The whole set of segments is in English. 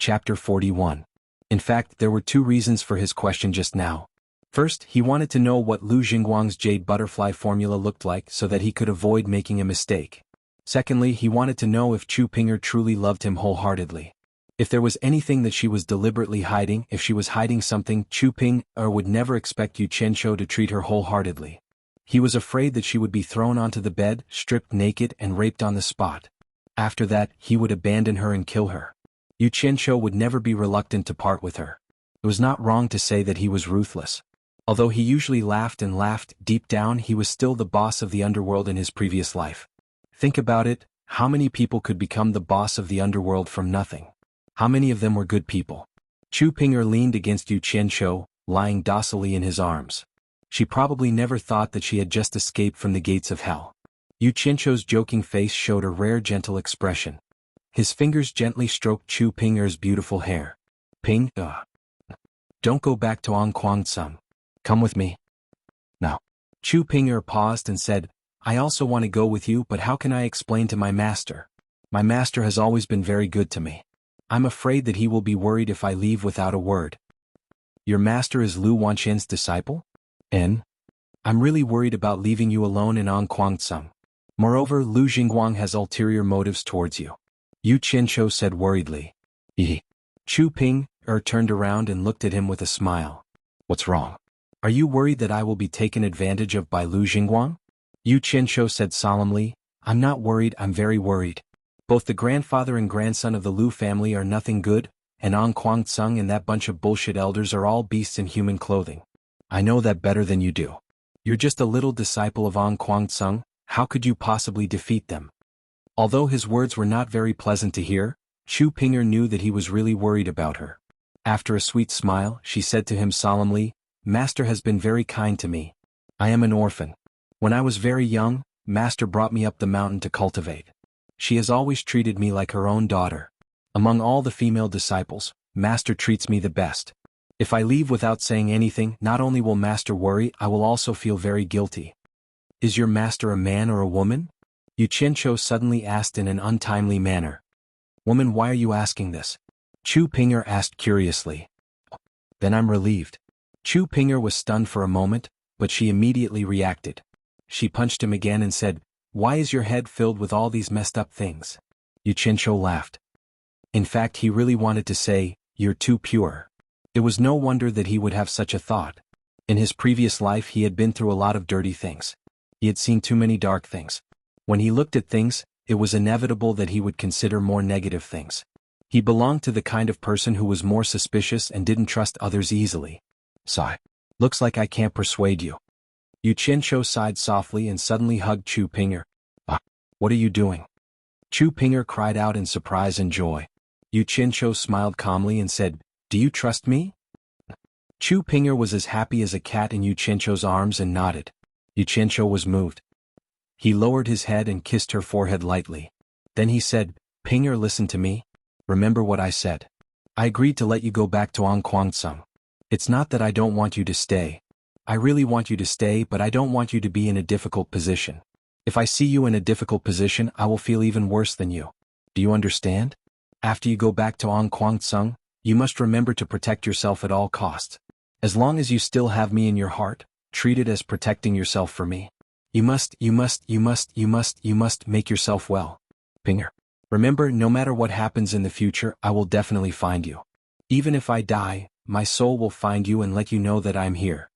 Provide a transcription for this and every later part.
Chapter 41. In fact, there were two reasons for his question just now. First, he wanted to know what Lu Jingguang's jade butterfly formula looked like so that he could avoid making a mistake. Secondly, he wanted to know if Chu Ping'er truly loved him wholeheartedly. If there was anything that she was deliberately hiding, if she was hiding something, Chu Ping'er would never expect Yu Qianqiu to treat her wholeheartedly. He was afraid that she would be thrown onto the bed, stripped naked and raped on the spot. After that, he would abandon her and kill her. Yu Qianqiu would never be reluctant to part with her. It was not wrong to say that he was ruthless. Although he usually laughed and laughed, deep down he was still the boss of the underworld in his previous life. Think about it, how many people could become the boss of the underworld from nothing? How many of them were good people? Chu Ping'er leaned against Yu Qianqiu, lying docilely in his arms. She probably never thought that she had just escaped from the gates of hell. Yu Qianqiu's joking face showed a rare gentle expression. His fingers gently stroked Chu Ping'er's beautiful hair. Don't go back to Ongquangsung. Come with me. Now. Chu Ping'er paused and said, I also want to go with you, but how can I explain to my master? My master has always been very good to me. I'm afraid that he will be worried if I leave without a word. Your master is Lu Wanqian's disciple? I'm really worried about leaving you alone in Ongquangsung. Moreover, Lu Jingguang has ulterior motives towards you. Yu Qianqiu said worriedly. Chu Ping'er turned around and looked at him with a smile. What's wrong? Are you worried that I will be taken advantage of by Lu Jingguang? Yu Qianqiu said solemnly, I'm not worried, I'm very worried. Both the grandfather and grandson of the Lu family are nothing good, and Ongquangsung and that bunch of bullshit elders are all beasts in human clothing. I know that better than you do. You're just a little disciple of Ongquangsung, how could you possibly defeat them? Although his words were not very pleasant to hear, Chu Ping'er knew that he was really worried about her. After a sweet smile, she said to him solemnly, Master has been very kind to me. I am an orphan. When I was very young, Master brought me up the mountain to cultivate. She has always treated me like her own daughter. Among all the female disciples, Master treats me the best. If I leave without saying anything, not only will Master worry, I will also feel very guilty. Is your master a man or a woman? Yu Qianqiu suddenly asked in an untimely manner. Woman, why are you asking this? Chu Ping'er asked curiously. Then I'm relieved. Chu Ping'er was stunned for a moment, but she immediately reacted. She punched him again and said, Why is your head filled with all these messed up things? Yu Qianqiu laughed. In fact, he really wanted to say, You're too pure. It was no wonder that he would have such a thought. In his previous life he had been through a lot of dirty things. He had seen too many dark things. When he looked at things, it was inevitable that he would consider more negative things. He belonged to the kind of person who was more suspicious and didn't trust others easily. Sigh. Looks like I can't persuade you. Yu Qianqiu sighed softly and suddenly hugged Chu Ping'er. What are you doing? Chu Ping'er cried out in surprise and joy. Yu Qianqiu smiled calmly and said, Do you trust me? Chu Ping'er was as happy as a cat in Yu Qianqiu's arms and nodded. Yu Qianqiu was moved. He lowered his head and kissed her forehead lightly. Then he said, Ping'er, listen to me. Remember what I said. I agreed to let you go back to Ongquangsung. It's not that I don't want you to stay. I really want you to stay, but I don't want you to be in a difficult position. If I see you in a difficult position, I will feel even worse than you. Do you understand? After you go back to Ongquangsung, you must remember to protect yourself at all costs. As long as you still have me in your heart, treat it as protecting yourself for me. You must make yourself well. Ping'er. Remember, no matter what happens in the future, I will definitely find you. Even if I die, my soul will find you and let you know that I'm here.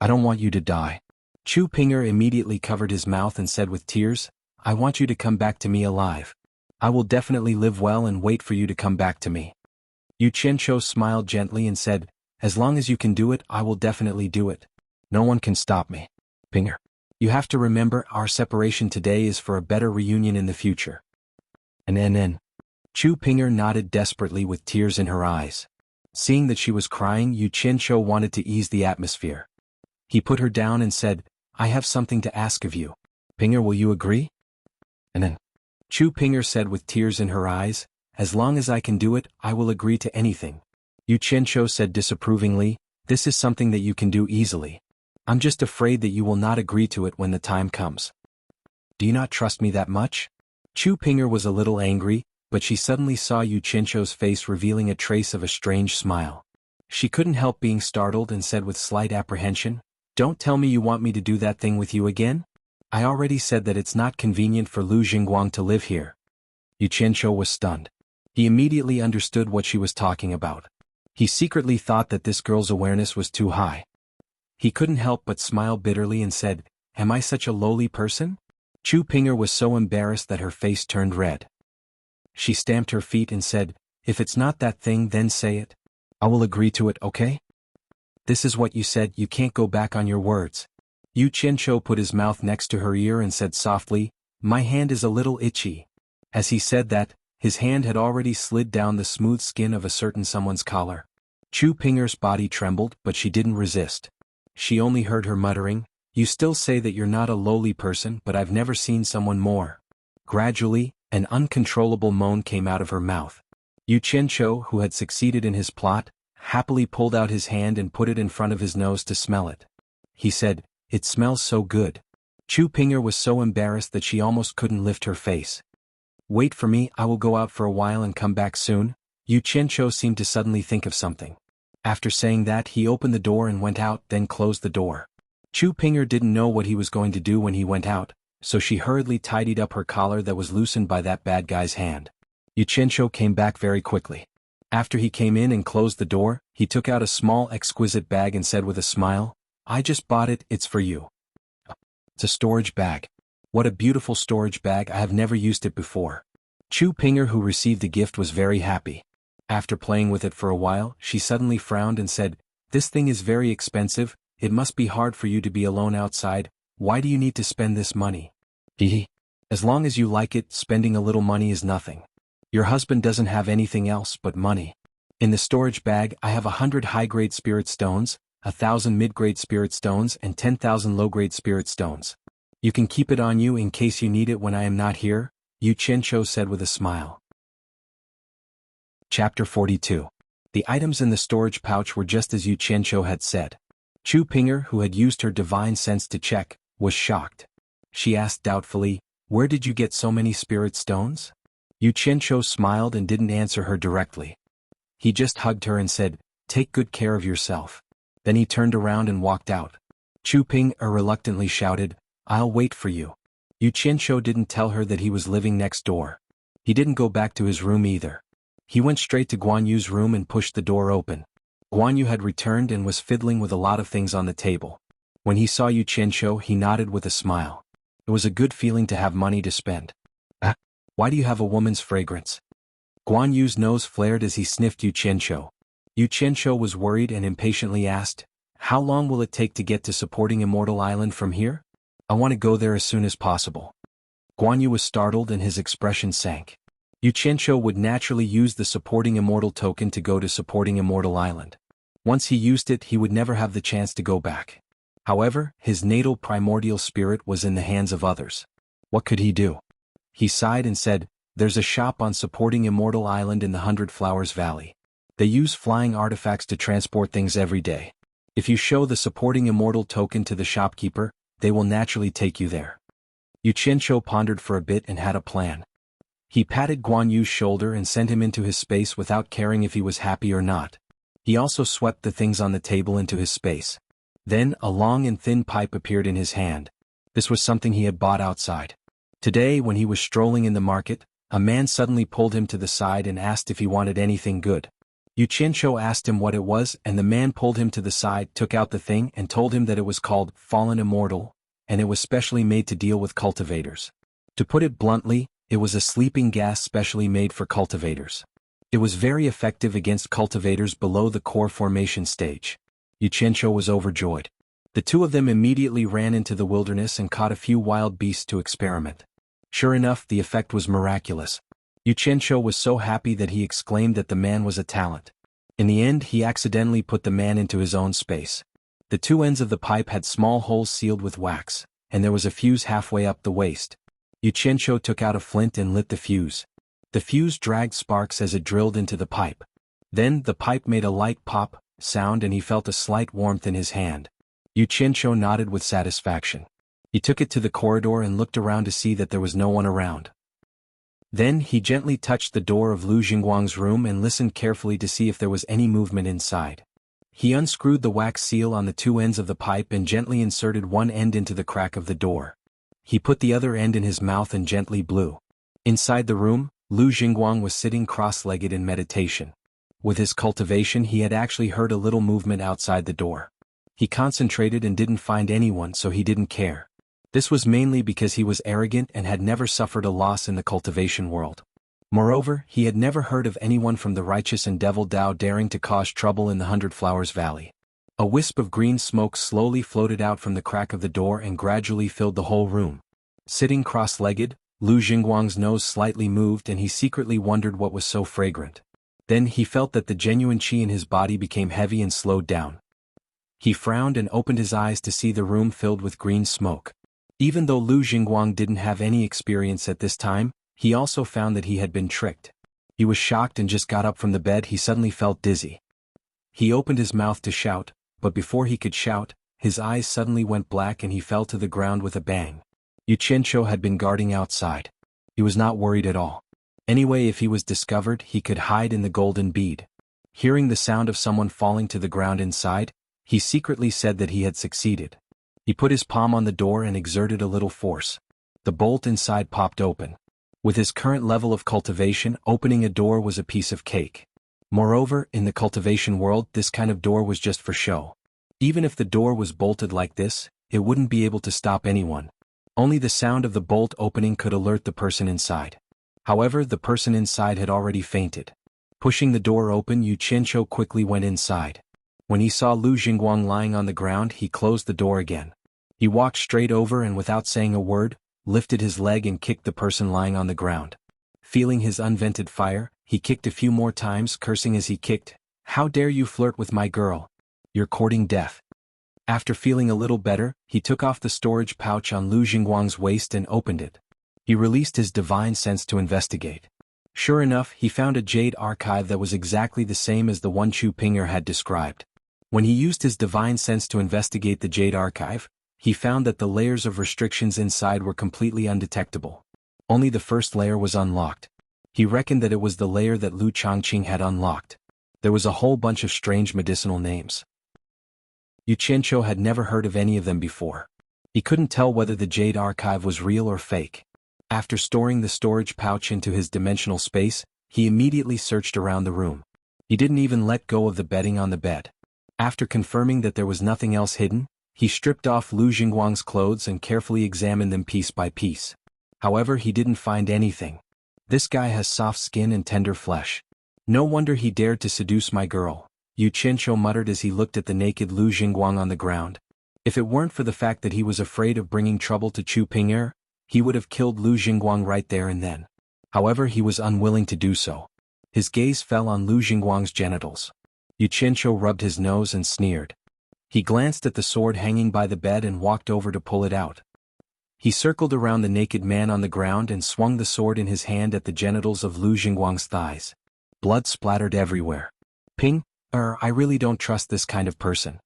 I don't want you to die. Chu Ping'er immediately covered his mouth and said with tears, I want you to come back to me alive. I will definitely live well and wait for you to come back to me. Yu Qianqiu smiled gently and said, As long as you can do it, I will definitely do it. No one can stop me. Ping'er. You have to remember, our separation today is for a better reunion in the future. And Chu Ping'er nodded desperately with tears in her eyes. Seeing that she was crying, Yu Qianqiu wanted to ease the atmosphere. He put her down and said, I have something to ask of you. Ping'er, will you agree? Chu Ping'er said with tears in her eyes, As long as I can do it, I will agree to anything. Yu Qianqiu said disapprovingly, This is something that you can do easily. I'm just afraid that you will not agree to it when the time comes. Do you not trust me that much? Chu Ping'er was a little angry, but she suddenly saw Yu Qianqiu's face revealing a trace of a strange smile. She couldn't help being startled and said with slight apprehension, "Don't tell me you want me to do that thing with you again? I already said that it's not convenient for Lu Jingguang to live here." Yu Qianqiu was stunned. He immediately understood what she was talking about. He secretly thought that this girl's awareness was too high. He couldn't help but smile bitterly and said, "Am I such a lowly person?" Chu Pinger was so embarrassed that her face turned red. She stamped her feet and said, "If it's not that thing, then say it. I will agree to it, okay? This is what you said, you can't go back on your words." Yu Qianqiu put his mouth next to her ear and said softly, "My hand is a little itchy." As he said that, his hand had already slid down the smooth skin of a certain someone's collar. Chu Pinger's body trembled, but she didn't resist. She only heard her muttering, "You still say that you're not a lowly person, but I've never seen someone more." Gradually, an uncontrollable moan came out of her mouth. Yu Qianqiu, who had succeeded in his plot, happily pulled out his hand and put it in front of his nose to smell it. He said, "It smells so good." Chu Pinger was so embarrassed that she almost couldn't lift her face. "Wait for me, I will go out for a while and come back soon." Yu Qianqiu seemed to suddenly think of something. After saying that, he opened the door and went out, then closed the door. Chu Pinger didn't know what he was going to do when he went out, so she hurriedly tidied up her collar that was loosened by that bad guy's hand. Yu Qianqiu came back very quickly. After he came in and closed the door, he took out a small exquisite bag and said with a smile, "I just bought it, it's for you." It's a storage bag. What a beautiful storage bag, I have never used it before. Chu Pinger, who received the gift, was very happy. After playing with it for a while, she suddenly frowned and said, "This thing is very expensive, it must be hard for you to be alone outside, why do you need to spend this money?" Hehe. "As long as you like it, spending a little money is nothing. Your husband doesn't have anything else but money. In the storage bag I have 100 high-grade spirit stones, 1,000 mid-grade spirit stones and 10,000 low-grade spirit stones. You can keep it on you in case you need it when I am not here," Yu Qianqiu said with a smile. Chapter 42. The items in the storage pouch were just as Yu Qianqiu had said. Chu Pinger, who had used her divine sense to check, was shocked. She asked doubtfully, "Where did you get so many spirit stones?" Yu Qianqiu smiled and didn't answer her directly. He just hugged her and said, "Take good care of yourself." Then he turned around and walked out. Chu Pinger reluctantly shouted, "I'll wait for you." Yu Qianqiu didn't tell her that he was living next door. He didn't go back to his room either. He went straight to Guan Yu's room and pushed the door open. Guan Yu had returned and was fiddling with a lot of things on the table. When he saw Yu Qianqiu, he nodded with a smile. It was a good feeling to have money to spend. Why do you have a woman's fragrance?" Guan Yu's nose flared as he sniffed Yu Qianqiu. Yu Qianqiu was worried and impatiently asked, "How long will it take to get to Supporting Immortal Island from here? I want to go there as soon as possible." Guan Yu was startled and his expression sank. Yu Qianqiu would naturally use the Supporting Immortal token to go to Supporting Immortal Island. Once he used it, he would never have the chance to go back. However, his natal primordial spirit was in the hands of others. What could he do? He sighed and said, "There's a shop on Supporting Immortal Island in the 100 Flowers Valley. They use flying artifacts to transport things every day. If you show the Supporting Immortal token to the shopkeeper, they will naturally take you there." Yu Qianqiu pondered for a bit and had a plan. He patted Guan Yu's shoulder and sent him into his space without caring if he was happy or not. He also swept the things on the table into his space. Then, a long and thin pipe appeared in his hand. This was something he had bought outside. Today, when he was strolling in the market, a man suddenly pulled him to the side and asked if he wanted anything good. Yu Qianqiu asked him what it was, and the man pulled him to the side, took out the thing and told him that it was called Fallen Immortal, and it was specially made to deal with cultivators. To put it bluntly, it was a sleeping gas specially made for cultivators. It was very effective against cultivators below the core formation stage. Yu Qianqiu was overjoyed. The two of them immediately ran into the wilderness and caught a few wild beasts to experiment. Sure enough, the effect was miraculous. Yu Qianqiu was so happy that he exclaimed that the man was a talent. In the end, he accidentally put the man into his own space. The two ends of the pipe had small holes sealed with wax, and there was a fuse halfway up the waist. Yu Qianqiu took out a flint and lit the fuse. The fuse dragged sparks as it drilled into the pipe. Then, the pipe made a light pop sound and he felt a slight warmth in his hand. Yu Qianqiu nodded with satisfaction. He took it to the corridor and looked around to see that there was no one around. Then he gently touched the door of Lu Jingguang's room and listened carefully to see if there was any movement inside. He unscrewed the wax seal on the two ends of the pipe and gently inserted one end into the crack of the door. He put the other end in his mouth and gently blew. Inside the room, Lu Jingguang was sitting cross-legged in meditation. With his cultivation he had actually heard a little movement outside the door. He concentrated and didn't find anyone, so he didn't care. This was mainly because he was arrogant and had never suffered a loss in the cultivation world. Moreover, he had never heard of anyone from the righteous and devil Dao daring to cause trouble in the 100 Flowers Valley. A wisp of green smoke slowly floated out from the crack of the door and gradually filled the whole room. Sitting cross-legged, Lu Jingguang's nose slightly moved and he secretly wondered what was so fragrant. Then he felt that the genuine qi in his body became heavy and slowed down. He frowned and opened his eyes to see the room filled with green smoke. Even though Lu Jingguang didn't have any experience at this time, he also found that he had been tricked. He was shocked and just got up from the bed. He suddenly felt dizzy. He opened his mouth to shout, but before he could shout, his eyes suddenly went black and he fell to the ground with a bang. Yu Qianqiu had been guarding outside. He was not worried at all. Anyway, if he was discovered, he could hide in the golden bead. Hearing the sound of someone falling to the ground inside, he secretly said that he had succeeded. He put his palm on the door and exerted a little force. The bolt inside popped open. With his current level of cultivation, opening a door was a piece of cake. Moreover, in the cultivation world, this kind of door was just for show. Even if the door was bolted like this, it wouldn't be able to stop anyone. Only the sound of the bolt opening could alert the person inside. However, the person inside had already fainted. Pushing the door open, Yu Qianqiu quickly went inside. When he saw Lu Jingguang lying on the ground, he closed the door again. He walked straight over and without saying a word, lifted his leg and kicked the person lying on the ground. Feeling his unvented fire, he kicked a few more times, cursing as he kicked, "How dare you flirt with my girl? You're courting death." After feeling a little better, he took off the storage pouch on Lu Jingguang's waist and opened it. He released his divine sense to investigate. Sure enough, he found a jade archive that was exactly the same as the one Chu Ping'er had described. When he used his divine sense to investigate the jade archive, he found that the layers of restrictions inside were completely undetectable. Only the first layer was unlocked. He reckoned that it was the layer that Lu Changqing had unlocked. There was a whole bunch of strange medicinal names. Yu Qianqiu had never heard of any of them before. He couldn't tell whether the jade archive was real or fake. After storing the storage pouch into his dimensional space, he immediately searched around the room. He didn't even let go of the bedding on the bed. After confirming that there was nothing else hidden, he stripped off Lu Jingguang's clothes and carefully examined them piece by piece. However, he didn't find anything. This guy has soft skin and tender flesh. No wonder he dared to seduce my girl, Yu Qianqiu muttered as he looked at the naked Lu Jingguang on the ground. If it weren't for the fact that he was afraid of bringing trouble to Chu Ping'er, he would have killed Lu Jingguang right there and then. However, he was unwilling to do so. His gaze fell on Lu Jingguang's genitals. Yu Qianqiu rubbed his nose and sneered. He glanced at the sword hanging by the bed and walked over to pull it out. He circled around the naked man on the ground and swung the sword in his hand at the genitals of Lu Jingguang's thighs. Blood splattered everywhere. I really don't trust this kind of person.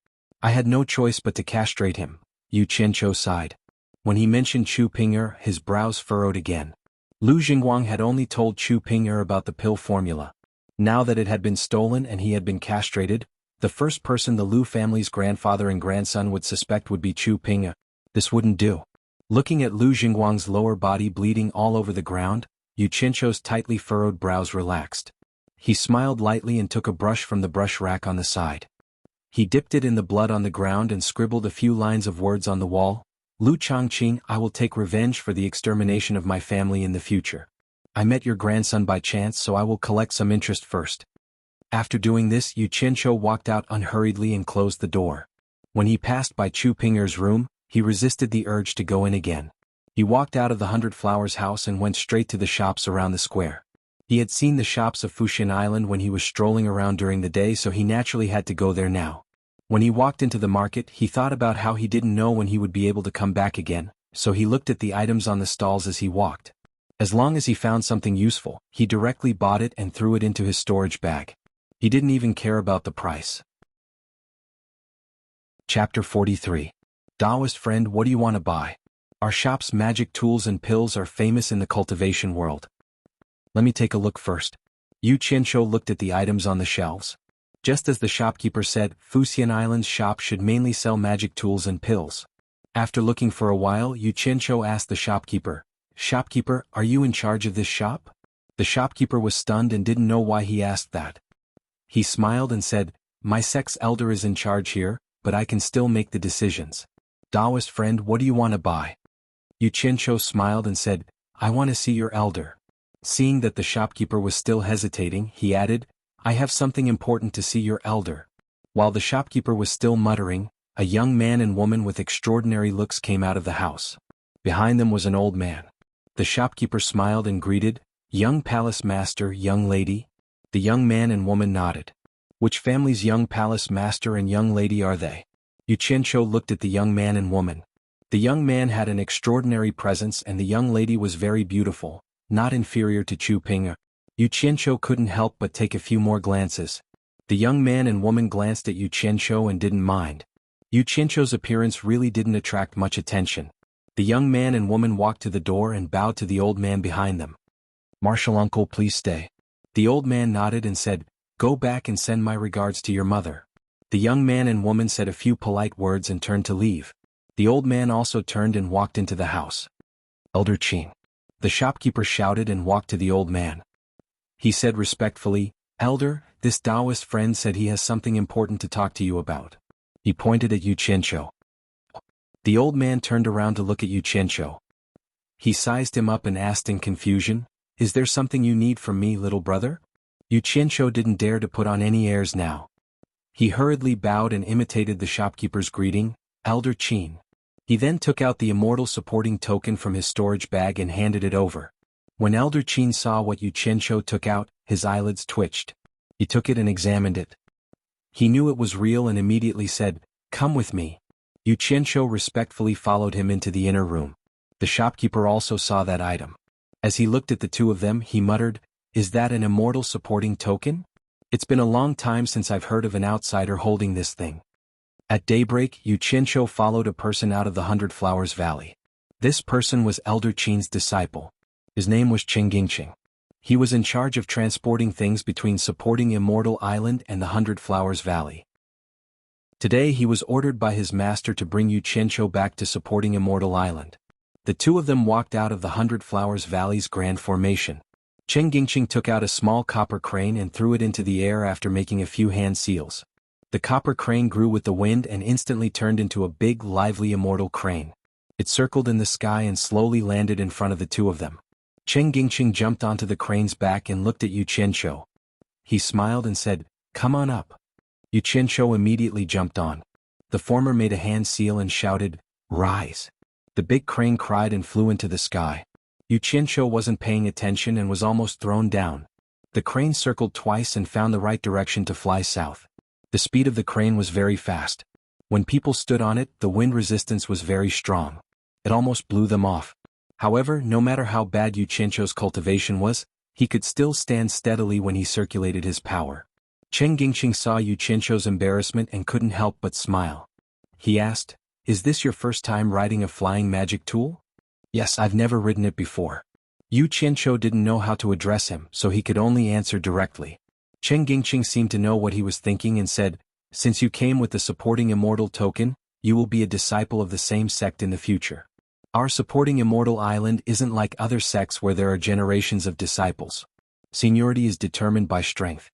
I had no choice but to castrate him, Yu Qianqiu sighed. When he mentioned Chu Ping'er, his brows furrowed again. Lu Jingguang had only told Chu Ping'er about the pill formula. Now that it had been stolen and he had been castrated, the first person the Lu family's grandfather and grandson would suspect would be Chu Ping'er. This wouldn't do. Looking at Lu Jingguang's lower body bleeding all over the ground, Yu Qianqiu's tightly furrowed brows relaxed. He smiled lightly and took a brush from the brush rack on the side. He dipped it in the blood on the ground and scribbled a few lines of words on the wall. Lu Changqing, I will take revenge for the extermination of my family in the future. I met your grandson by chance, so I will collect some interest first. After doing this, Yu Qianqiu walked out unhurriedly and closed the door. When he passed by Chu Ping'er's room, he resisted the urge to go in again. He walked out of the 100 Flowers house and went straight to the shops around the square. He had seen the shops of Fuxian Island when he was strolling around during the day, so he naturally had to go there now. When he walked into the market, he thought about how he didn't know when he would be able to come back again, so he looked at the items on the stalls as he walked. As long as he found something useful, he directly bought it and threw it into his storage bag. He didn't even care about the price. Chapter 43. Taoist friend, what do you want to buy? Our shop's magic tools and pills are famous in the cultivation world. Let me take a look first. Yu Qianshou looked at the items on the shelves. Just as the shopkeeper said, Fuxian Island's shop should mainly sell magic tools and pills. After looking for a while, Yu Qianshou asked the shopkeeper, "Shopkeeper, are you in charge of this shop?" The shopkeeper was stunned and didn't know why he asked that. He smiled and said, "My sect's elder is in charge here, but I can still make the decisions. Taoist friend, what do you want to buy?" Yu Qianshou smiled and said, "I want to see your elder." Seeing that the shopkeeper was still hesitating, he added, "I have something important to see your elder." While the shopkeeper was still muttering, a young man and woman with extraordinary looks came out of the house. Behind them was an old man. The shopkeeper smiled and greeted, "Young palace master, young lady?" The young man and woman nodded. "Which family's young palace master and young lady are they?" Yu Qianshou looked at the young man and woman. The young man had an extraordinary presence and the young lady was very beautiful, not inferior to Chu Ping. Yu Qianshou couldn't help but take a few more glances. The young man and woman glanced at Yu Qianshou and didn't mind. Yu Qianshou's appearance really didn't attract much attention. The young man and woman walked to the door and bowed to the old man behind them. "Martial uncle, please stay." The old man nodded and said, "Go back and send my regards to your mother." The young man and woman said a few polite words and turned to leave. The old man also turned and walked into the house. "Elder Qin." The shopkeeper shouted and walked to the old man. He said respectfully, "Elder, this Taoist friend said he has something important to talk to you about." He pointed at Yu Qianshou. The old man turned around to look at Yu Qianshou. He sized him up and asked in confusion, "Is there something you need from me, little brother?" Yu Qianshou didn't dare to put on any airs now. He hurriedly bowed and imitated the shopkeeper's greeting, "Elder Qin." He then took out the immortal supporting token from his storage bag and handed it over. When Elder Qin saw what Yu Qianshou took out, his eyelids twitched. He took it and examined it. He knew it was real and immediately said, "Come with me." Yu Qianshou respectfully followed him into the inner room. The shopkeeper also saw that item. As he looked at the two of them, he muttered, "Is that an immortal supporting token? It's been a long time since I've heard of an outsider holding this thing." At daybreak, Yu Qianshou followed a person out of the 100 Flowers Valley. This person was Elder Qin's disciple. His name was Qing. He was in charge of transporting things between Supporting Immortal Island and the 100 Flowers Valley. Today he was ordered by his master to bring Yu Qianshou back to Supporting Immortal Island. The two of them walked out of the 100 Flowers Valley's grand formation. Qing took out a small copper crane and threw it into the air after making a few hand seals. The copper crane grew with the wind and instantly turned into a big, lively immortal crane. It circled in the sky and slowly landed in front of the two of them. Qing jumped onto the crane's back and looked at Yu Qianshou. He smiled and said, "Come on up." Yu Qianshou immediately jumped on. The former made a hand seal and shouted, "Rise." The big crane cried and flew into the sky. Yu Qianshou wasn't paying attention and was almost thrown down. The crane circled twice and found the right direction to fly south. The speed of the crane was very fast. When people stood on it, the wind resistance was very strong. It almost blew them off. However, no matter how bad Yu Qianshou's cultivation was, he could still stand steadily when he circulated his power. Qing saw Yu Qianshou's embarrassment and couldn't help but smile. He asked, "Is this your first time riding a flying magic tool?" "Yes, I've never ridden it before." Yu Qianshou didn't know how to address him, so he could only answer directly. Qing seemed to know what he was thinking and said, "Since you came with the Supporting Immortal token, you will be a disciple of the same sect in the future. Our Supporting Immortal Island isn't like other sects where there are generations of disciples. Seniority is determined by strength.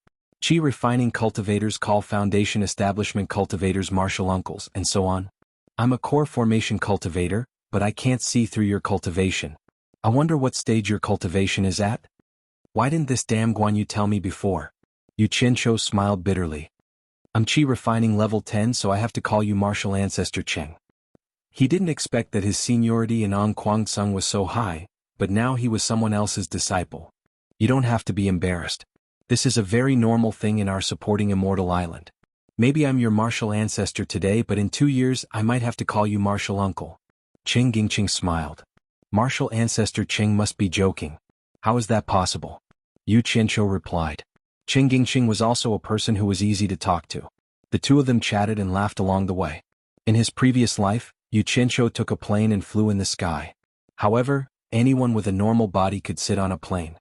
Chi refining cultivators call foundation establishment cultivators martial uncles, and so on. I'm a core formation cultivator, but I can't see through your cultivation. I wonder what stage your cultivation is at? Why didn't this damn Guan Yu tell me before?" Yu Qianshou smiled bitterly. "I'm Chi refining level 10, so I have to call you martial ancestor Cheng." He didn't expect that his seniority in On Guangceng was so high, but now he was someone else's disciple. "You don't have to be embarrassed. This is a very normal thing in our Supporting Immortal Island. Maybe I'm your martial ancestor today, but in 2 years I might have to call you martial uncle." Qing smiled. "Martial ancestor Cheng must be joking. How is that possible?" Yu Qianshou replied. Qing was also a person who was easy to talk to. The two of them chatted and laughed along the way. In his previous life, Yu Qianshou took a plane and flew in the sky. However, anyone with a normal body could sit on a plane.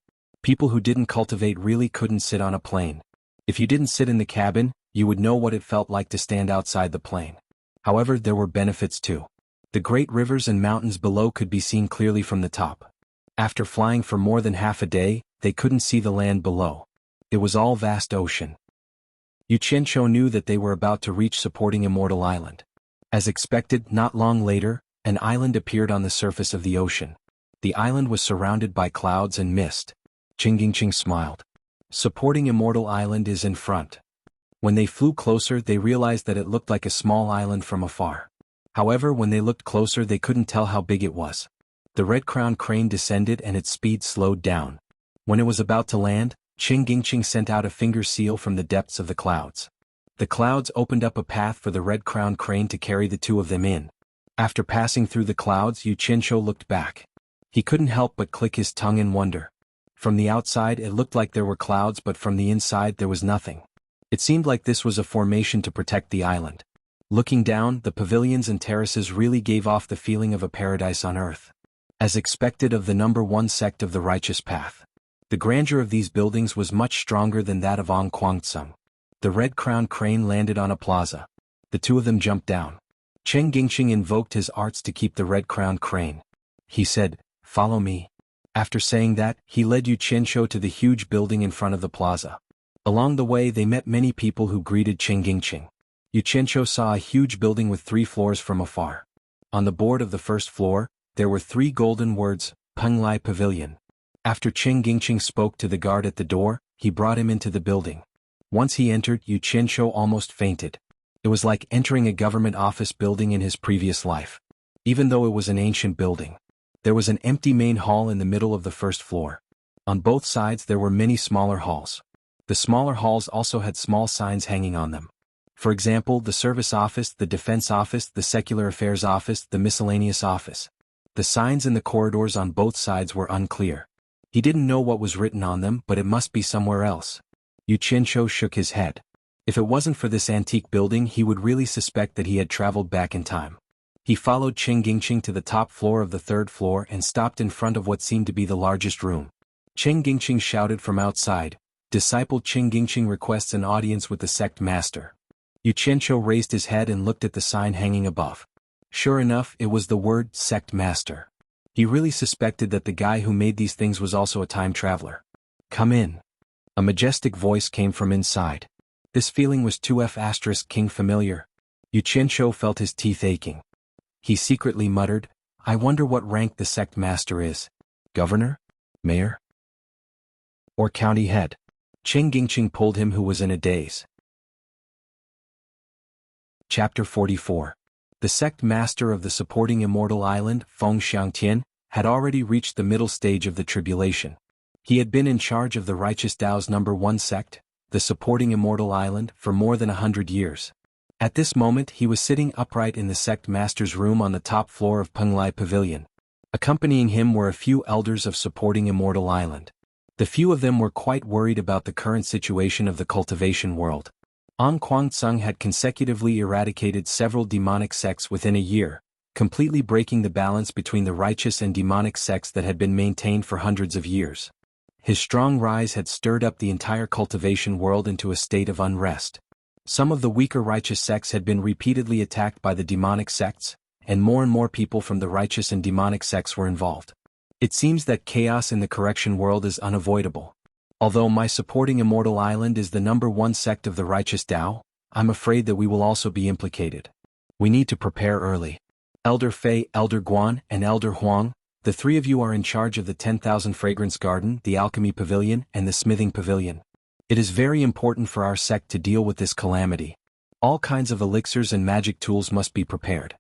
People who didn't cultivate really couldn't sit on a plane. If you didn't sit in the cabin, you would know what it felt like to stand outside the plane. However, there were benefits too. The great rivers and mountains below could be seen clearly from the top. After flying for more than half a day, they couldn't see the land below. It was all vast ocean. Yu Qianqiu knew that they were about to reach supporting Immortal Island. As expected, not long later, an island appeared on the surface of the ocean. The island was surrounded by clouds and mist. Qingyingqing smiled. Supporting Immortal Island is in front. When they flew closer, they realized that it looked like a small island from afar. However, when they looked closer, they couldn't tell how big it was. The red-crowned crane descended and its speed slowed down. When it was about to land, Qingyingqing sent out a finger seal from the depths of the clouds. The clouds opened up a path for the red-crowned crane to carry the two of them in. After passing through the clouds, Yu Qianqiu looked back. He couldn't help but click his tongue in wonder. From the outside it looked like there were clouds, but from the inside there was nothing. It seemed like this was a formation to protect the island. Looking down, the pavilions and terraces really gave off the feeling of a paradise on earth. As expected of the number one sect of the righteous path. The grandeur of these buildings was much stronger than that of An Guangtsung. The red-crowned crane landed on a plaza. The two of them jumped down. Qingyingqing invoked his arts to keep the red-crowned crane. He said, "Follow me." After saying that, he led Yu Qianqiu to the huge building in front of the plaza. Along the way they met many people who greeted Qingyingqing. Yu Qianqiu saw a huge building with 3 floors from afar. On the board of the first floor, there were 3 golden words, Penglai Pavilion. After Qingyingqing spoke to the guard at the door, he brought him into the building. Once he entered, Yu Qianqiu almost fainted. It was like entering a government office building in his previous life. Even though it was an ancient building. There was an empty main hall in the middle of the first floor. On both sides there were many smaller halls. The smaller halls also had small signs hanging on them. For example, the service office, the defense office, the secular affairs office, the miscellaneous office. The signs in the corridors on both sides were unclear. He didn't know what was written on them, but it must be somewhere else. Yu Qianqiu shook his head. If it wasn't for this antique building, he would really suspect that he had traveled back in time. He followed Qingyingqing to the top floor of the 3rd floor and stopped in front of what seemed to be the largest room. Qingyingqing shouted from outside, "Disciple Qingyingqing requests an audience with the sect master." Yu Qianqiu raised his head and looked at the sign hanging above. Sure enough, it was the word sect master. He really suspected that the guy who made these things was also a time traveler. "Come in." A majestic voice came from inside. This feeling was 2F*King familiar. Yu Qianqiu felt his teeth aching. He secretly muttered, "I wonder what rank the sect master is. Governor? Mayor? Or county head?" Qingyingqing pulled him, who was in a daze. Chapter 44. The sect master of the supporting Immortal Island, Feng Xiangtian, had already reached the middle stage of the tribulation. He had been in charge of the righteous Tao's number 1 sect, the supporting Immortal Island, for more than 100 years. At this moment he was sitting upright in the sect master's room on the top floor of Penglai Pavilion. Accompanying him were a few elders of supporting Immortal Island. The few of them were quite worried about the current situation of the cultivation world. An Guangtsung had consecutively eradicated several demonic sects within a year, completely breaking the balance between the righteous and demonic sects that had been maintained for hundreds of years. His strong rise had stirred up the entire cultivation world into a state of unrest. Some of the weaker righteous sects had been repeatedly attacked by the demonic sects, and more people from the righteous and demonic sects were involved. It seems that chaos in the correction world is unavoidable. Although my supporting Immortal Island is the number 1 sect of the righteous Tao, I'm afraid that we will also be implicated. We need to prepare early. Elder Fei, Elder Guan, and Elder Huang, the 3 of you are in charge of the 10,000 Fragrance Garden, the Alchemy Pavilion, and the Smithing Pavilion. It is very important for our sect to deal with this calamity. All kinds of elixirs and magic tools must be prepared.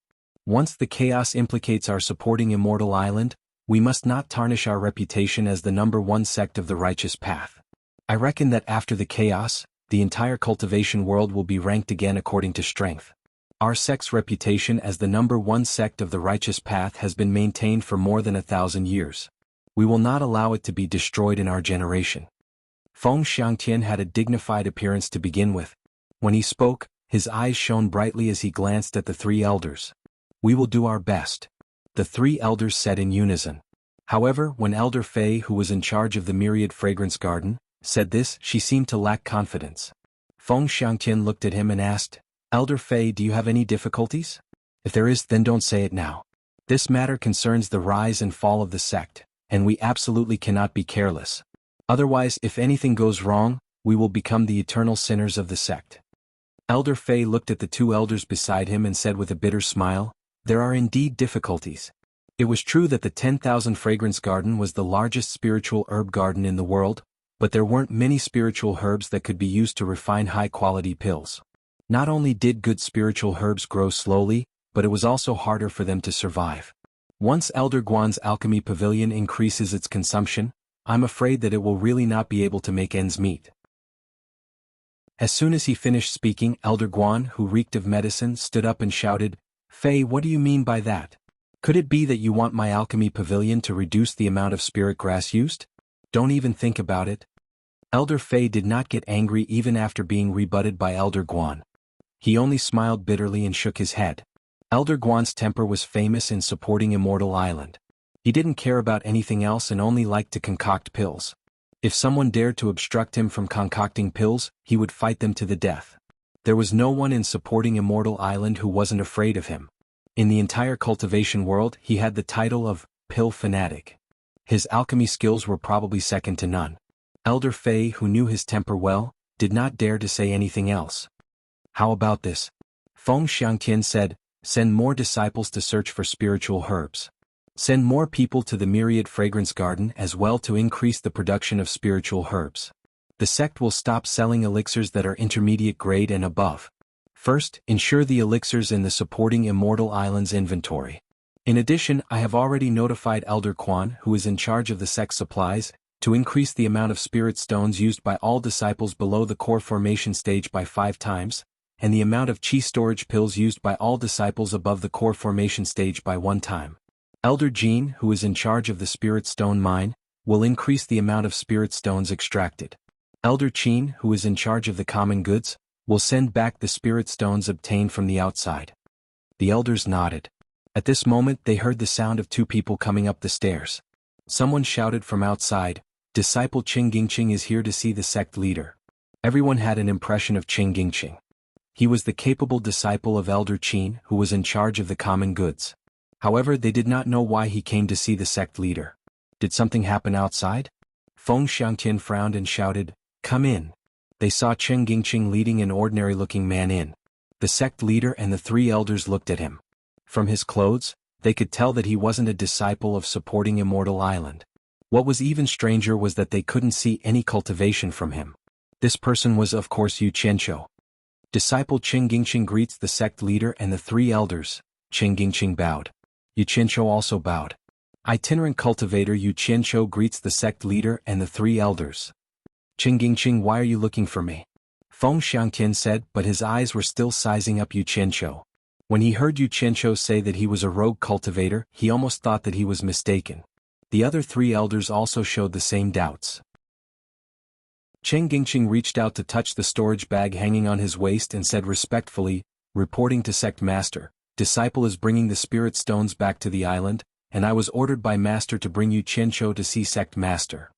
Once the chaos implicates our supporting Immortal Island, we must not tarnish our reputation as the number 1 sect of the righteous path. I reckon that after the chaos, the entire cultivation world will be ranked again according to strength. Our sect's reputation as the number 1 sect of the righteous path has been maintained for more than 1,000 years. We will not allow it to be destroyed in our generation. Feng Xiangtian had a dignified appearance to begin with. When he spoke, his eyes shone brightly as he glanced at the 3 elders. "We will do our best." The 3 elders said in unison. However, when Elder Fei, who was in charge of the Myriad Fragrance Garden, said this, she seemed to lack confidence. Feng Xiangtian looked at him and asked, Elder Fei, do you have any difficulties? If there is, then don't say it now. This matter concerns the rise and fall of the sect, and we absolutely cannot be careless. Otherwise, if anything goes wrong, we will become the eternal sinners of the sect. Elder Fei looked at the two elders beside him and said with a bitter smile, there are indeed difficulties. It was true that the 10,000 Fragrance Garden was the largest spiritual herb garden in the world, but there weren't many spiritual herbs that could be used to refine high-quality pills. Not only did good spiritual herbs grow slowly, but it was also harder for them to survive. Once Elder Guan's alchemy pavilion increases its consumption, I'm afraid that it will really not be able to make ends meet. As soon as he finished speaking, Elder Guan, who reeked of medicine, stood up and shouted, Fei, what do you mean by that? Could it be that you want my alchemy pavilion to reduce the amount of spirit grass used? Don't even think about it. Elder Fei did not get angry even after being rebutted by Elder Guan. He only smiled bitterly and shook his head. Elder Guan's temper was famous in supporting Immortal Island. He didn't care about anything else and only liked to concoct pills. If someone dared to obstruct him from concocting pills, he would fight them to the death. There was no one in supporting Immortal Island who wasn't afraid of him. In the entire cultivation world, he had the title of Pill Fanatic. His alchemy skills were probably second to none. Elder Fei, who knew his temper well, did not dare to say anything else. How about this? Feng Xiangtian said, send more disciples to search for spiritual herbs. Send more people to the Myriad Fragrance Garden as well to increase the production of spiritual herbs. The sect will stop selling elixirs that are intermediate grade and above. First, ensure the elixirs in the supporting Immortal Island's inventory. In addition, I have already notified Elder Quan, who is in charge of the sect supplies, to increase the amount of spirit stones used by all disciples below the core formation stage by 5 times, and the amount of chi storage pills used by all disciples above the core formation stage by 1 time. Elder Jean, who is in charge of the spirit stone mine, will increase the amount of spirit stones extracted. Elder Qin, who is in charge of the common goods, will send back the spirit stones obtained from the outside. The elders nodded. At this moment they heard the sound of 2 people coming up the stairs. Someone shouted from outside, Disciple Qing Gingqing is here to see the sect leader. Everyone had an impression of Qing Gingqing. He was the capable disciple of Elder Qin, who was in charge of the common goods. However, they did not know why he came to see the sect leader. Did something happen outside? Feng Xiangtian frowned and shouted, Come in. They saw Qing Gingqing leading an ordinary-looking man in. The sect leader and the 3 elders looked at him. From his clothes, they could tell that he wasn't a disciple of supporting Immortal Island. What was even stranger was that they couldn't see any cultivation from him. This person was of course Yu Qianqiu. Disciple Qing Gingqing greets the sect leader and the 3 elders. Qing Gingqing bowed. Yu Qianqiu also bowed. Itinerant cultivator Yu Qianqiu greets the sect leader and the 3 elders. Qing Gingqing, why are you looking for me? Feng Xiangtian said, but his eyes were still sizing up Yu Qianqiu. When he heard Yu Qianqiu say that he was a rogue cultivator, he almost thought that he was mistaken. The other 3 elders also showed the same doubts. Qing Gingqing reached out to touch the storage bag hanging on his waist and said respectfully, reporting to Sect Master, Disciple is bringing the spirit stones back to the island, and I was ordered by Master to bring Yu Qianqiu to see Sect Master.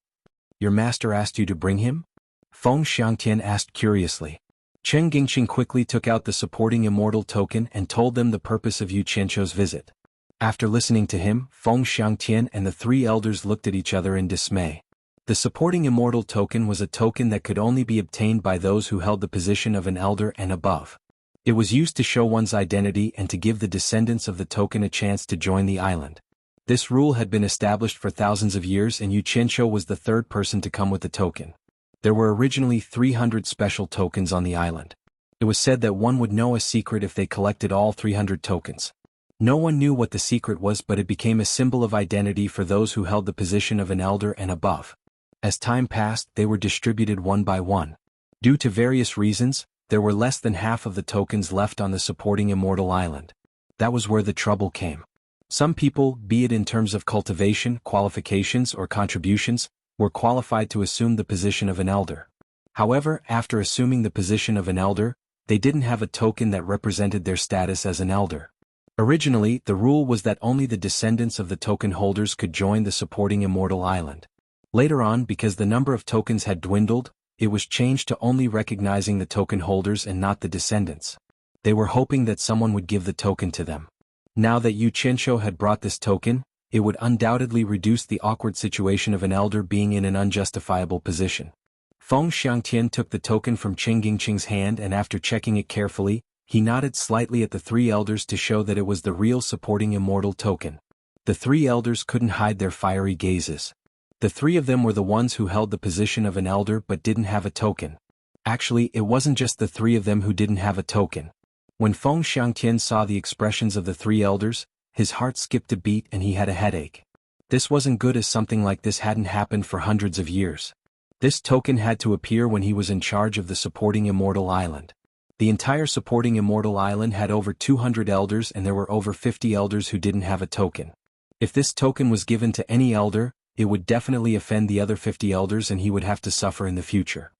Your master asked you to bring him? Feng Xiangtian asked curiously. Qing Gingqing quickly took out the supporting immortal token and told them the purpose of Yu Qianqiu's visit. After listening to him, Feng Xiangtian and the 3 elders looked at each other in dismay. The supporting immortal token was a token that could only be obtained by those who held the position of an elder and above. It was used to show one's identity and to give the descendants of the token a chance to join the island. This rule had been established for thousands of years and Yu Qianqiu was the 3rd person to come with the token. There were originally 300 special tokens on the island. It was said that one would know a secret if they collected all 300 tokens. No one knew what the secret was, but it became a symbol of identity for those who held the position of an elder and above. As time passed, they were distributed one by one. Due to various reasons, there were less than half of the tokens left on the supporting Immortal Island. That was where the trouble came. Some people, be it in terms of cultivation, qualifications, or contributions, were qualified to assume the position of an elder. However, after assuming the position of an elder, they didn't have a token that represented their status as an elder. Originally, the rule was that only the descendants of the token holders could join the supporting immortal island. Later on, because the number of tokens had dwindled, it was changed to only recognizing the token holders and not the descendants. They were hoping that someone would give the token to them. Now that Yu Qianshou had brought this token, it would undoubtedly reduce the awkward situation of an elder being in an unjustifiable position. Feng Xiangtian took the token from Chen Gingqing's hand, and after checking it carefully, he nodded slightly at the three elders to show that it was the real supporting immortal token. The three elders couldn't hide their fiery gazes. The three of them were the ones who held the position of an elder but didn't have a token. Actually, it wasn't just the three of them who didn't have a token. When Feng Xiangtian saw the expressions of the three elders, his heart skipped a beat and he had a headache. This wasn't good, as something like this hadn't happened for hundreds of years. This token had to appear when he was in charge of the supporting immortal island. The entire supporting immortal island had over 200 elders, and there were over 50 elders who didn't have a token. If this token was given to any elder, it would definitely offend the other 50 elders and he would have to suffer in the future.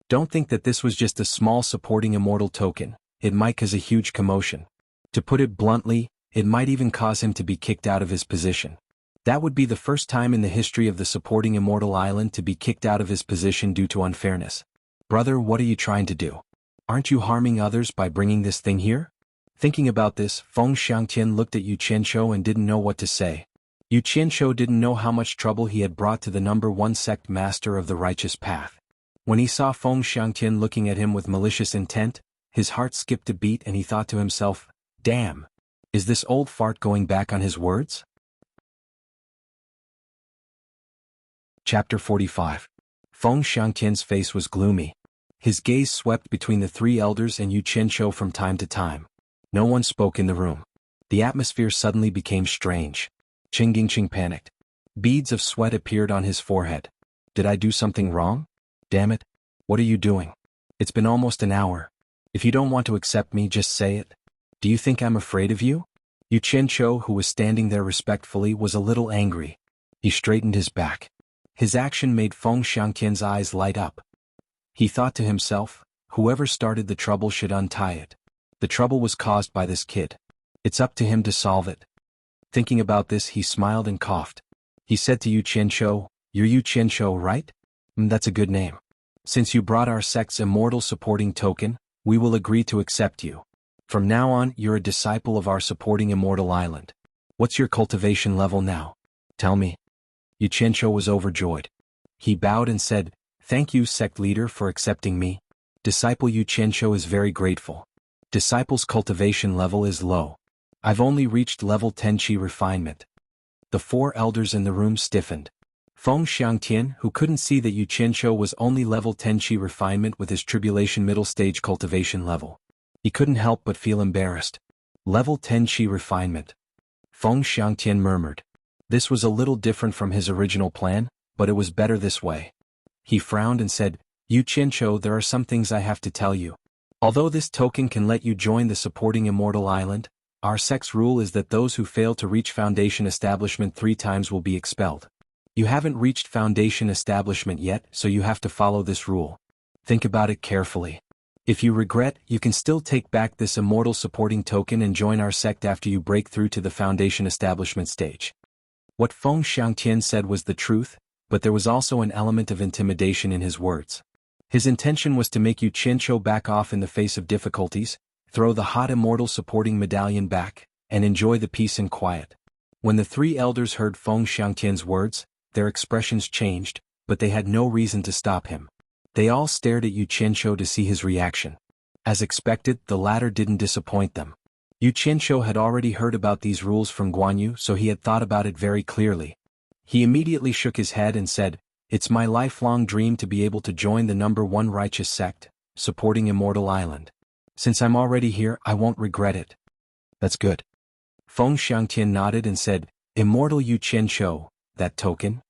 Don't think that this was just a small supporting immortal token. It might cause a huge commotion. To put it bluntly, it might even cause him to be kicked out of his position. That would be the first time in the history of the supporting immortal island to be kicked out of his position due to unfairness. Brother, what are you trying to do? Aren't you harming others by bringing this thing here? Thinking about this, Feng Xiangtian looked at Yu Qianshou and didn't know what to say. Yu Qianshou didn't know how much trouble he had brought to the number one sect master of the righteous path. When he saw Feng Xiangtian looking at him with malicious intent, his heart skipped a beat and he thought to himself, damn, is this old fart going back on his words? Chapter 45. Feng Xiangtian's face was gloomy. His gaze swept between the three elders and Yu Qianshou from time to time. No one spoke in the room. The atmosphere suddenly became strange. Chen Gingqing panicked. Beads of sweat appeared on his forehead. Did I do something wrong? Damn it. What are you doing? It's been almost an hour. If you don't want to accept me, just say it. Do you think I'm afraid of you? Yu Qianshou, who was standing there respectfully, was a little angry. He straightened his back. His action made Feng Xiangtian's eyes light up. He thought to himself, whoever started the trouble should untie it. The trouble was caused by this kid. It's up to him to solve it. Thinking about this, he smiled and coughed. He said to Yu Qianshou, "You're Yu Qianshou, right? That's a good name. Since you brought our sect's immortal supporting token, we will agree to accept you. From now on, you're a disciple of our supporting immortal island. What's your cultivation level now? Tell me." Yu Qianshou was overjoyed. He bowed and said, "Thank you, sect leader, for accepting me. Disciple Yu Qianshou is very grateful. Disciple's cultivation level is low. I've only reached level 10 Qi refinement." The four elders in the room stiffened. Feng Xiangtian, who couldn't see that Yu Qianshou was only level 10 Qi refinement with his tribulation middle stage cultivation level. He couldn't help but feel embarrassed. Level 10 Qi refinement. Feng Xiangtian murmured. This was a little different from his original plan, but it was better this way. He frowned and said, "Yu Qianshou, there are some things I have to tell you. Although this token can let you join the supporting immortal island, our sect's rule is that those who fail to reach foundation establishment 3 times will be expelled. You haven't reached foundation establishment yet, so you have to follow this rule. Think about it carefully. If you regret, you can still take back this immortal supporting token and join our sect after you break through to the foundation establishment stage." What Feng Xiangtian said was the truth, but there was also an element of intimidation in his words. His intention was to make Yu Qianshou back off in the face of difficulties, throw the hot immortal supporting medallion back, and enjoy the peace and quiet. When the three elders heard Feng Xiangtian's words, their expressions changed, but they had no reason to stop him. They all stared at Yu Qianshou to see his reaction. As expected, the latter didn't disappoint them. Yu Qianshou had already heard about these rules from Guanyu, so he had thought about it very clearly. He immediately shook his head and said, "It's my lifelong dream to be able to join the number 1 righteous sect, supporting Immortal Island. Since I'm already here, I won't regret it." "That's good." Feng Xiangtian nodded and said, "Immortal Yu Qianshou, that token?"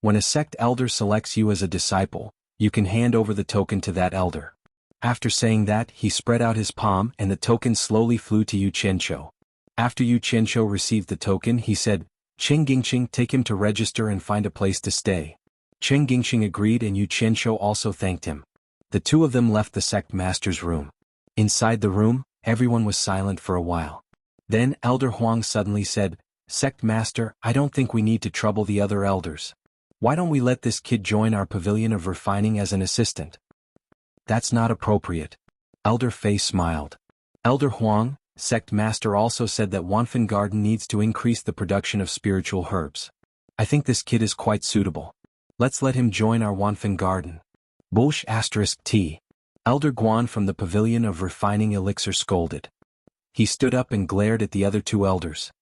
When a sect elder selects you as a disciple, you can hand over the token to that elder. After saying that, he spread out his palm and the token slowly flew to Yu Qianshou. After Yu Qianshou received the token, he said, "Chen Gingqing, take him to register and find a place to stay." Chen Gingqing agreed and Yu Qianshou also thanked him. The two of them left the sect master's room. Inside the room, Everyone was silent for a while. Then Elder Huang suddenly said, "Sect Master, I don't think we need to trouble the other elders. Why don't we let this kid join our pavilion of refining as an assistant?" "That's not appropriate." Elder Fei smiled. Elder Huang, Sect Master, also said that Wanfen Garden needs to increase the production of spiritual herbs. I think this kid is quite suitable. Let's let him join our Wanfen Garden. Bullsh *T. Elder Guan from the Pavilion of Refining Elixir scolded. He stood up and glared at the other two elders.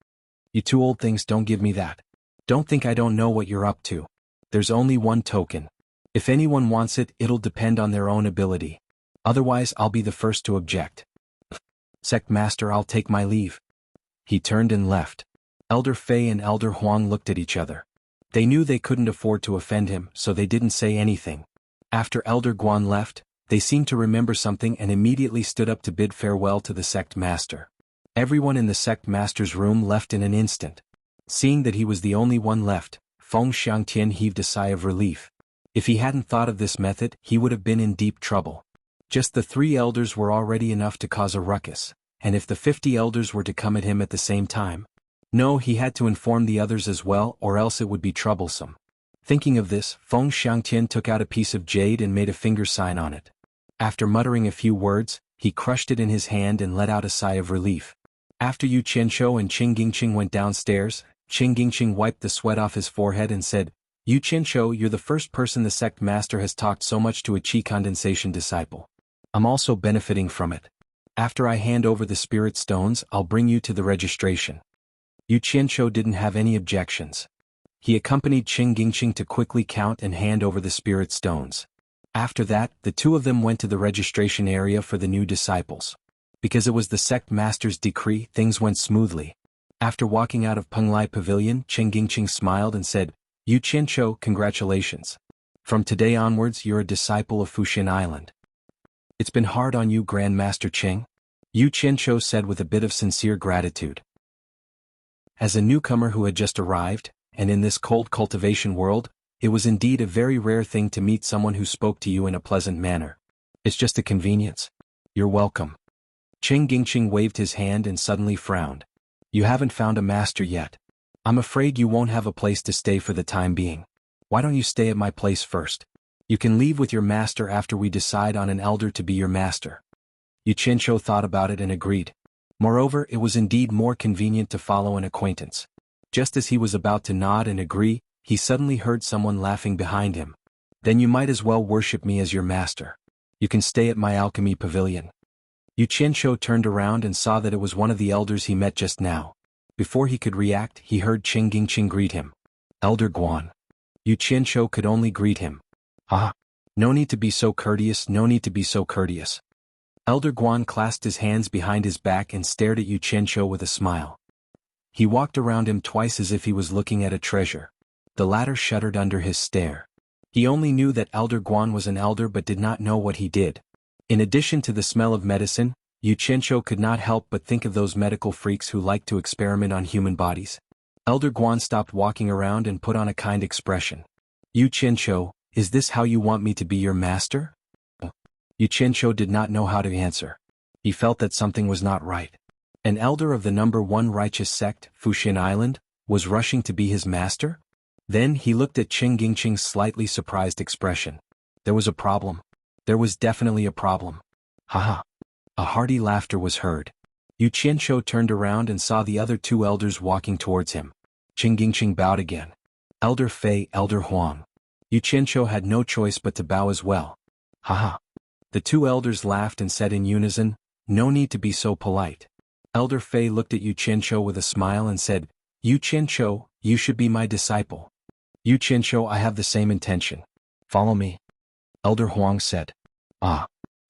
"You two old things, don't give me that. Don't think I don't know what you're up to. There's only one token. If anyone wants it, it'll depend on their own ability. Otherwise, I'll be the first to object. Sect Master, I'll take my leave." He turned and left. Elder Fei and Elder Huang looked at each other. They knew they couldn't afford to offend him, so they didn't say anything. After Elder Guan left, they seemed to remember something and immediately stood up to bid farewell to the Sect Master. Everyone in the Sect Master's room left in an instant. Seeing that he was the only one left, Feng Xiangtian heaved a sigh of relief. If he hadn't thought of this method, he would have been in deep trouble. Just the 3 elders were already enough to cause a ruckus, and if the 50 elders were to come at him at the same time, no, he had to inform the others as well, or else it would be troublesome. Thinking of this, Feng Xiangtian took out a piece of jade and made a finger sign on it. After muttering a few words, he crushed it in his hand and let out a sigh of relief. After Yu Qianqiu and Qing Gingqing went downstairs, Qing Gingqing wiped the sweat off his forehead and said, "Yu Qianqiu, you're the first person the Sect Master has talked so much to a Qi condensation disciple. I'm also benefiting from it. After I hand over the spirit stones, I'll bring you to the registration." Yu Qianqiu didn't have any objections. He accompanied Qing Gingqing to quickly count and hand over the spirit stones. After that, the two of them went to the registration area for the new disciples. Because it was the Sect Master's decree, things went smoothly. After walking out of Penglai Pavilion, Qing Gingqing smiled and said, "Yu Qianqiu, congratulations. From today onwards, you're a disciple of Fuxin Island." "It's been hard on you, Grand Master Qing," Yu Qianqiu said with a bit of sincere gratitude. As a newcomer who had just arrived, and in this cold cultivation world, it was indeed a very rare thing to meet someone who spoke to you in a pleasant manner. "It's just a convenience. You're welcome." Qing Gingqing waved his hand and suddenly frowned. "You haven't found a master yet. I'm afraid you won't have a place to stay for the time being. Why don't you stay at my place first? You can leave with your master after we decide on an elder to be your master." Yu Qianqiu thought about it and agreed. Moreover, it was indeed more convenient to follow an acquaintance. Just as he was about to nod and agree, he suddenly heard someone laughing behind him. "Then you might as well worship me as your master. You can stay at my alchemy pavilion." Yu Qianqiu turned around and saw that it was one of the elders he met just now. Before he could react, he heard Qing Gingqing greet him. "Elder Guan." Yu Qianqiu could only greet him. "Ah. No need to be so courteous, no need to be so courteous." Elder Guan clasped his hands behind his back and stared at Yu Qianqiu with a smile. He walked around him twice as if he was looking at a treasure. The latter shuddered under his stare. He only knew that Elder Guan was an elder but did not know what he did. In addition to the smell of medicine, Yu Qianqiu could not help but think of those medical freaks who like to experiment on human bodies. Elder Guan stopped walking around and put on a kind expression. "Yu Qianqiu, is this how you want me to be your master?" Yu Qianqiu did not know how to answer. He felt that something was not right. An elder of the number 1 righteous sect, Fuxin Island, was rushing to be his master? Then he looked at Qing Gingqing's slightly surprised expression. There was a problem. There was definitely a problem. Haha. A hearty laughter was heard. Yu Qianqiu turned around and saw the other 2 elders walking towards him. Qing Gingqing bowed again. Elder Fei, Elder Huang. Yu Qianqiu had no choice but to bow as well. Haha. The 2 elders laughed and said in unison, "No need to be so polite." Elder Fei looked at Yu Qianqiu with a smile and said, "Yu Qianqiu, you should be my disciple." "Yu Qianqiu, I have the same intention. Follow me." Elder Huang said. "Ah."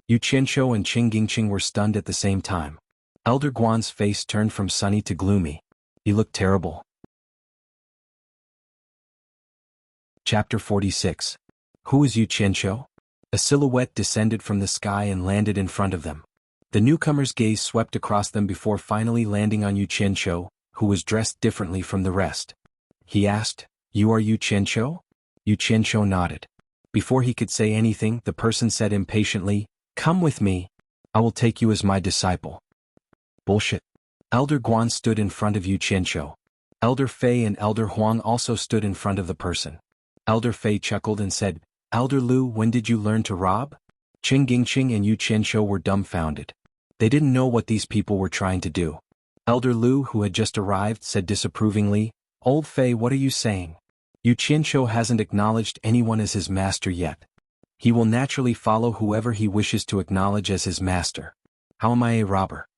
Yu Qianqiu and Qing Gingqing were stunned at the same time. Elder Guan's face turned from sunny to gloomy. He looked terrible. Chapter 46. Who is Yu Qianqiu? A silhouette descended from the sky and landed in front of them. The newcomer's gaze swept across them before finally landing on Yu Qianqiu, who was dressed differently from the rest. He asked, "You are Yu Qianqiu?" Yu Qianqiu nodded. Before he could say anything, the person said impatiently, "Come with me. I will take you as my disciple." Bullshit. Elder Guan stood in front of Yu Qianqiu. Elder Fei and Elder Huang also stood in front of the person. Elder Fei chuckled and said, Elder Lu, when did you learn to rob? Qing Gingqing and Yu Qianqiu were dumbfounded. They didn't know what these people were trying to do. Elder Lu, who had just arrived, said disapprovingly, Old Fei, what are you saying? Yu Qianqiu hasn't acknowledged anyone as his master yet. He will naturally follow whoever he wishes to acknowledge as his master. How am I a robber?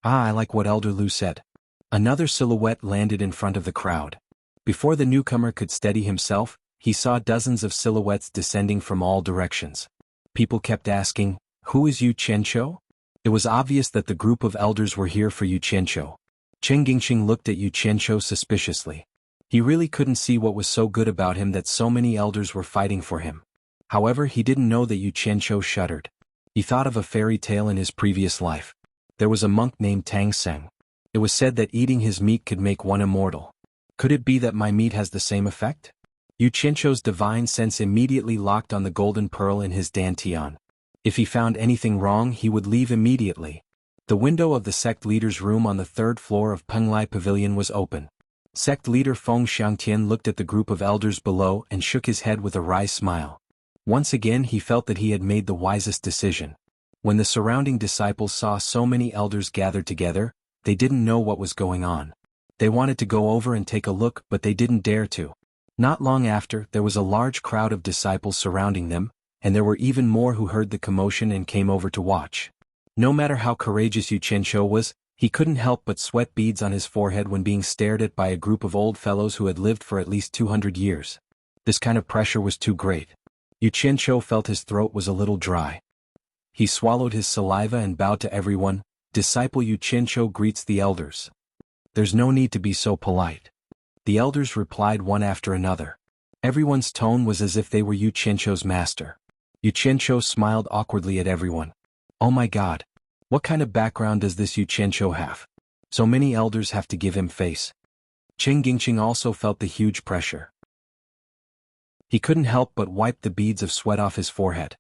Ah, I like what Elder Lu said. Another silhouette landed in front of the crowd. Before the newcomer could steady himself, he saw dozens of silhouettes descending from all directions. People kept asking, who is Yu Qianqiu? It was obvious that the group of elders were here for Yu Qianqiu. Chen Gingqing looked at Yu Qianqiu suspiciously. He really couldn't see what was so good about him that so many elders were fighting for him. However, he didn't know that Yu Qianqiu shuddered. He thought of a fairy tale in his previous life. There was a monk named Tang Seng. It was said that eating his meat could make one immortal. Could it be that my meat has the same effect? Yu Qianqiu's divine sense immediately locked on the golden pearl in his dantian. If he found anything wrong, he would leave immediately. The window of the sect leader's room on the third floor of Penglai Pavilion was open. Sect leader Feng Xiangtian looked at the group of elders below and shook his head with a wry smile. Once again he felt that he had made the wisest decision. When the surrounding disciples saw so many elders gathered together, they didn't know what was going on. They wanted to go over and take a look, but they didn't dare to. Not long after, there was a large crowd of disciples surrounding them, and there were even more who heard the commotion and came over to watch. No matter how courageous Yu Qianqiu was, he couldn't help but sweat beads on his forehead when being stared at by a group of old fellows who had lived for at least 200 years. This kind of pressure was too great. Yu Qianqiu felt his throat was a little dry. He swallowed his saliva and bowed to everyone. Disciple Yu Qianqiu greets the elders. There's no need to be so polite. The elders replied one after another. Everyone's tone was as if they were Yu Qianqiu's master. Yu Qianqiu smiled awkwardly at everyone. Oh my God! What kind of background does this Yu Qianqiu have? So many elders have to give him face. Qing Gingqing also felt the huge pressure. He couldn't help but wipe the beads of sweat off his forehead.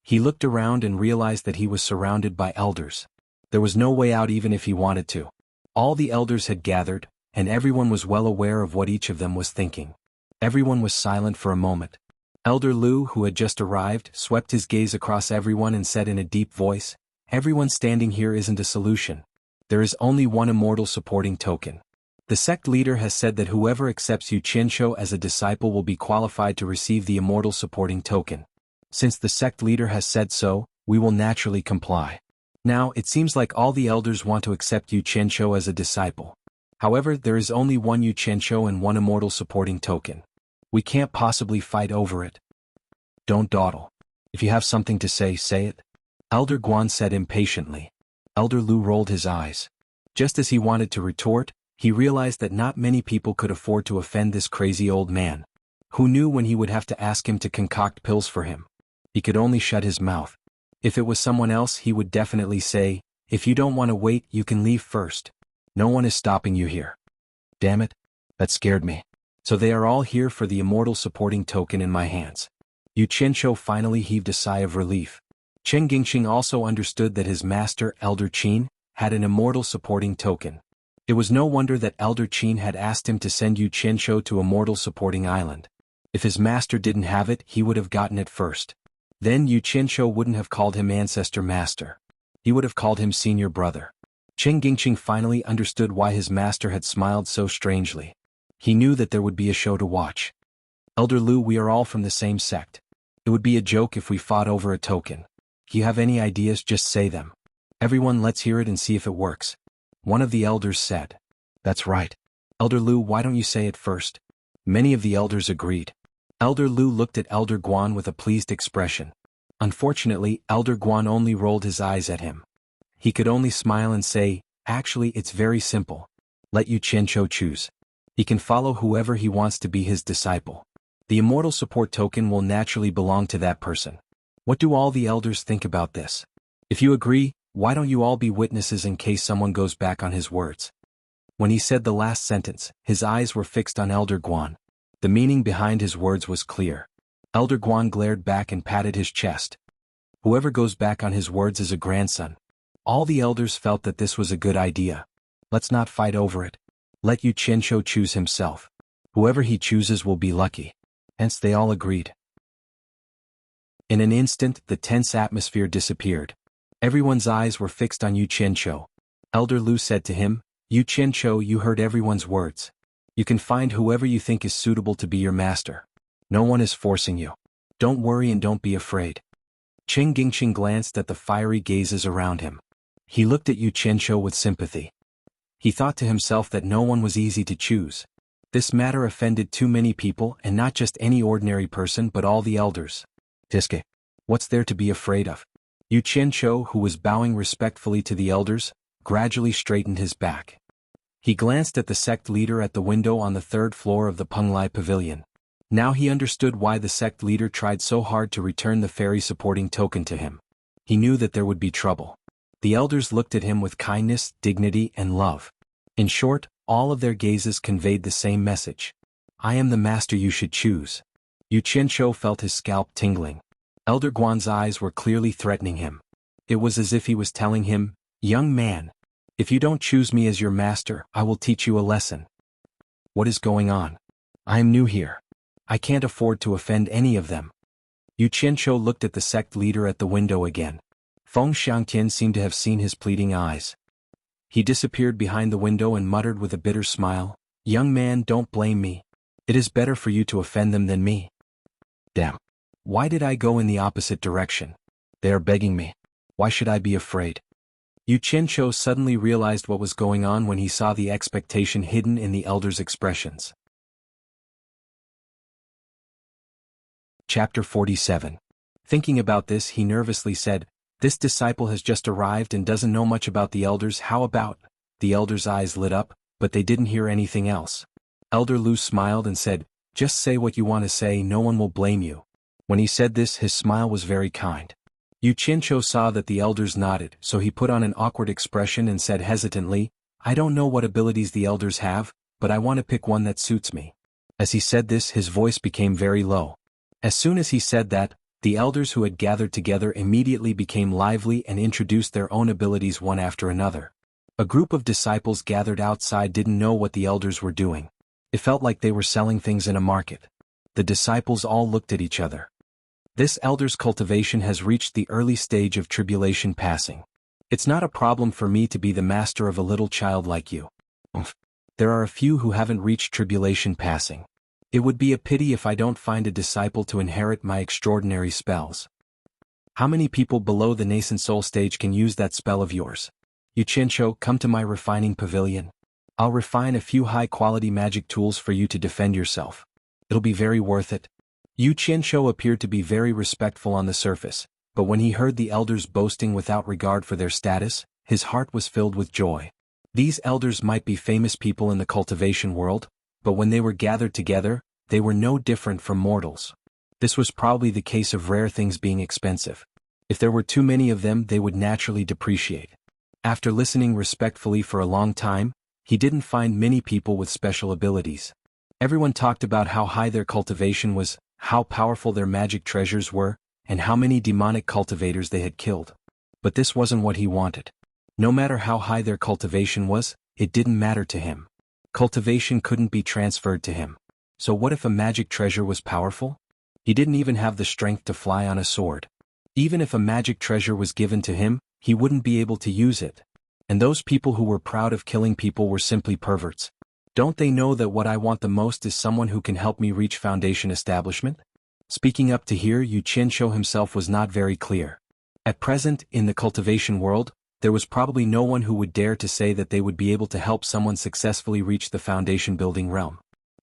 He looked around and realized that he was surrounded by elders. There was no way out even if he wanted to. All the elders had gathered, and everyone was well aware of what each of them was thinking. Everyone was silent for a moment. Elder Lu, who had just arrived, swept his gaze across everyone and said in a deep voice, Everyone standing here isn't a solution. There is only one immortal supporting token. The sect leader has said that whoever accepts Yu Qianqiu as a disciple will be qualified to receive the immortal supporting token. Since the sect leader has said so, we will naturally comply. Now, it seems like all the elders want to accept Yu Qianqiu as a disciple. However, there is only one Yu Qianqiu and one immortal supporting token. We can't possibly fight over it. Don't dawdle. If you have something to say, say it. Elder Guan said impatiently. Elder Lu rolled his eyes. Just as he wanted to retort, he realized that not many people could afford to offend this crazy old man. Who knew when he would have to ask him to concoct pills for him? He could only shut his mouth. If it was someone else, he would definitely say, if you don't want to wait, you can leave first. No one is stopping you here. Damn it. That scared me. So they are all here for the immortal supporting token in my hands. Yu Qianqiu finally heaved a sigh of relief. Chen Gingqing also understood that his master, Elder Qin, had an immortal supporting token. It was no wonder that Elder Qin had asked him to send Yu Qianqiu to Immortal Supporting Island. If his master didn't have it, he would have gotten it first. Then Yu Qianqiu wouldn't have called him Ancestor Master. He would have called him Senior Brother. Chen Gingqing finally understood why his master had smiled so strangely. He knew that there would be a show to watch. Elder Lu, we are all from the same sect. It would be a joke if we fought over a token. If you have any ideas, just say them. Everyone, let's hear it and see if it works. One of the elders said. That's right. Elder Lu, why don't you say it first? Many of the elders agreed. Elder Lu looked at Elder Guan with a pleased expression. Unfortunately, Elder Guan only rolled his eyes at him. He could only smile and say, actually it's very simple. Let Yu Qianqiu choose. He can follow whoever he wants to be his disciple. The immortal support token will naturally belong to that person. What do all the elders think about this? If you agree, why don't you all be witnesses in case someone goes back on his words? When he said the last sentence, his eyes were fixed on Elder Guan. The meaning behind his words was clear. Elder Guan glared back and patted his chest. Whoever goes back on his words is a grandson. All the elders felt that this was a good idea. Let's not fight over it. Let Yu Qianqiu choose himself. Whoever he chooses will be lucky. Hence they all agreed. In an instant, the tense atmosphere disappeared. Everyone's eyes were fixed on Yu Qianqiu. Elder Lu said to him, Yu Qianqiu, you heard everyone's words. You can find whoever you think is suitable to be your master. No one is forcing you. Don't worry and don't be afraid. Qing Gingqing glanced at the fiery gazes around him. He looked at Yu Qianqiu with sympathy. He thought to himself that no one was easy to choose. This matter offended too many people, and not just any ordinary person but all the elders. Tiske, what's there to be afraid of? Yu Qianqiu, who was bowing respectfully to the elders, gradually straightened his back. He glanced at the sect leader at the window on the third floor of the Penglai Pavilion. Now he understood why the sect leader tried so hard to return the fairy supporting token to him. He knew that there would be trouble. The elders looked at him with kindness, dignity, and love. In short, all of their gazes conveyed the same message. I am the master you should choose. Yu Qianqiu felt his scalp tingling. Elder Guan's eyes were clearly threatening him. It was as if he was telling him, young man, if you don't choose me as your master, I will teach you a lesson. What is going on? I am new here. I can't afford to offend any of them. Yu Qianqiu looked at the sect leader at the window again. Feng Xiangtian seemed to have seen his pleading eyes. He disappeared behind the window and muttered with a bitter smile, young man, don't blame me. It is better for you to offend them than me. Damn. Why did I go in the opposite direction? They are begging me. Why should I be afraid? Yu Qianqiu suddenly realized what was going on when he saw the expectation hidden in the elders' expressions. Chapter 47. Thinking about this, he nervously said, this disciple has just arrived and doesn't know much about the elders. How about? The elders' eyes lit up, but they didn't hear anything else. Elder Lu smiled and said, just say what you want to say, no one will blame you. When he said this, his smile was very kind. Yu Qianqiu saw that the elders nodded, so he put on an awkward expression and said hesitantly, I don't know what abilities the elders have, but I want to pick one that suits me. As he said this, his voice became very low. As soon as he said that, the elders who had gathered together immediately became lively and introduced their own abilities one after another. A group of disciples gathered outside didn't know what the elders were doing. It felt like they were selling things in a market. The disciples all looked at each other. This elder's cultivation has reached the early stage of tribulation passing. It's not a problem for me to be the master of a little child like you. There are a few who haven't reached tribulation passing. It would be a pity if I don't find a disciple to inherit my extraordinary spells. How many people below the nascent soul stage can use that spell of yours? Yu Qianqiu, come to my refining pavilion. I'll refine a few high-quality magic tools for you to defend yourself. It'll be very worth it. Yu Qianqiu appeared to be very respectful on the surface, but when he heard the elders boasting without regard for their status, his heart was filled with joy. These elders might be famous people in the cultivation world, but when they were gathered together, they were no different from mortals. This was probably the case of rare things being expensive. If there were too many of them, they would naturally depreciate. After listening respectfully for a long time, he didn't find many people with special abilities. Everyone talked about how high their cultivation was, how powerful their magic treasures were, and how many demonic cultivators they had killed. But this wasn't what he wanted. No matter how high their cultivation was, it didn't matter to him. Cultivation couldn't be transferred to him. So what if a magic treasure was powerful? He didn't even have the strength to fly on a sword. Even if a magic treasure was given to him, he wouldn't be able to use it. And those people who were proud of killing people were simply perverts. Don't they know that what I want the most is someone who can help me reach foundation establishment? Speaking up to here, Yu Qianqiu himself was not very clear. At present, in the cultivation world, there was probably no one who would dare to say that they would be able to help someone successfully reach the foundation building realm.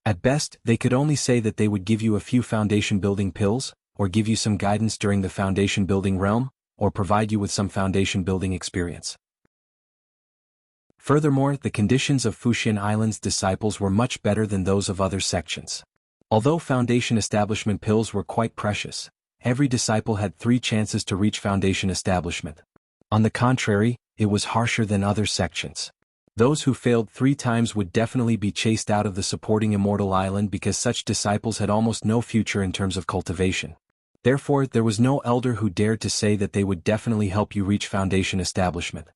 At best, they could only say that they would give you a few foundation building pills, or give you some guidance during the foundation building realm, or provide you with some foundation building experience. Furthermore, the conditions of Fuxian Island's disciples were much better than those of other sections. Although foundation establishment pills were quite precious, every disciple had 3 chances to reach foundation establishment. On the contrary, it was harsher than other sections. Those who failed 3 times would definitely be chased out of the supporting Immortal Island because such disciples had almost no future in terms of cultivation. Therefore, there was no elder who dared to say that they would definitely help you reach foundation establishment.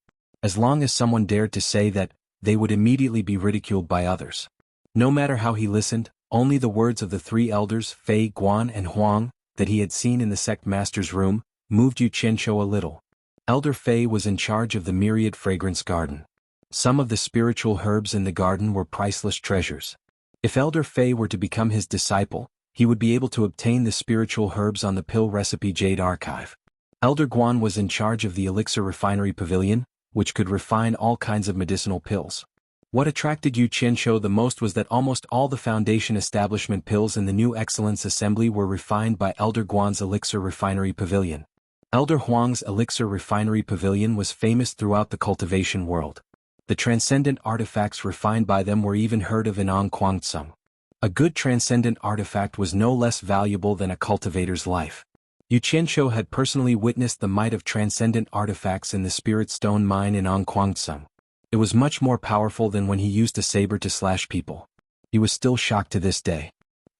As long as someone dared to say that, they would immediately be ridiculed by others. No matter how he listened, only the words of the three elders, Fei, Guan and Huang, that he had seen in the sect master's room, moved Yu Qianqiu a little. Elder Fei was in charge of the myriad fragrance garden. Some of the spiritual herbs in the garden were priceless treasures. If Elder Fei were to become his disciple, he would be able to obtain the spiritual herbs on the pill recipe Jade Archive. Elder Guan was in charge of the elixir refinery pavilion, which could refine all kinds of medicinal pills. What attracted Yu Qianqiu the most was that almost all the foundation establishment pills in the new Excellence Assembly were refined by Elder Guan's elixir refinery pavilion. Elder Huang's elixir refinery pavilion was famous throughout the cultivation world. The transcendent artifacts refined by them were even heard of in Guangcang. A good transcendent artifact was no less valuable than a cultivator's life. Yu Qianqiu had personally witnessed the might of transcendent artifacts in the spirit stone mine in Guangcang. It was much more powerful than when he used a saber to slash people. He was still shocked to this day.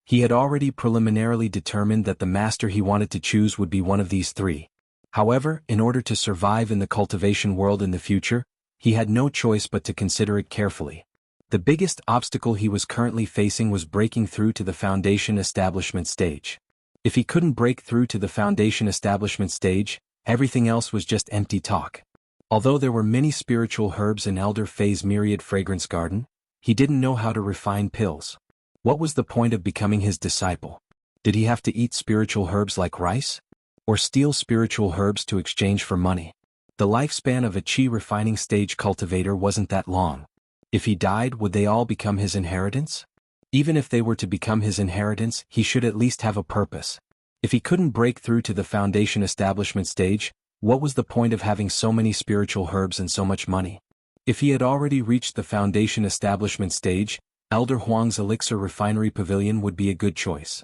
He had already preliminarily determined that the master he wanted to choose would be one of these three. However, in order to survive in the cultivation world in the future, he had no choice but to consider it carefully. The biggest obstacle he was currently facing was breaking through to the foundation establishment stage. If he couldn't break through to the foundation establishment stage, everything else was just empty talk. Although there were many spiritual herbs in Elder Fei's myriad fragrance garden, he didn't know how to refine pills. What was the point of becoming his disciple? Did he have to eat spiritual herbs like rice? Or steal spiritual herbs to exchange for money? The lifespan of a qi refining stage cultivator wasn't that long. If he died, would they all become his inheritance? Even if they were to become his inheritance, he should at least have a purpose. If he couldn't break through to the foundation establishment stage, what was the point of having so many spiritual herbs and so much money? If he had already reached the foundation establishment stage, Elder Huang's elixir refinery pavilion would be a good choice.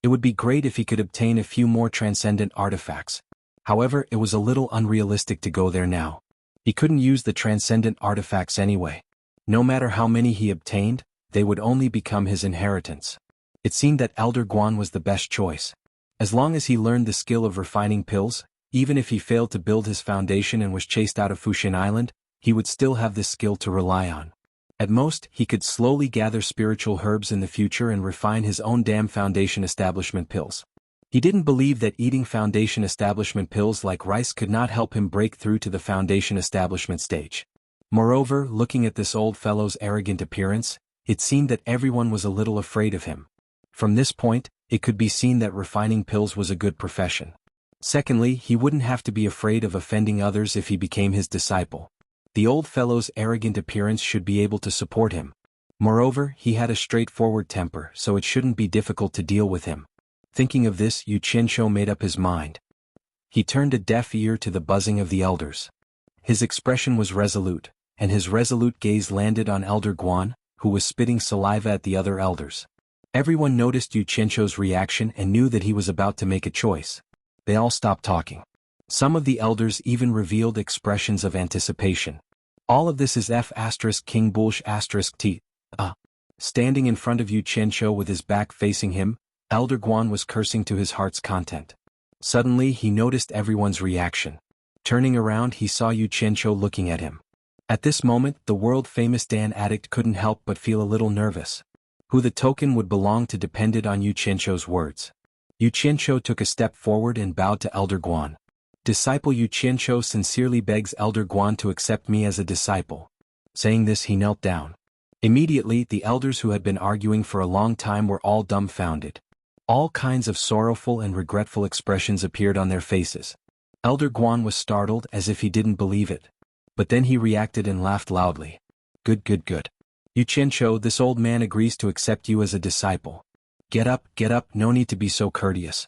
It would be great if he could obtain a few more transcendent artifacts. However, it was a little unrealistic to go there now. He couldn't use the transcendent artifacts anyway. No matter how many he obtained, they would only become his inheritance. It seemed that Elder Guan was the best choice. As long as he learned the skill of refining pills, even if he failed to build his foundation and was chased out of Fuxin Island, he would still have this skill to rely on. At most, he could slowly gather spiritual herbs in the future and refine his own damn foundation establishment pills. He didn't believe that eating foundation establishment pills like rice could not help him break through to the foundation establishment stage. Moreover, looking at this old fellow's arrogant appearance, it seemed that everyone was a little afraid of him. From this point, it could be seen that refining pills was a good profession. Secondly, he wouldn't have to be afraid of offending others if he became his disciple. The old fellow's arrogant appearance should be able to support him. Moreover, he had a straightforward temper, so it shouldn't be difficult to deal with him. Thinking of this, Yu Qianqiu made up his mind. He turned a deaf ear to the buzzing of the elders. His expression was resolute, and his resolute gaze landed on Elder Guan, who was spitting saliva at the other elders. Everyone noticed Yu Qianqiu's reaction and knew that he was about to make a choice. They all stopped talking. Some of the elders even revealed expressions of anticipation. All of this is King Bulsh T. Standing in front of Yu Qianqiu with his back facing him, Elder Guan was cursing to his heart's content. Suddenly he noticed everyone's reaction. Turning around, he saw Yu Qianqiu looking at him. At this moment, the world-famous Dan addict couldn't help but feel a little nervous. Who the token would belong to depended on Yu Qianqiu's words. Yu Qianqiu took a step forward and bowed to Elder Guan. Disciple Yu Qianqiu sincerely begs Elder Guan to accept me as a disciple. Saying this, he knelt down. Immediately, the elders who had been arguing for a long time were all dumbfounded. All kinds of sorrowful and regretful expressions appeared on their faces. Elder Guan was startled as if he didn't believe it. But then he reacted and laughed loudly. Good. Yu Qianqiu, this old man agrees to accept you as a disciple. Get up, no need to be so courteous.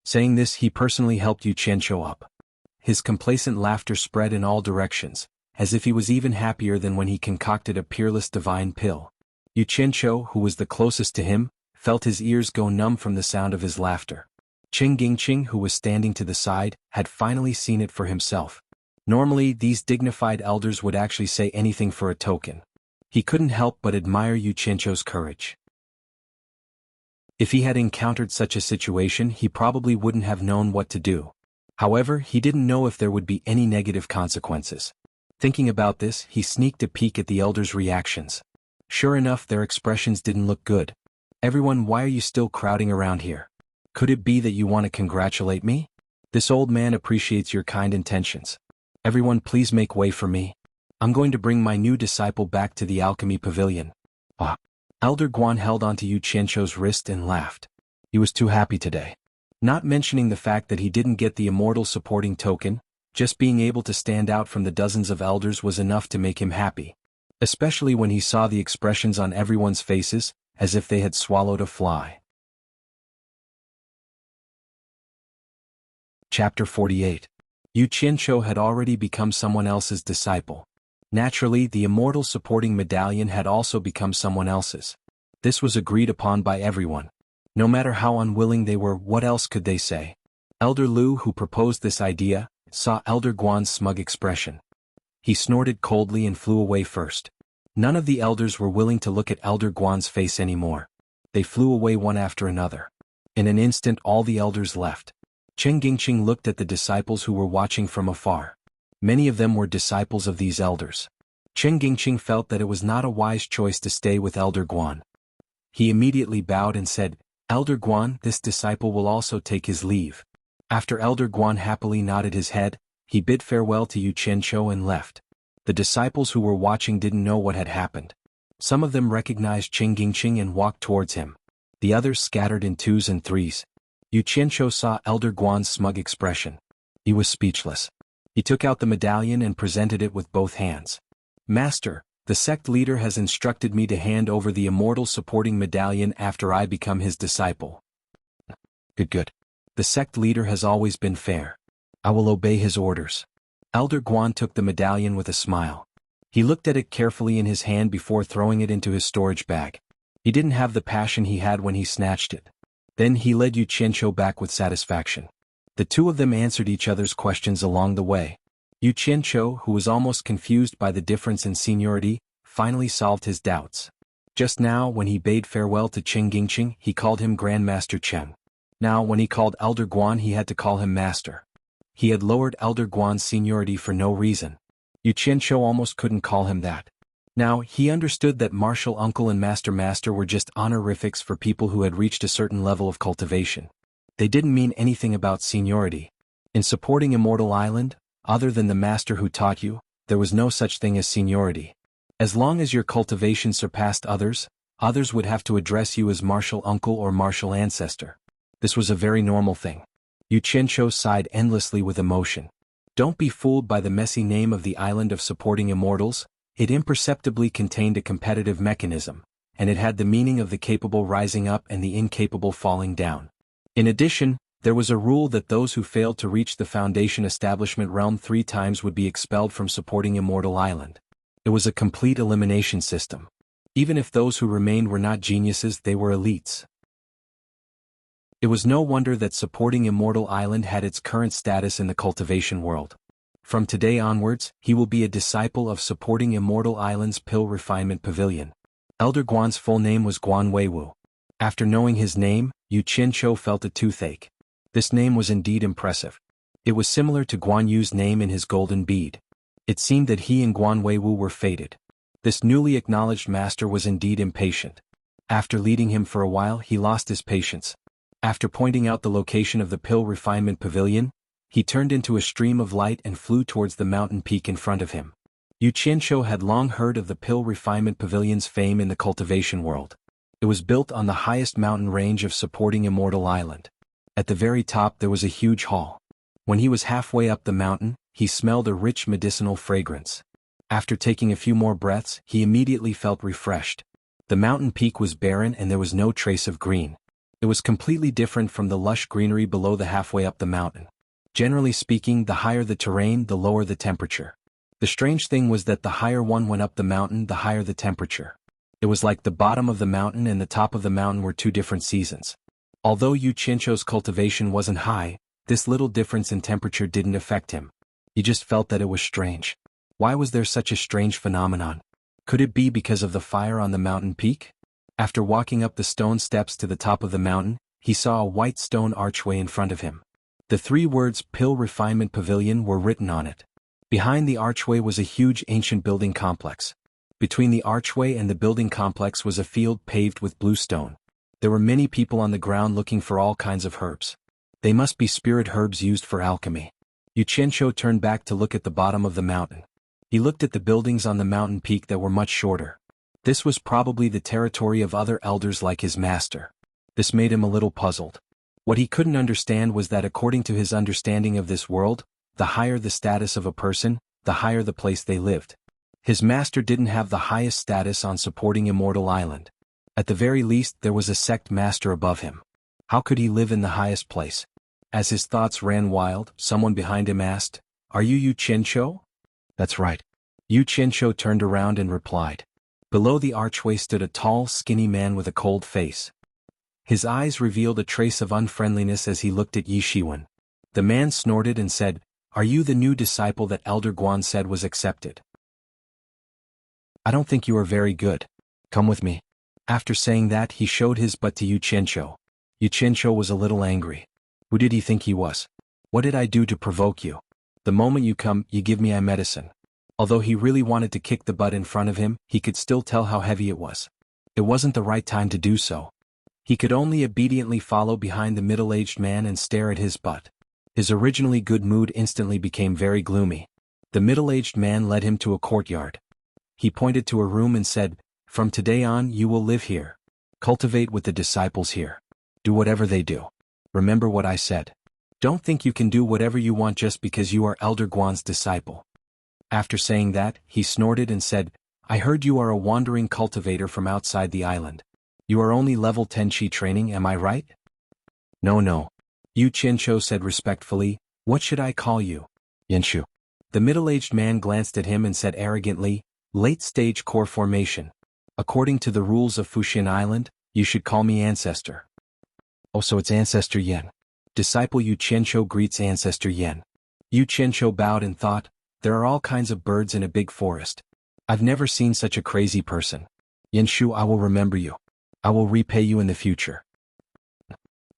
Saying this, he personally helped Yu Qianqiu up. His complacent laughter spread in all directions, as if he was even happier than when he concocted a peerless divine pill. Yu Qianqiu, who was the closest to him, felt his ears go numb from the sound of his laughter. Qing Gingqing, who was standing to the side, had finally seen it for himself. Normally, these dignified elders would actually say anything for a token. He couldn't help but admire Yu Qianqiu's courage. If he had encountered such a situation, he probably wouldn't have known what to do. However, he didn't know if there would be any negative consequences. Thinking about this, he sneaked a peek at the elders' reactions. Sure enough, their expressions didn't look good. "Everyone, why are you still crowding around here? Could it be that you want to congratulate me? This old man appreciates your kind intentions. Everyone, please make way for me. I'm going to bring my new disciple back to the alchemy pavilion." Ah. Elder Guan held onto Yu Qianzhou's wrist and laughed. He was too happy today. Not mentioning the fact that he didn't get the immortal supporting token, just being able to stand out from the dozens of elders was enough to make him happy. Especially when he saw the expressions on everyone's faces, as if they had swallowed a fly. Chapter 48. Yu Qianzhou had already become someone else's disciple. Naturally, the immortal supporting medallion had also become someone else's. This was agreed upon by everyone. No matter how unwilling they were, what else could they say? Elder Lu, who proposed this idea, saw Elder Guan's smug expression. He snorted coldly and flew away first. None of the elders were willing to look at Elder Guan's face anymore. They flew away one after another. In an instant, all the elders left. Chen Gingqing looked at the disciples who were watching from afar. Many of them were disciples of these elders. Chen Gingqing felt that it was not a wise choice to stay with Elder Guan. He immediately bowed and said, "Elder Guan, this disciple will also take his leave." After Elder Guan happily nodded his head, he bid farewell to Yu Qianzhou and left. The disciples who were watching didn't know what had happened. Some of them recognized Chen Gingqing and walked towards him. The others scattered in twos and threes. Yu Qianzhou saw Elder Guan's smug expression. He was speechless. He took out the medallion and presented it with both hands. "Master, the sect leader has instructed me to hand over the immortal supporting medallion after I become his disciple." Good. The sect leader has always been fair. I will obey his orders. Elder Guan took the medallion with a smile. He looked at it carefully in his hand before throwing it into his storage bag. He didn't have the passion he had when he snatched it. Then he led Yu Qianzhou back with satisfaction. The two of them answered each other's questions along the way. Yu Qianzhou, who was almost confused by the difference in seniority, finally solved his doubts. Just now, when he bade farewell to Chen Gingqing, he called him Grandmaster Chen. Now, when he called Elder Guan, he had to call him Master. He had lowered Elder Guan's seniority for no reason. Yu Qianzhou almost couldn't call him that. Now, he understood that Martial Uncle and Master were just honorifics for people who had reached a certain level of cultivation. They didn't mean anything about seniority. In supporting Immortal Island, other than the master who taught you, there was no such thing as seniority. As long as your cultivation surpassed others, others would have to address you as Martial Uncle or Martial Ancestor. This was a very normal thing. Yu Qianzhou sighed endlessly with emotion. Don't be fooled by the messy name of the island of supporting immortals. It imperceptibly contained a competitive mechanism, and it had the meaning of the capable rising up and the incapable falling down. In addition, there was a rule that those who failed to reach the Foundation Establishment realm 3 times would be expelled from supporting Immortal Island. It was a complete elimination system. Even if those who remained were not geniuses, they were elites. It was no wonder that supporting Immortal Island had its current status in the cultivation world. From today onwards, he will be a disciple of supporting Immortal Island's Pill Refinement Pavilion. Elder Guan's full name was Guan Weiwu. After knowing his name, Yu Qianzhou felt a toothache. This name was indeed impressive. It was similar to Guan Yu's name in his golden bead. It seemed that he and Guan Weiwu were fated. This newly acknowledged master was indeed impatient. After leading him for a while, he lost his patience. After pointing out the location of the Pill Refinement Pavilion, he turned into a stream of light and flew towards the mountain peak in front of him. Yu Qianzhou had long heard of the Pill Refinement Pavilion's fame in the cultivation world. It was built on the highest mountain range of supporting Immortal Island. At the very top there was a huge hall. When he was halfway up the mountain, he smelled a rich medicinal fragrance. After taking a few more breaths, he immediately felt refreshed. The mountain peak was barren and there was no trace of green. It was completely different from the lush greenery below the halfway up the mountain. Generally speaking, the higher the terrain, the lower the temperature. The strange thing was that the higher one went up the mountain, the higher the temperature. It was like the bottom of the mountain and the top of the mountain were 2 different seasons. Although Yu Qianzhou's cultivation wasn't high, this little difference in temperature didn't affect him. He just felt that it was strange. Why was there such a strange phenomenon? Could it be because of the fire on the mountain peak? After walking up the stone steps to the top of the mountain, he saw a white stone archway in front of him. The 3 words Pill Refinement Pavilion were written on it. Behind the archway was a huge ancient building complex. Between the archway and the building complex was a field paved with blue stone. There were many people on the ground looking for all kinds of herbs. They must be spirit herbs used for alchemy. Yu Qianzhou turned back to look at the bottom of the mountain. He looked at the buildings on the mountain peak that were much shorter. This was probably the territory of other elders like his master. This made him a little puzzled. What he couldn't understand was that according to his understanding of this world, the higher the status of a person, the higher the place they lived. His master didn't have the highest status on supporting Immortal Island. At the very least there was a sect master above him. How could he live in the highest place? As his thoughts ran wild, someone behind him asked, "Are you Yu Qianzhou?" "That's right." Yu Qianzhou turned around and replied. Below the archway stood a tall, skinny man with a cold face. His eyes revealed a trace of unfriendliness as he looked at Yi Shiwen. The man snorted and said, "Are you the new disciple that Elder Guan said was accepted? I don't think you are very good. Come with me." After saying that, he showed his butt to Yu Qianzhou. Yu Qianzhou was a little angry. Who did he think he was? What did I do to provoke you? The moment you come, you give me a medicine. Although he really wanted to kick the butt in front of him, he could still tell how heavy it was. It wasn't the right time to do so. He could only obediently follow behind the middle-aged man and stare at his butt. His originally good mood instantly became very gloomy. The middle-aged man led him to a courtyard. He pointed to a room and said, "From today on you will live here. Cultivate with the disciples here. Do whatever they do. Remember what I said. Don't think you can do whatever you want just because you are Elder Guan's disciple." After saying that, he snorted and said, "I heard you are a wandering cultivator from outside the island. You are only level 10 Qi training, am I right?" No. Yu Qianzhou said respectfully, "What should I call you?" "Yanshu." The middle-aged man glanced at him and said arrogantly, "Late-stage core formation. According to the rules of Fuxian Island, you should call me Ancestor." "Oh, so it's Ancestor Yen." Disciple Yu Qianzhou greets Ancestor Yen. Yu Qianzhou bowed and thought, there are all kinds of birds in a big forest. I've never seen such a crazy person. Yanshu, I will remember you. I will repay you in the future.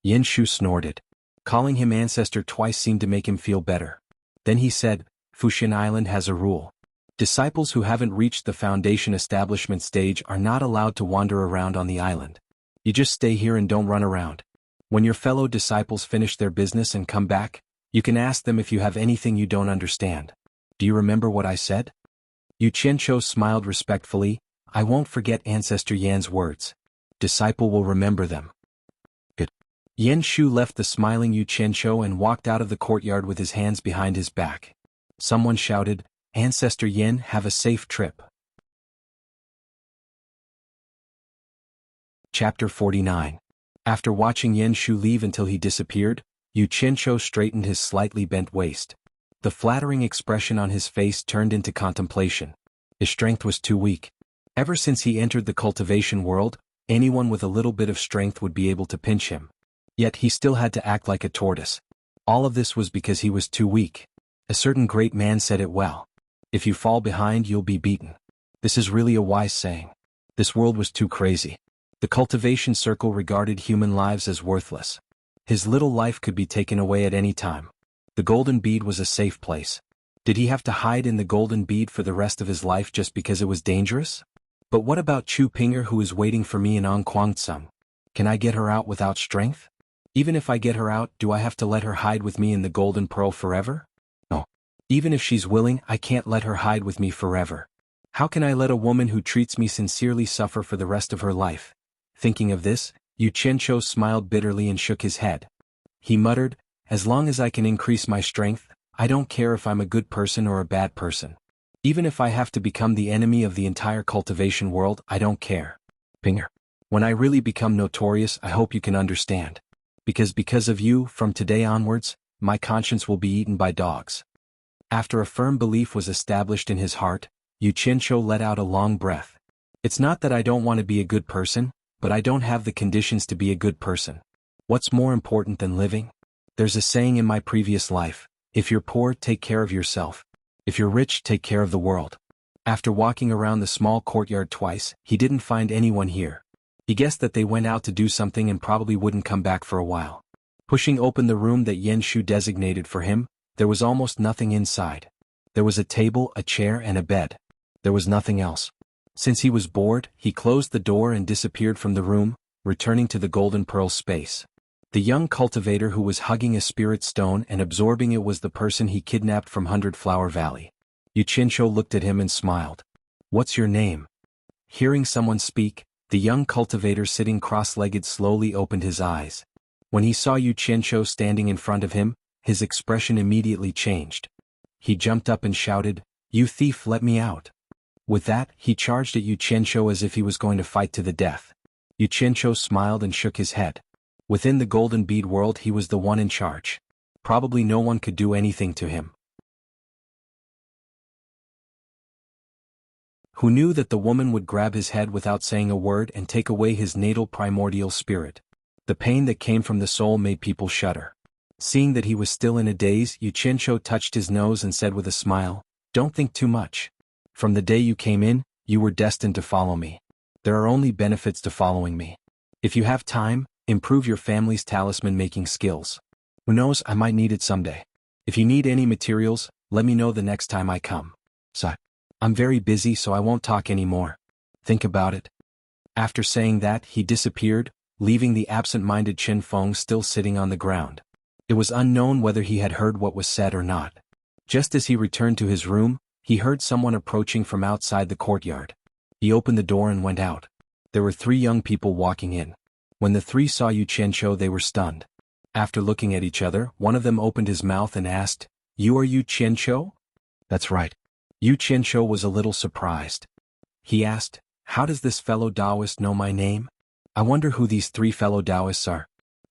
Yanshu snorted. Calling him Ancestor twice seemed to make him feel better. Then he said, "Fuxian Island has a rule. Disciples who haven't reached the foundation establishment stage are not allowed to wander around on the island. You just stay here and don't run around. When your fellow disciples finish their business and come back, you can ask them if you have anything you don't understand. Do you remember what I said?" Yu Qianzhou smiled respectfully. "I won't forget Ancestor Yan's words. Disciple will remember them." Good. Yan Shu left the smiling Yu Qianzhou and walked out of the courtyard with his hands behind his back. Someone shouted, "Ancestor Yen, have a safe trip." Chapter 49. After watching Yan Shu leave until he disappeared, Yu Qianzhou straightened his slightly bent waist. The flattering expression on his face turned into contemplation. His strength was too weak. Ever since he entered the cultivation world, anyone with a little bit of strength would be able to pinch him. Yet he still had to act like a tortoise. All of this was because he was too weak. A certain great man said it well. If you fall behind, you'll be beaten. This is really a wise saying. This world was too crazy. The cultivation circle regarded human lives as worthless. His little life could be taken away at any time. The golden bead was a safe place. Did he have to hide in the golden bead for the rest of his life just because it was dangerous? But what about Chu Pinger, who is waiting for me in Ongquangsum? Can I get her out without strength? Even if I get her out, do I have to let her hide with me in the golden pearl forever? No. Even if she's willing, I can't let her hide with me forever. How can I let a woman who treats me sincerely suffer for the rest of her life? Thinking of this, Yu Qianzhou smiled bitterly and shook his head. He muttered, "As long as I can increase my strength, I don't care if I'm a good person or a bad person. Even if I have to become the enemy of the entire cultivation world, I don't care. Pinger. When I really become notorious, I hope you can understand. Because of you, from today onwards, my conscience will be eaten by dogs." After a firm belief was established in his heart, Yu Qianzhou let out a long breath. It's not that I don't want to be a good person, but I don't have the conditions to be a good person. What's more important than living? There's a saying in my previous life, if you're poor, take care of yourself. If you're rich, take care of the world. After walking around the small courtyard twice, he didn't find anyone here. He guessed that they went out to do something and probably wouldn't come back for a while. Pushing open the room that Yen Shu designated for him, there was almost nothing inside. There was a table, a chair, and a bed. There was nothing else. Since he was bored, he closed the door and disappeared from the room, returning to the Golden Pearl space. The young cultivator who was hugging a spirit stone and absorbing it was the person he kidnapped from 100 Flower Valley. Yu Qianshou looked at him and smiled. "What's your name?" Hearing someone speak, the young cultivator sitting cross-legged slowly opened his eyes. When he saw Yu Qianshou standing in front of him, his expression immediately changed. He jumped up and shouted, "You thief, let me out!" With that, he charged at Yu Qianshou as if he was going to fight to the death. Yu Qianshou smiled and shook his head. Within the golden bead world he was the one in charge. Probably no one could do anything to him. Who knew that the woman would grab his head without saying a word and take away his natal primordial spirit? The pain that came from the soul made people shudder. Seeing that he was still in a daze, Yu Qianshou touched his nose and said with a smile, "Don't think too much. From the day you came in, you were destined to follow me. There are only benefits to following me. If you have time, improve your family's talisman-making skills. Who knows, I might need it someday. If you need any materials, let me know the next time I come. So, I'm very busy so I won't talk anymore. Think about it." After saying that, he disappeared, leaving the absent-minded Qin Feng still sitting on the ground. It was unknown whether he had heard what was said or not. Just as he returned to his room, he heard someone approaching from outside the courtyard. He opened the door and went out. There were 3 young people walking in. When the 3 saw Yu Qianshou, they were stunned. After looking at each other, one of them opened his mouth and asked, "You are Yu Qianshou?" "That's right." Yu Qianshou was a little surprised. He asked, "How does this fellow Taoist know my name? I wonder who these 3 fellow Taoists are."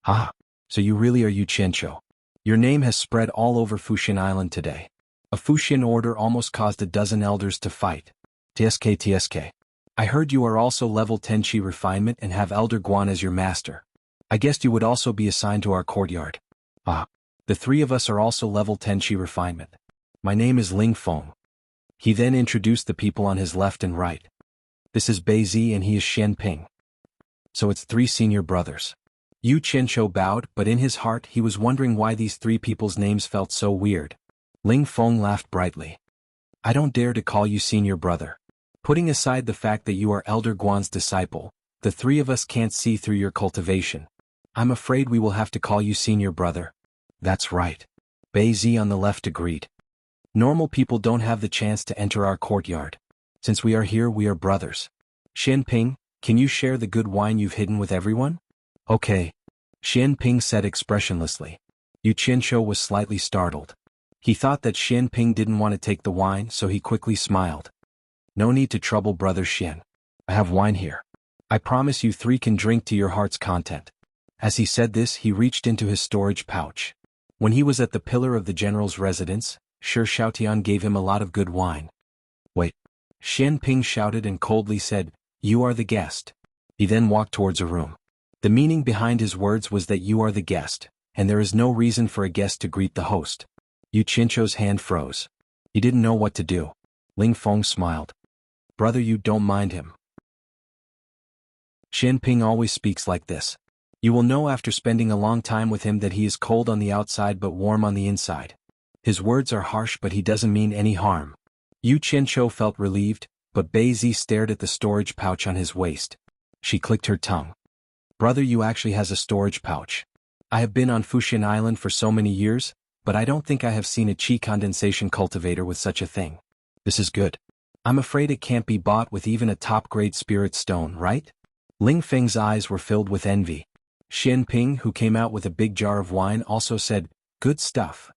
"Ah, so you really are Yu Qianshou. Your name has spread all over Fuxian Island today. A Fuxian order almost caused a dozen elders to fight. TSK. I heard you are also level 10 Qi refinement and have Elder Guan as your master. I guessed you would also be assigned to our courtyard." "Ah, the 3 of us are also level 10 Qi refinement. My name is Ling Feng." He then introduced the people on his left and right. "This is Bei Zi and he is Xian Ping. So it's 3 senior brothers." Yu Qianshou bowed, but in his heart he was wondering why these 3 people's names felt so weird. Ling Feng laughed brightly. "I don't dare to call you senior brother. Putting aside the fact that you are Elder Guan's disciple, the 3 of us can't see through your cultivation. I'm afraid we will have to call you senior brother." "That's right." Bei Zi on the left agreed. "Normal people don't have the chance to enter our courtyard. Since we are here, we are brothers. Xian Ping, can you share the good wine you've hidden with everyone?" "Okay," Xian Ping said expressionlessly. Yu Qianshou was slightly startled. He thought that Xian Ping didn't want to take the wine, so he quickly smiled. "No need to trouble brother Xian. I have wine here. I promise you 3 can drink to your heart's content." As he said this, he reached into his storage pouch. When he was at the pillar of the general's residence, Shi Shaotian gave him a lot of good wine. "Wait." Xian Ping shouted and coldly said, "You are the guest." He then walked towards a room. The meaning behind his words was that you are the guest, and there is no reason for a guest to greet the host. Yu Qianshou's hand froze. He didn't know what to do. Ling Feng smiled. "Brother, you don't mind him. Xian Ping always speaks like this. You will know after spending a long time with him that he is cold on the outside but warm on the inside. His words are harsh but he doesn't mean any harm." Yu Qianshou felt relieved, but Bei Zi stared at the storage pouch on his waist. She clicked her tongue. "Brother, you actually has a storage pouch. I have been on Fuxian Island for so many years, but I don't think I have seen a Qi condensation cultivator with such a thing. This is good. I'm afraid it can't be bought with even a top-grade spirit stone, right?" Ling Feng's eyes were filled with envy. Xian Ping, who came out with a big jar of wine, also said, "Good stuff.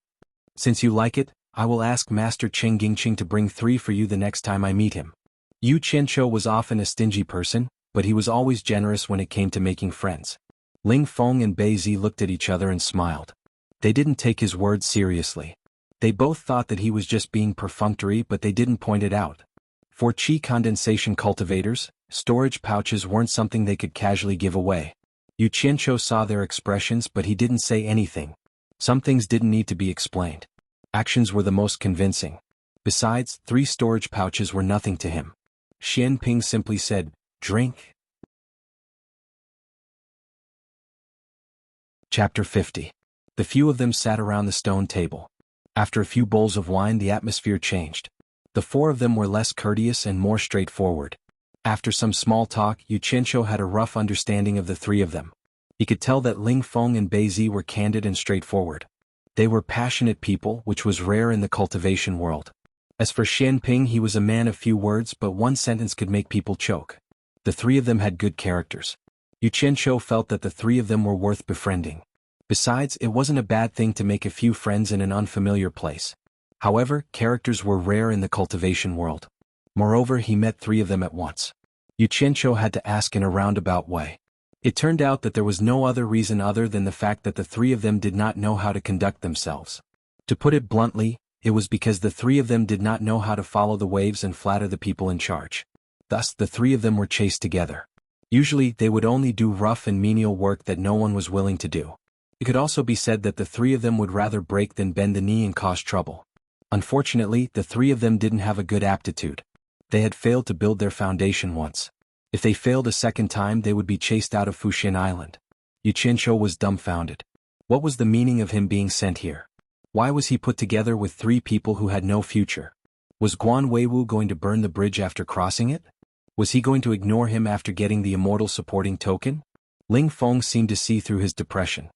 Since you like it, I will ask Master Cheng Gingqing to bring 3 for you the next time I meet him." Yu Qianshou was often a stingy person, but he was always generous when it came to making friends. Ling Feng and Bei Zi looked at each other and smiled. They didn't take his words seriously. They both thought that he was just being perfunctory, but they didn't point it out. For Qi condensation cultivators, storage pouches weren't something they could casually give away. Yu Qianshou saw their expressions, but he didn't say anything. Some things didn't need to be explained. Actions were the most convincing. Besides, 3 storage pouches were nothing to him. Xian Ping simply said, "Drink." Chapter 50. The few of them sat around the stone table. After a few bowls of wine, the atmosphere changed. The four of them were less courteous and more straightforward. After some small talk, Yu Qianqiu had a rough understanding of the three of them. He could tell that Ling Feng and Bei Zi were candid and straightforward. They were passionate people, which was rare in the cultivation world. As for Xian Ping, he was a man of few words, but one sentence could make people choke. The three of them had good characters. Yu Qianqiu felt that the three of them were worth befriending. Besides, it wasn't a bad thing to make a few friends in an unfamiliar place. However, characters were rare in the cultivation world. Moreover, he met three of them at once. Yu Qianqiu had to ask in a roundabout way. It turned out that there was no other reason other than the fact that the three of them did not know how to conduct themselves. To put it bluntly, it was because the three of them did not know how to follow the waves and flatter the people in charge. Thus, the three of them were chased together. Usually, they would only do rough and menial work that no one was willing to do. It could also be said that the three of them would rather break than bend the knee and cause trouble. Unfortunately, the three of them didn't have a good aptitude. They had failed to build their foundation once. If they failed a second time, they would be chased out of Fuxian Island. Yu Qianqiu was dumbfounded. What was the meaning of him being sent here? Why was he put together with three people who had no future? Was Guan Weiwu going to burn the bridge after crossing it? Was he going to ignore him after getting the immortal supporting token? Ling Feng seemed to see through his depression.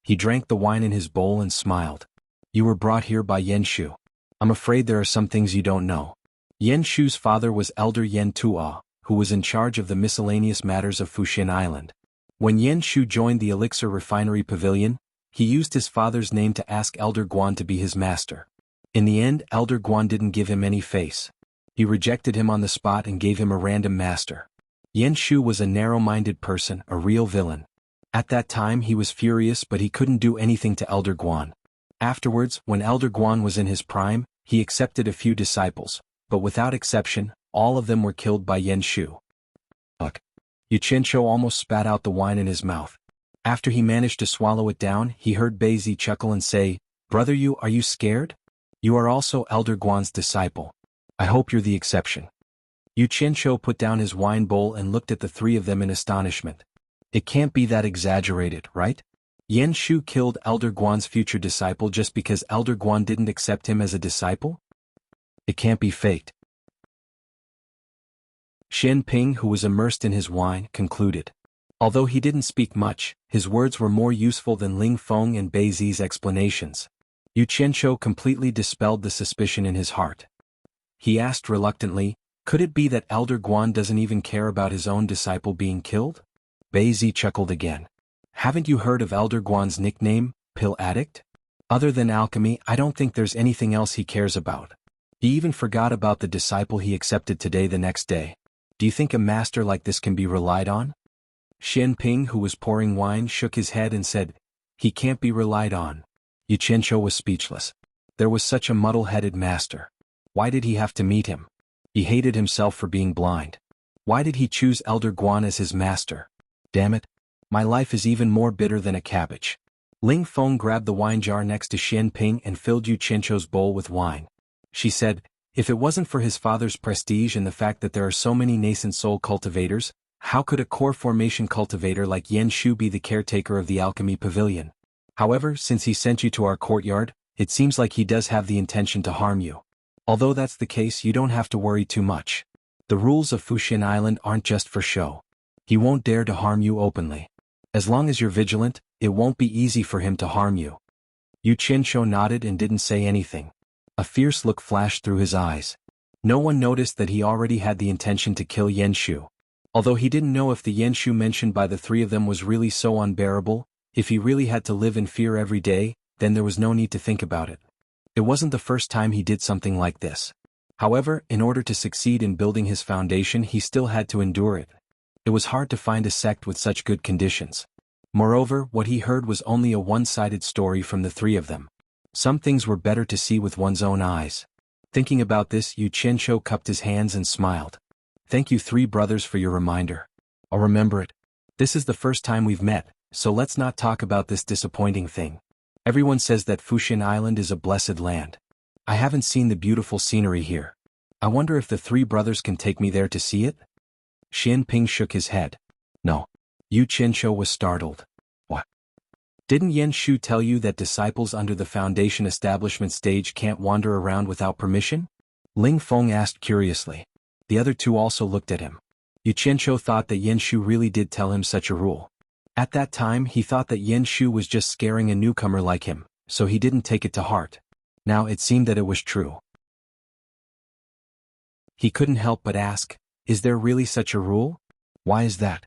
He drank the wine in his bowl and smiled. You were brought here by Yen Shu. I'm afraid there are some things you don't know. Yen Shu's father was Elder Yen Tuo, who was in charge of the miscellaneous matters of Fuxian Island. When Yen Shu joined the Elixir Refinery Pavilion, he used his father's name to ask Elder Guan to be his master. In the end, Elder Guan didn't give him any face. He rejected him on the spot and gave him a random master. Yen Shu was a narrow-minded person, a real villain. At that time he was furious, but he couldn't do anything to Elder Guan. Afterwards, when Elder Guan was in his prime, he accepted a few disciples, but without exception, all of them were killed by Yen Shu. Ugh. Yu Qianqiu almost spat out the wine in his mouth. After he managed to swallow it down, he heard Bei Zi chuckle and say, "Brother Yu, are you scared? You are also Elder Guan's disciple. I hope you're the exception." Yu Qianqiu put down his wine bowl and looked at the three of them in astonishment. It can't be that exaggerated, right? Yen Shu killed Elder Guan's future disciple just because Elder Guan didn't accept him as a disciple? It can't be faked. Xian Ping, who was immersed in his wine, concluded. Although he didn't speak much, his words were more useful than Ling Feng and Bei Zi's explanations. Yu Qianqiu completely dispelled the suspicion in his heart. He asked reluctantly, could it be that Elder Guan doesn't even care about his own disciple being killed? Bei Zi chuckled again. Haven't you heard of Elder Guan's nickname, Pill Addict? Other than alchemy, I don't think there's anything else he cares about. He even forgot about the disciple he accepted today the next day. Do you think a master like this can be relied on? Xian Ping, who was pouring wine, shook his head and said, he can't be relied on. Yu Qianqiu was speechless. There was such a muddle-headed master. Why did he have to meet him? He hated himself for being blind. Why did he choose Elder Guan as his master? Damn it. My life is even more bitter than a cabbage. Ling Feng grabbed the wine jar next to Xian Ping and filled Yu Qianqiu's bowl with wine. She said, if it wasn't for his father's prestige and the fact that there are so many nascent soul cultivators, how could a core formation cultivator like Yen Shu be the caretaker of the alchemy pavilion? However, since he sent you to our courtyard, it seems like he does have the intention to harm you. Although that's the case, you don't have to worry too much. The rules of Fuxian Island aren't just for show. He won't dare to harm you openly. As long as you're vigilant, it won't be easy for him to harm you. Yu Qianqiu nodded and didn't say anything. A fierce look flashed through his eyes. No one noticed that he already had the intention to kill Yen Shu. Although he didn't know if the Yen Shu mentioned by the three of them was really so unbearable, if he really had to live in fear every day, then there was no need to think about it. It wasn't the first time he did something like this. However, in order to succeed in building his foundation, he still had to endure it. It was hard to find a sect with such good conditions. Moreover, what he heard was only a one-sided story from the three of them. Some things were better to see with one's own eyes. Thinking about this, Yu Qianqiu cupped his hands and smiled. Thank you, three brothers, for your reminder. I'll remember it. This is the first time we've met, so let's not talk about this disappointing thing. Everyone says that Fuxian Island is a blessed land. I haven't seen the beautiful scenery here. I wonder if the three brothers can take me there to see it? Xian Ping shook his head. No. Yu Qianqiu was startled. What? Didn't Yen Shu tell you that disciples under the foundation establishment stage can't wander around without permission? Ling Feng asked curiously. The other two also looked at him. Yu Qianqiu thought that Yen Shu really did tell him such a rule. At that time he thought that Yen Shu was just scaring a newcomer like him, so he didn't take it to heart. Now it seemed that it was true. He couldn't help but ask, is there really such a rule? Why is that?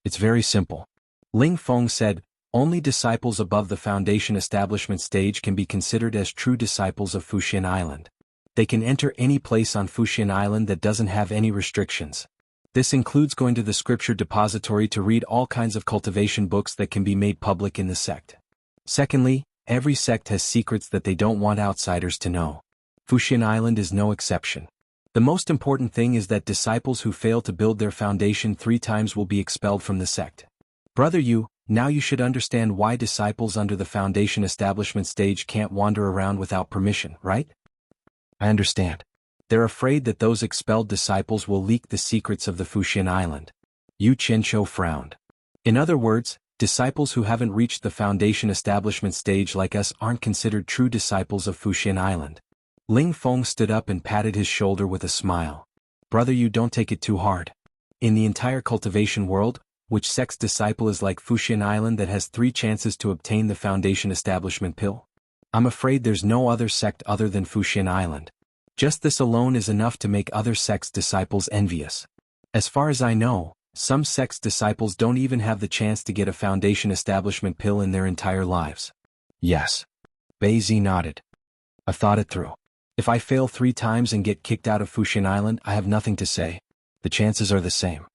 It's very simple. Ling Feng said, only disciples above the foundation establishment stage can be considered as true disciples of Fuxian Island. They can enter any place on Fuxian Island that doesn't have any restrictions. This includes going to the scripture depository to read all kinds of cultivation books that can be made public in the sect. Secondly, every sect has secrets that they don't want outsiders to know. Fuxian Island is no exception. The most important thing is that disciples who fail to build their foundation 3 times will be expelled from the sect. Brother Yu, now you should understand why disciples under the foundation establishment stage can't wander around without permission, right? I understand. They're afraid that those expelled disciples will leak the secrets of the Fuxian Island. Yu Qianqiu frowned. In other words, disciples who haven't reached the foundation establishment stage like us aren't considered true disciples of Fuxian Island. Ling Feng stood up and patted his shoulder with a smile. Brother, you don't take it too hard. In the entire cultivation world, which sect's disciple is like Fuxian Island that has 3 chances to obtain the foundation establishment pill? I'm afraid there's no other sect other than Fuxian Island. Just this alone is enough to make other sects' disciples envious. As far as I know, some sects' disciples don't even have the chance to get a foundation establishment pill in their entire lives. Yes. Bei Zi nodded. I've thought it through. If I fail 3 times and get kicked out of Fuxian Island, I have nothing to say. The chances are the same.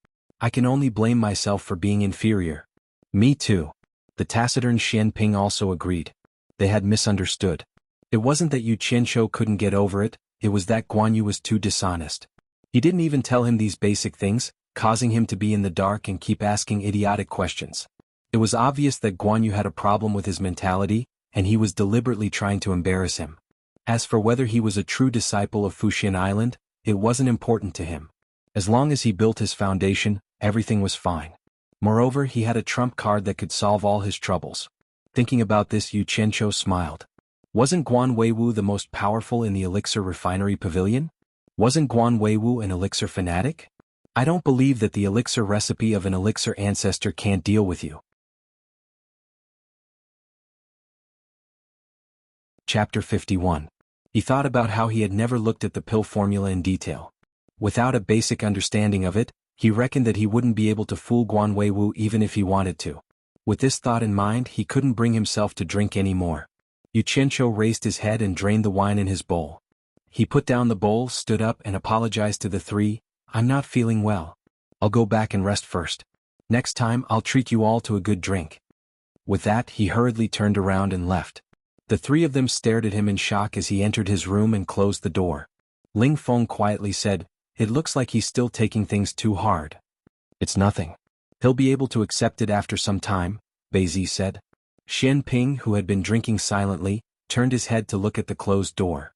I can only blame myself for being inferior. Me too. The taciturn Xian Ping also agreed. They had misunderstood. It wasn't that Yu Qianqiu couldn't get over it, it was that Guan Yu was too dishonest. He didn't even tell him these basic things, causing him to be in the dark and keep asking idiotic questions. It was obvious that Guan Yu had a problem with his mentality, and he was deliberately trying to embarrass him. As for whether he was a true disciple of Fuxian Island, it wasn't important to him. As long as he built his foundation, everything was fine. Moreover, he had a trump card that could solve all his troubles. Thinking about this, Yu Qianqiu smiled. Wasn't Guan Weiwu the most powerful in the elixir refinery pavilion? Wasn't Guan Weiwu an elixir fanatic? I don't believe that the elixir recipe of an elixir ancestor can't deal with you. Chapter 51. He thought about how he had never looked at the pill formula in detail. Without a basic understanding of it, he reckoned that he wouldn't be able to fool Guan Weiwu even if he wanted to. With this thought in mind, he couldn't bring himself to drink any more. Yu Qianqiu raised his head and drained the wine in his bowl. He put down the bowl, stood up and apologized to the 3. I'm not feeling well. I'll go back and rest first. Next time I'll treat you all to a good drink. With that, he hurriedly turned around and left. The 3 of them stared at him in shock as he entered his room and closed the door. Ling Feng quietly said, it looks like he's still taking things too hard. It's nothing. He'll be able to accept it after some time, Bei Zi said. Xian Ping, who had been drinking silently, turned his head to look at the closed door.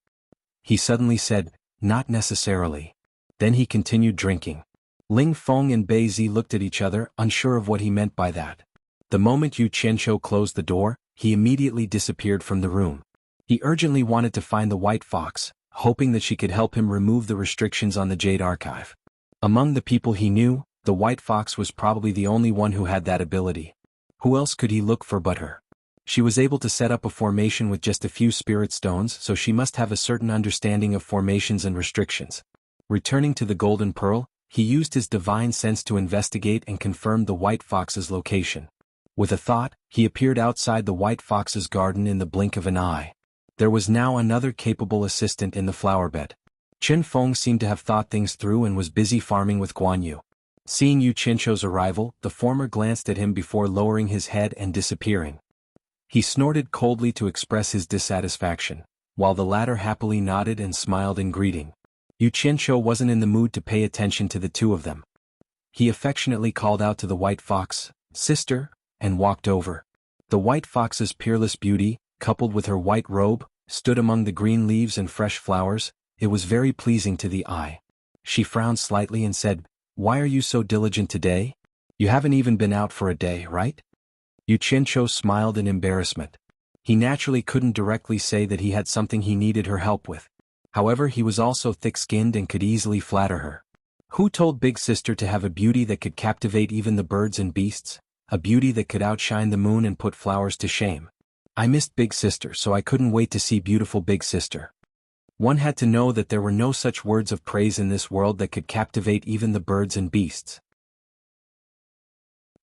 He suddenly said, not necessarily. Then he continued drinking. Ling Feng and Bei Zi looked at each other, unsure of what he meant by that. The moment Yu Qianqiu closed the door, he immediately disappeared from the room. He urgently wanted to find the White Fox, hoping that she could help him remove the restrictions on the Jade Archive. Among the people he knew, the White Fox was probably the only one who had that ability. Who else could he look for but her? She was able to set up a formation with just a few spirit stones, so she must have a certain understanding of formations and restrictions. Returning to the Golden Pearl, he used his divine sense to investigate and confirm the White Fox's location. With a thought, he appeared outside the White Fox's garden in the blink of an eye. There was now another capable assistant in the flower bed. Chen Feng seemed to have thought things through and was busy farming with Guan Yu. Seeing Yu Qianqiu's arrival, the former glanced at him before lowering his head and disappearing. He snorted coldly to express his dissatisfaction, while the latter happily nodded and smiled in greeting. Yu Qianqiu wasn't in the mood to pay attention to the 2 of them. He affectionately called out to the White Fox, "Sister," and walked over. The White Fox's peerless beauty, coupled with her white robe, stood among the green leaves and fresh flowers. It was very pleasing to the eye. She frowned slightly and said, "Why are you so diligent today? You haven't even been out for a day, right?" Yu Qianqiu smiled in embarrassment. He naturally couldn't directly say that he had something he needed her help with. However, he was also thick-skinned and could easily flatter her. Who told Big Sister to have a beauty that could captivate even the birds and beasts? A beauty that could outshine the moon and put flowers to shame. I missed Big Sister, so I couldn't wait to see beautiful Big Sister. One had to know that there were no such words of praise in this world that could captivate even the birds and beasts.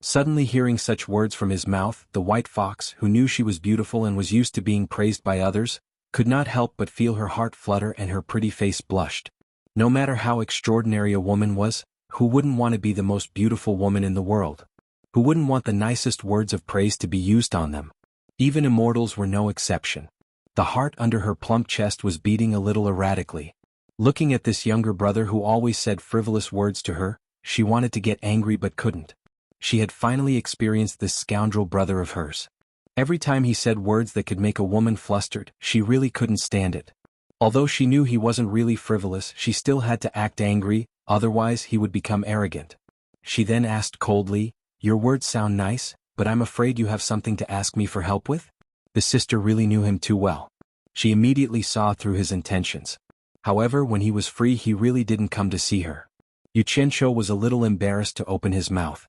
Suddenly hearing such words from his mouth, the white fox, who knew she was beautiful and was used to being praised by others, could not help but feel her heart flutter and her pretty face blushed. No matter how extraordinary a woman was, who wouldn't want to be the most beautiful woman in the world? Who wouldn't want the nicest words of praise to be used on them? Even immortals were no exception. The heart under her plump chest was beating a little erratically. Looking at this younger brother who always said frivolous words to her, she wanted to get angry but couldn't. She had finally experienced this scoundrel brother of hers. Every time he said words that could make a woman flustered, she really couldn't stand it. Although she knew he wasn't really frivolous, she still had to act angry, otherwise he would become arrogant. She then asked coldly, "Your words sound nice, but I'm afraid you have something to ask me for help with?" The sister really knew him too well. She immediately saw through his intentions. However, when he was free, he really didn't come to see her. Yu Qianqiu was a little embarrassed to open his mouth.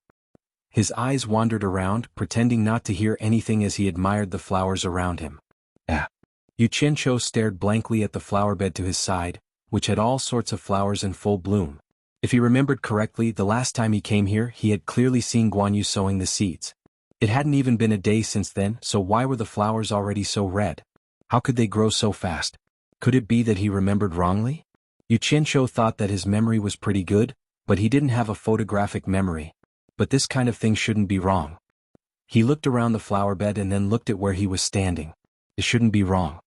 His eyes wandered around, pretending not to hear anything as he admired the flowers around him. Yu Qianqiu stared blankly at the flower bed to his side, which had all sorts of flowers in full bloom. If he remembered correctly, the last time he came here, he had clearly seen Guan Yu sowing the seeds. It hadn't even been a day since then, so why were the flowers already so red? How could they grow so fast? Could it be that he remembered wrongly? Yu Qianqiu thought that his memory was pretty good, but he didn't have a photographic memory. But this kind of thing shouldn't be wrong. He looked around the flower bed and then looked at where he was standing. It shouldn't be wrong.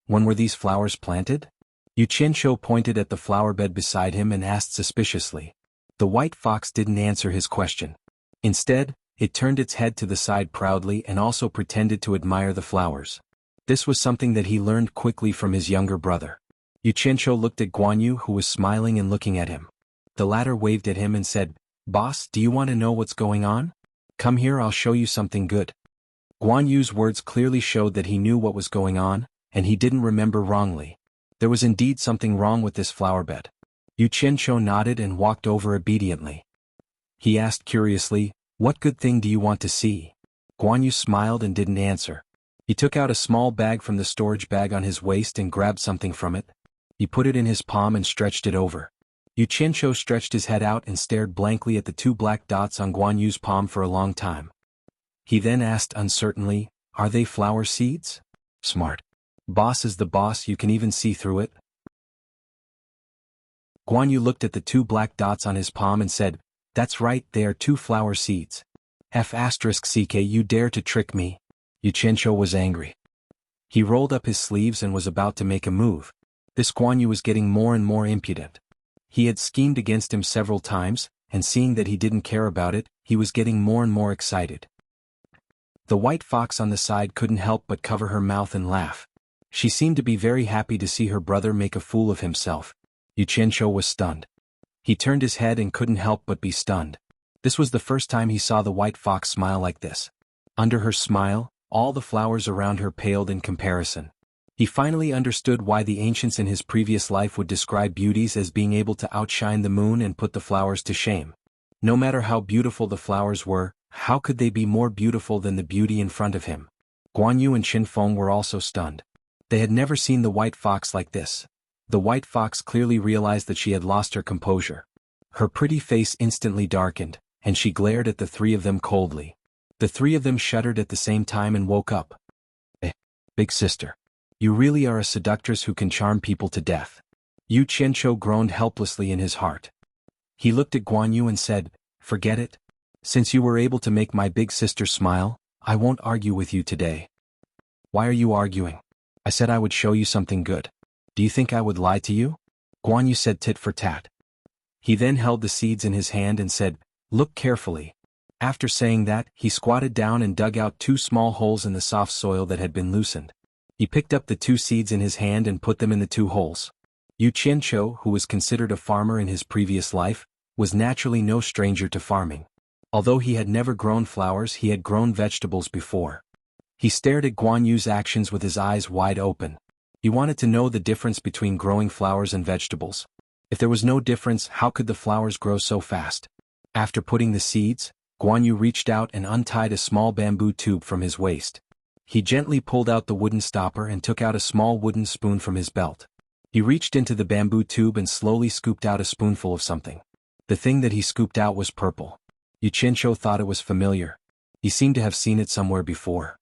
When were these flowers planted? Yu Qianqiu pointed at the flower bed beside him and asked suspiciously. The white fox didn't answer his question. Instead, it turned its head to the side proudly and also pretended to admire the flowers. This was something that he learned quickly from his younger brother. Yu Qianqiu looked at Guan Yu, who was smiling and looking at him. The latter waved at him and said, "Boss, do you want to know what's going on? Come here, I'll show you something good." Guan Yu's words clearly showed that he knew what was going on, and he didn't remember wrongly. There was indeed something wrong with this flower bed. Yu Qianqiu nodded and walked over obediently. He asked curiously, "What good thing do you want to see?" Guan Yu smiled and didn't answer. He took out a small bag from the storage bag on his waist and grabbed something from it. He put it in his palm and stretched it over. Yu Qianqiu stretched his head out and stared blankly at the two black dots on Guan Yu's palm for a long time. He then asked uncertainly, "Are they flower seeds?" "Smart. Boss is the boss, you can even see through it." Guan Yu looked at the two black dots on his palm and said, "That's right, they are two flower seeds. F***ck, you dare to trick me." Yu Qianqiu was angry. He rolled up his sleeves and was about to make a move. This Guan Yu was getting more and more impudent. He had schemed against him several times, and seeing that he didn't care about it, he was getting more and more excited. The white fox on the side couldn't help but cover her mouth and laugh. She seemed to be very happy to see her brother make a fool of himself. Yu Qianqiu was stunned. He turned his head and couldn't help but be stunned. This was the first time he saw the white fox smile like this. Under her smile, all the flowers around her paled in comparison. He finally understood why the ancients in his previous life would describe beauties as being able to outshine the moon and put the flowers to shame. No matter how beautiful the flowers were, how could they be more beautiful than the beauty in front of him? Guan Yu and Qin Feng were also stunned. They had never seen the white fox like this. The white fox clearly realized that she had lost her composure. Her pretty face instantly darkened, and she glared at the three of them coldly. The three of them shuddered at the same time and woke up. Big sister. You really are a seductress who can charm people to death." Yu Qianqiu groaned helplessly in his heart. He looked at Guan Yu and said, "Forget it. Since you were able to make my big sister smile, I won't argue with you today." "Why are you arguing? I said I would show you something good. Do you think I would lie to you?" Guan Yu said tit for tat. He then held the seeds in his hand and said, "Look carefully." After saying that, he squatted down and dug out two small holes in the soft soil that had been loosened. He picked up the two seeds in his hand and put them in the two holes. Yu Qianqiu, who was considered a farmer in his previous life, was naturally no stranger to farming. Although he had never grown flowers, he had grown vegetables before. He stared at Guan Yu's actions with his eyes wide open. He wanted to know the difference between growing flowers and vegetables. If there was no difference, how could the flowers grow so fast? After putting the seeds, Guan Yu reached out and untied a small bamboo tube from his waist. He gently pulled out the wooden stopper and took out a small wooden spoon from his belt. He reached into the bamboo tube and slowly scooped out a spoonful of something. The thing that he scooped out was purple. Yu Qianqiu thought it was familiar. He seemed to have seen it somewhere before.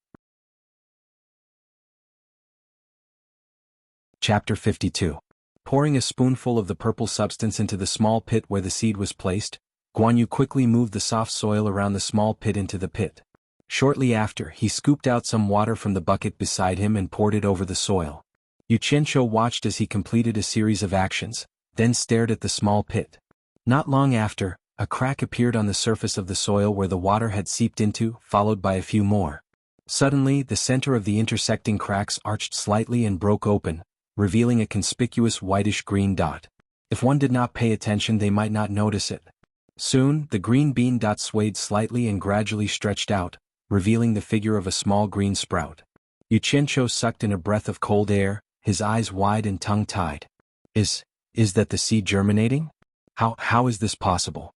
Chapter 52. Pouring a spoonful of the purple substance into the small pit where the seed was placed, Guan Yu quickly moved the soft soil around the small pit into the pit. Shortly after, he scooped out some water from the bucket beside him and poured it over the soil. Yu Qianqiu watched as he completed a series of actions, then stared at the small pit. Not long after, a crack appeared on the surface of the soil where the water had seeped into, followed by a few more. Suddenly, the center of the intersecting cracks arched slightly and broke open, revealing a conspicuous whitish-green dot. If one did not pay attention, they might not notice it. Soon, the green bean dot swayed slightly and gradually stretched out, revealing the figure of a small green sprout. Yu Qianqiu sucked in a breath of cold air, his eyes wide and tongue-tied. Is that the seed germinating? How is this possible?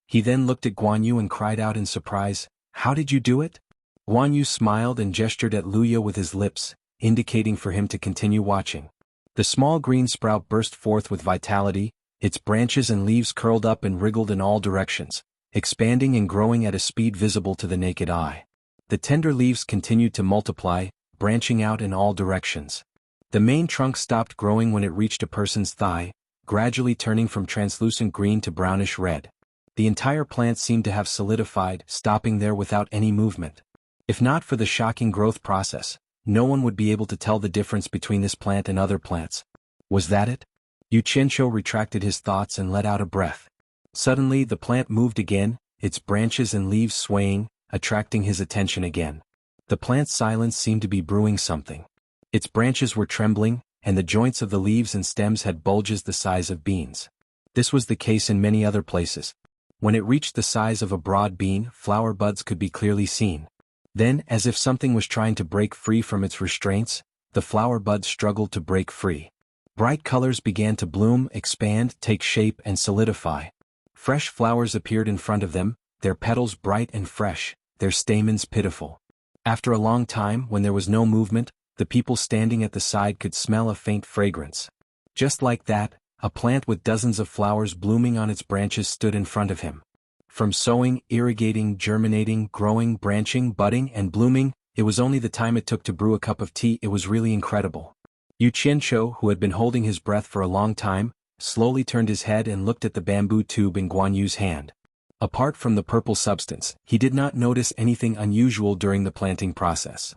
He then looked at Guan Yu and cried out in surprise, "How did you do it?" Guan Yu smiled and gestured at Luya with his lips, indicating for him to continue watching. The small green sprout burst forth with vitality, its branches and leaves curled up and wriggled in all directions, expanding and growing at a speed visible to the naked eye. The tender leaves continued to multiply, branching out in all directions. The main trunk stopped growing when it reached a person's thigh, gradually turning from translucent green to brownish red. The entire plant seemed to have solidified, stopping there without any movement. If not for the shocking growth process, no one would be able to tell the difference between this plant and other plants. Was that it? Yu Qianqiu retracted his thoughts and let out a breath. Suddenly the plant moved again, its branches and leaves swaying, attracting his attention again. The plant's silence seemed to be brewing something. Its branches were trembling, and the joints of the leaves and stems had bulges the size of beans. This was the case in many other places. When it reached the size of a broad bean, flower buds could be clearly seen. Then, as if something was trying to break free from its restraints, the flower buds struggled to break free. Bright colors began to bloom, expand, take shape, and solidify. Fresh flowers appeared in front of them, their petals bright and fresh, their stamens pitiful. After a long time, when there was no movement, the people standing at the side could smell a faint fragrance. Just like that, a plant with dozens of flowers blooming on its branches stood in front of him. From sowing, irrigating, germinating, growing, branching, budding, and blooming, it was only the time it took to brew a cup of tea. It was really incredible. Yu Qianqiu, who had been holding his breath for a long time, slowly turned his head and looked at the bamboo tube in Guan Yu's hand. Apart from the purple substance, he did not notice anything unusual during the planting process.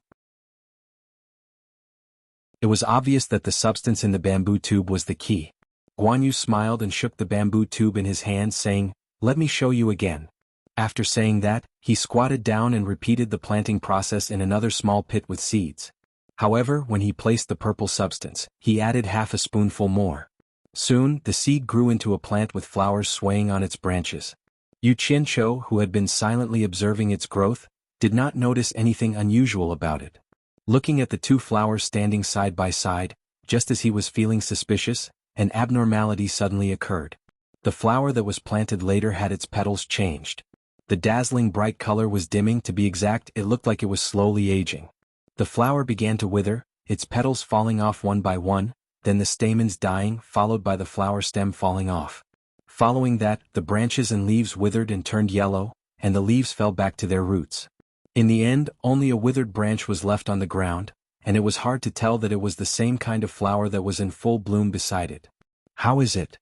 It was obvious that the substance in the bamboo tube was the key. Guan Yu smiled and shook the bamboo tube in his hand, saying, "Let me show you again." After saying that, he squatted down and repeated the planting process in another small pit with seeds. However, when he placed the purple substance, he added half a spoonful more. Soon, the seed grew into a plant with flowers swaying on its branches. Yu Qianqiu, who had been silently observing its growth, did not notice anything unusual about it. Looking at the two flowers standing side by side, just as he was feeling suspicious, an abnormality suddenly occurred. The flower that was planted later had its petals changed. The dazzling bright color was dimming. To be exact, it looked like it was slowly aging. The flower began to wither, its petals falling off one by one, then the stamens dying, followed by the flower stem falling off. Following that, the branches and leaves withered and turned yellow, and the leaves fell back to their roots. In the end, only a withered branch was left on the ground, and it was hard to tell that it was the same kind of flower that was in full bloom beside it. "How is it?"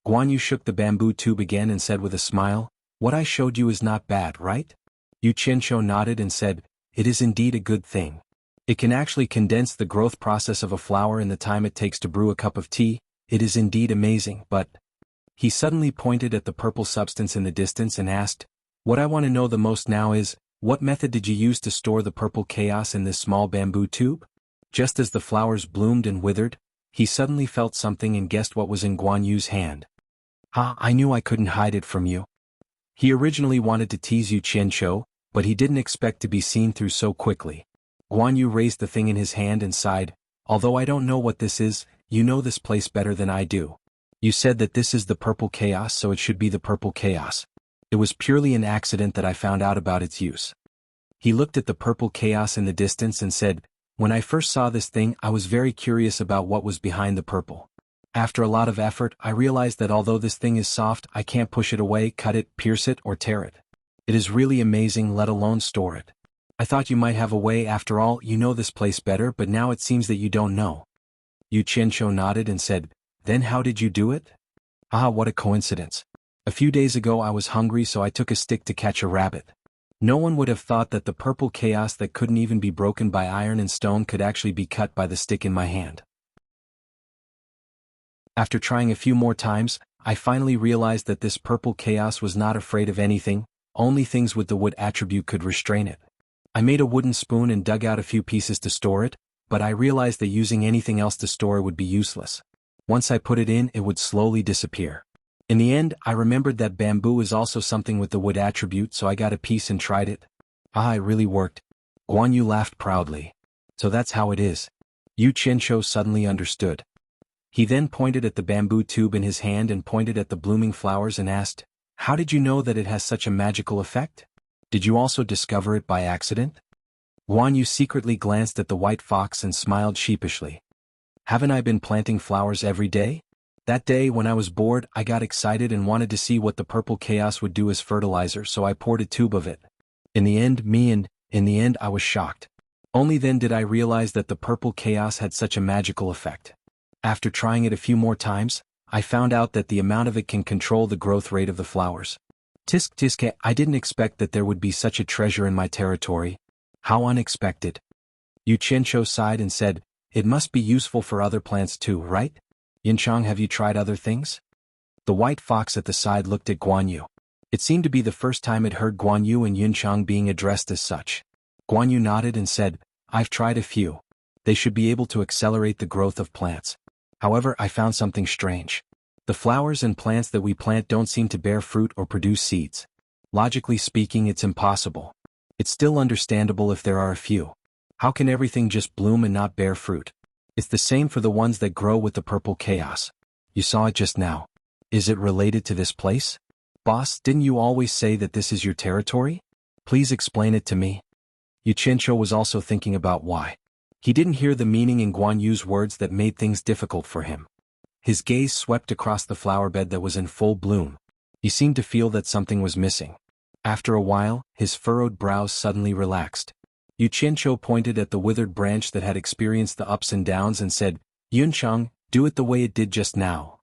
Guan Yu shook the bamboo tube again and said with a smile, "What I showed you is not bad, right?" Yu Qianqiu nodded and said, "It is indeed a good thing. It can actually condense the growth process of a flower in the time it takes to brew a cup of tea. It is indeed amazing, but..." He suddenly pointed at the purple substance in the distance and asked, "What I want to know the most now is, what method did you use to store the purple chaos in this small bamboo tube?" Just as the flowers bloomed and withered, he suddenly felt something and guessed what was in Guan Yu's hand. "I knew I couldn't hide it from you." He originally wanted to tease Yu Qianqiu, but he didn't expect to be seen through so quickly. Guan Yu raised the thing in his hand and sighed, although I don't know what this is, you know this place better than I do. You said that this is the purple chaos, so it should be the purple chaos. It was purely an accident that I found out about its use. He looked at the purple chaos in the distance and said, when I first saw this thing, I was very curious about what was behind the purple. After a lot of effort, I realized that although this thing is soft, I can't push it away, cut it, pierce it, or tear it. It is really amazing, let alone store it. I thought you might have a way. After all, you know this place better, but now it seems that you don't know. Yu Qianqiu nodded and said, then how did you do it? Ah, what a coincidence. A few days ago I was hungry, so I took a stick to catch a rabbit. No one would have thought that the purple chaos that couldn't even be broken by iron and stone could actually be cut by the stick in my hand. After trying a few more times, I finally realized that this purple chaos was not afraid of anything, only things with the wood attribute could restrain it. I made a wooden spoon and dug out a few pieces to store it, but I realized that using anything else to store it would be useless. Once I put it in, it would slowly disappear. In the end, I remembered that bamboo is also something with the wood attribute, so I got a piece and tried it. Ah, it really worked. Guan Yu laughed proudly. So that's how it is. Yu Qianqiu suddenly understood. He then pointed at the bamboo tube in his hand and pointed at the blooming flowers and asked, how did you know that it has such a magical effect? Did you also discover it by accident? Guan Yu secretly glanced at the white fox and smiled sheepishly. Haven't I been planting flowers every day? That day when I was bored, I got excited and wanted to see what the purple chaos would do as fertilizer, so I poured a tube of it. In the end I was shocked. Only then did I realize that the purple chaos had such a magical effect. After trying it a few more times, I found out that the amount of it can control the growth rate of the flowers. Tisk, I didn't expect that there would be such a treasure in my territory. How unexpected. Yu Qianqiu sighed and said, it must be useful for other plants too, right? Yinchang, have you tried other things? The white fox at the side looked at Guan Yu. It seemed to be the first time it heard Guan Yu and Yinchang being addressed as such. Guan Yu nodded and said, I've tried a few. They should be able to accelerate the growth of plants. However, I found something strange. The flowers and plants that we plant don't seem to bear fruit or produce seeds. Logically speaking, it's impossible. It's still understandable if there are a few. How can everything just bloom and not bear fruit? It's the same for the ones that grow with the purple chaos. You saw it just now. Is it related to this place? Boss, didn't you always say that this is your territory? Please explain it to me. Yu Qianqiu was also thinking about why. He didn't hear the meaning in Guan Yu's words that made things difficult for him. His gaze swept across the flower bed that was in full bloom. He seemed to feel that something was missing. After a while, his furrowed brows suddenly relaxed. Yu Qianqiu pointed at the withered branch that had experienced the ups and downs and said, Yunchang, do it the way it did just now.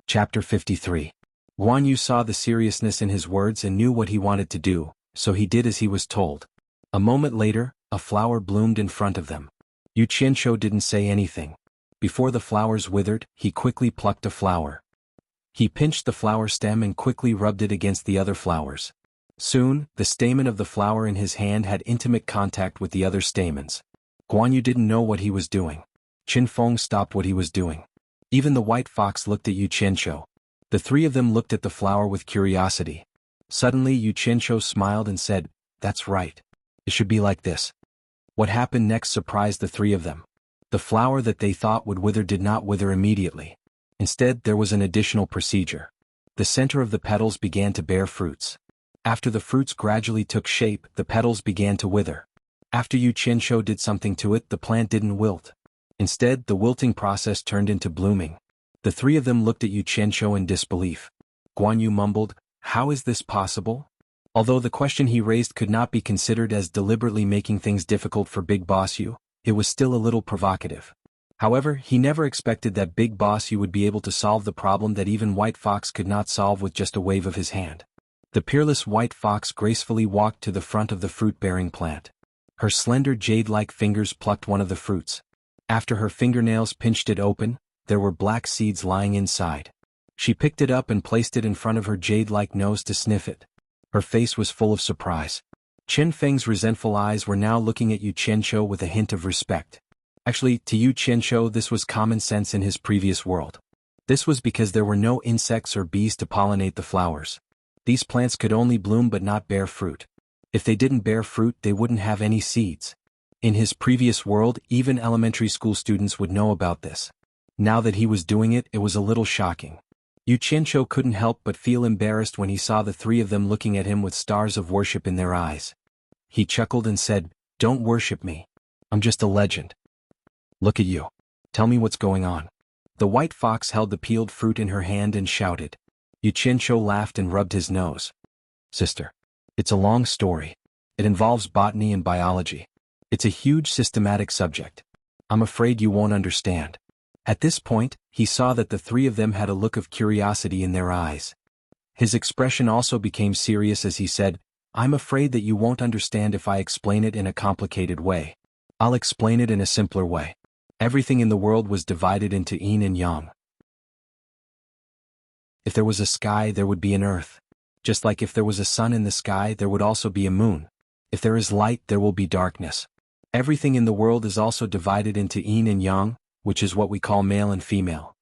Chapter 53. Guan Yu saw the seriousness in his words and knew what he wanted to do, so he did as he was told. A moment later, a flower bloomed in front of them. Yu Qianqiu didn't say anything. Before the flowers withered, he quickly plucked a flower. He pinched the flower stem and quickly rubbed it against the other flowers. Soon, the stamen of the flower in his hand had intimate contact with the other stamens. Guan Yu didn't know what he was doing. Qin Feng stopped what he was doing. Even the white fox looked at Yu Qianqiu. The three of them looked at the flower with curiosity. Suddenly Yu Qianqiu smiled and said, That's right. It should be like this. What happened next surprised the three of them. The flower that they thought would wither did not wither immediately. Instead, there was an additional procedure. The center of the petals began to bear fruits. After the fruits gradually took shape, the petals began to wither. After Yu Qianqiu did something to it, the plant didn't wilt. Instead, the wilting process turned into blooming. The three of them looked at Yu Qianqiu in disbelief. Guan Yu mumbled, How is this possible? Although the question he raised could not be considered as deliberately making things difficult for Big Boss Yu, it was still a little provocative. However, he never expected that Big Boss Yu would be able to solve the problem that even White Fox could not solve with just a wave of his hand. The peerless White Fox gracefully walked to the front of the fruit-bearing plant. Her slender jade-like fingers plucked one of the fruits. After her fingernails pinched it open, there were black seeds lying inside. She picked it up and placed it in front of her jade-like nose to sniff it. Her face was full of surprise. Qin Feng's resentful eyes were now looking at Yu Qianqiu with a hint of respect. Actually, to Yu Qianqiu this was common sense in his previous world. This was because there were no insects or bees to pollinate the flowers. These plants could only bloom but not bear fruit. If they didn't bear fruit, they wouldn't have any seeds. In his previous world, even elementary school students would know about this. Now that he was doing it, it was a little shocking. Yu Qianqiu couldn't help but feel embarrassed when he saw the three of them looking at him with stars of worship in their eyes. He chuckled and said, "Don't worship me. I'm just a legend. Look at you. Tell me what's going on." The white fox held the peeled fruit in her hand and shouted. Yu Qianqiu laughed and rubbed his nose. "Sister, it's a long story. It involves botany and biology. It's a huge systematic subject. I'm afraid you won't understand." At this point, he saw that the three of them had a look of curiosity in their eyes. His expression also became serious as he said, "I'm afraid that you won't understand if I explain it in a complicated way. I'll explain it in a simpler way. Everything in the world was divided into yin and yang. If there was a sky, there would be an earth. Just like if there was a sun in the sky, there would also be a moon. If there is light, there will be darkness. Everything in the world is also divided into yin and yang, which is what we call male and female.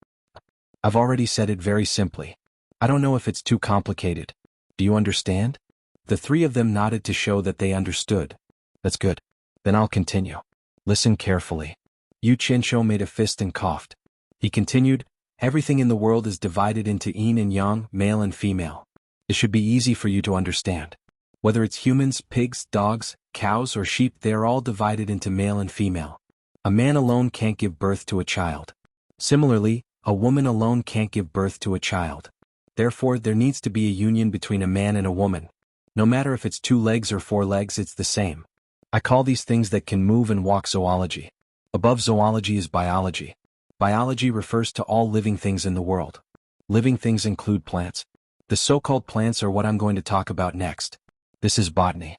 I've already said it very simply. I don't know if it's too complicated. Do you understand?" The three of them nodded to show that they understood. "That's good. Then I'll continue. Listen carefully." Yu Qianqiu made a fist and coughed. He continued, "Everything in the world is divided into yin and yang, male and female. It should be easy for you to understand. Whether it's humans, pigs, dogs, cows or sheep, they are all divided into male and female. A man alone can't give birth to a child. Similarly, a woman alone can't give birth to a child. Therefore, there needs to be a union between a man and a woman. No matter if it's 2 legs or 4 legs, it's the same. I call these things that can move and walk zoology. Above zoology is biology. Biology refers to all living things in the world. Living things include plants. The so-called plants are what I'm going to talk about next. This is botany.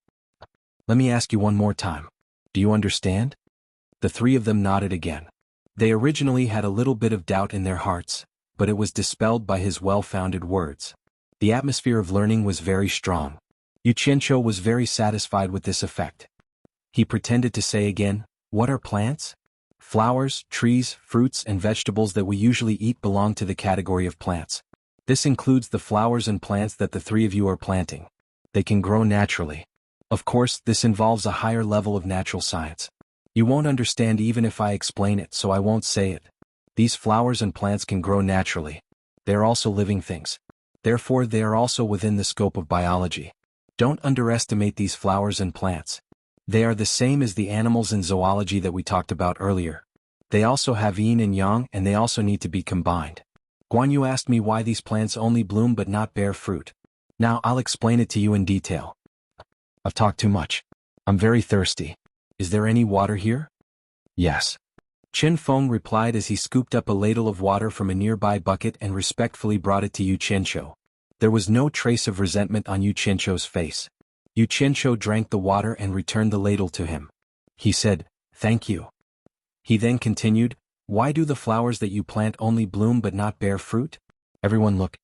Let me ask you one more time. Do you understand?" The three of them nodded again. They originally had a little bit of doubt in their hearts, but it was dispelled by his well-founded words. The atmosphere of learning was very strong. Yu Qianqiu was very satisfied with this effect. He pretended to say again, "What are plants?" Flowers, trees, fruits, and vegetables that we usually eat belong to the category of plants. This includes the flowers and plants that the three of you are planting. They can grow naturally. Of course, this involves a higher level of natural science. You won't understand even if I explain it, so I won't say it. These flowers and plants can grow naturally. They are also living things. Therefore, they are also within the scope of biology. Don't underestimate these flowers and plants. They are the same as the animals in zoology that we talked about earlier. They also have yin and yang, and they also need to be combined. Guan Yu asked me why these plants only bloom but not bear fruit. Now I'll explain it to you in detail. I've talked too much. I'm very thirsty. Is there any water here? Yes. Chen Feng replied as he scooped up a ladle of water from a nearby bucket and respectfully brought it to Yu Qianqiu. There was no trace of resentment on Yu Qianqiu's face. Yu Qianqiu drank the water and returned the ladle to him. He said, "Thank you." He then continued, "Why do the flowers that you plant only bloom but not bear fruit? Everyone look."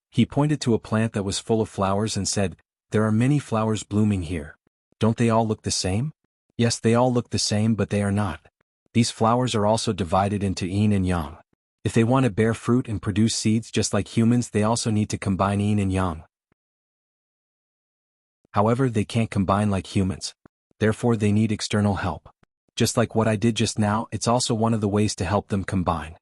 He pointed to a plant that was full of flowers and said, "There are many flowers blooming here. Don't they all look the same?" Yes, they all look the same, but they are not. These flowers are also divided into yin and yang. If they want to bear fruit and produce seeds just like humans, they also need to combine yin and yang. However, they can't combine like humans. Therefore, they need external help. Just like what I did just now, it's also one of the ways to help them combine.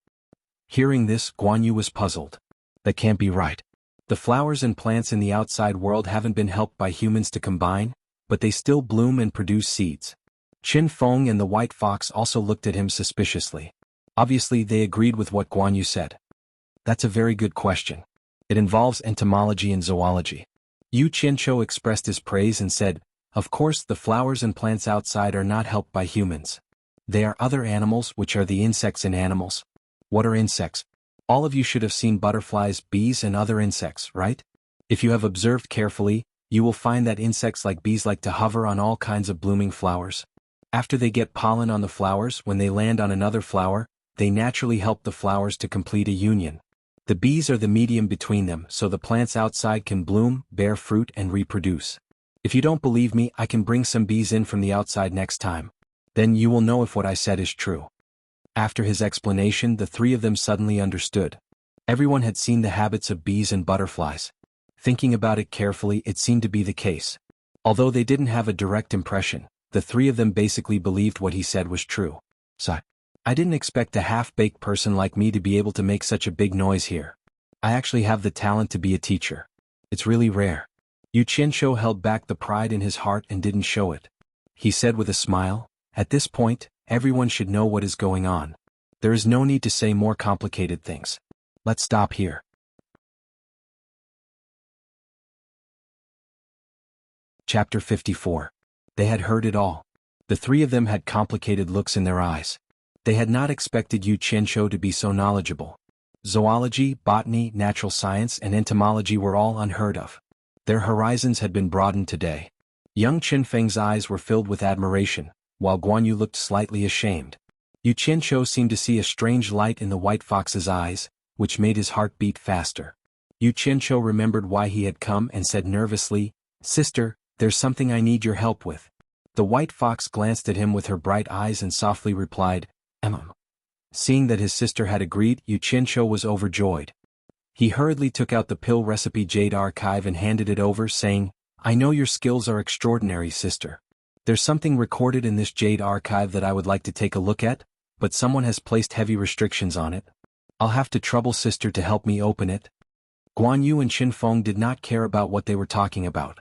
Hearing this, Guan Yu was puzzled. That can't be right. The flowers and plants in the outside world haven't been helped by humans to combine, but they still bloom and produce seeds. Qin Feng and the white fox also looked at him suspiciously. Obviously, they agreed with what Guan Yu said. That's a very good question. It involves entomology and zoology. Yu Qianqiu expressed his praise and said, "Of course, the flowers and plants outside are not helped by humans. They are other animals, which are the insects in animals." What are insects? All of you should have seen butterflies, bees, and other insects, right? If you have observed carefully, you will find that insects like bees like to hover on all kinds of blooming flowers. After they get pollen on the flowers, when they land on another flower, they naturally help the flowers to complete a union. The bees are the medium between them, so the plants outside can bloom, bear fruit, and reproduce. If you don't believe me, I can bring some bees in from the outside next time. Then you will know if what I said is true. After his explanation, the three of them suddenly understood. Everyone had seen the habits of bees and butterflies. Thinking about it carefully, it seemed to be the case. Although they didn't have a direct impression, the three of them basically believed what he said was true. So, I didn't expect a half-baked person like me to be able to make such a big noise here. I actually have the talent to be a teacher. It's really rare. Yu Qianqiu held back the pride in his heart and didn't show it. He said with a smile, "At this point, everyone should know what is going on. There is no need to say more complicated things. Let's stop here." Chapter 54. They had heard it all. The three of them had complicated looks in their eyes. They had not expected Yu Qianqiu to be so knowledgeable. Zoology, botany, natural science, and entomology were all unheard of. Their horizons had been broadened today. Young Qinfeng's eyes were filled with admiration, while Guan Yu looked slightly ashamed. Yu Qianqiu seemed to see a strange light in the white fox's eyes, which made his heart beat faster. Yu Qianqiu remembered why he had come and said nervously, "Sister, there's something I need your help with." The white fox glanced at him with her bright eyes and softly replied, Seeing that his sister had agreed, Yu Qianqiu was overjoyed. He hurriedly took out the pill recipe jade archive and handed it over, saying, "I know your skills are extraordinary, sister. There's something recorded in this jade archive that I would like to take a look at, but someone has placed heavy restrictions on it. I'll have to trouble sister to help me open it." Guan Yu and Qinfeng did not care about what they were talking about.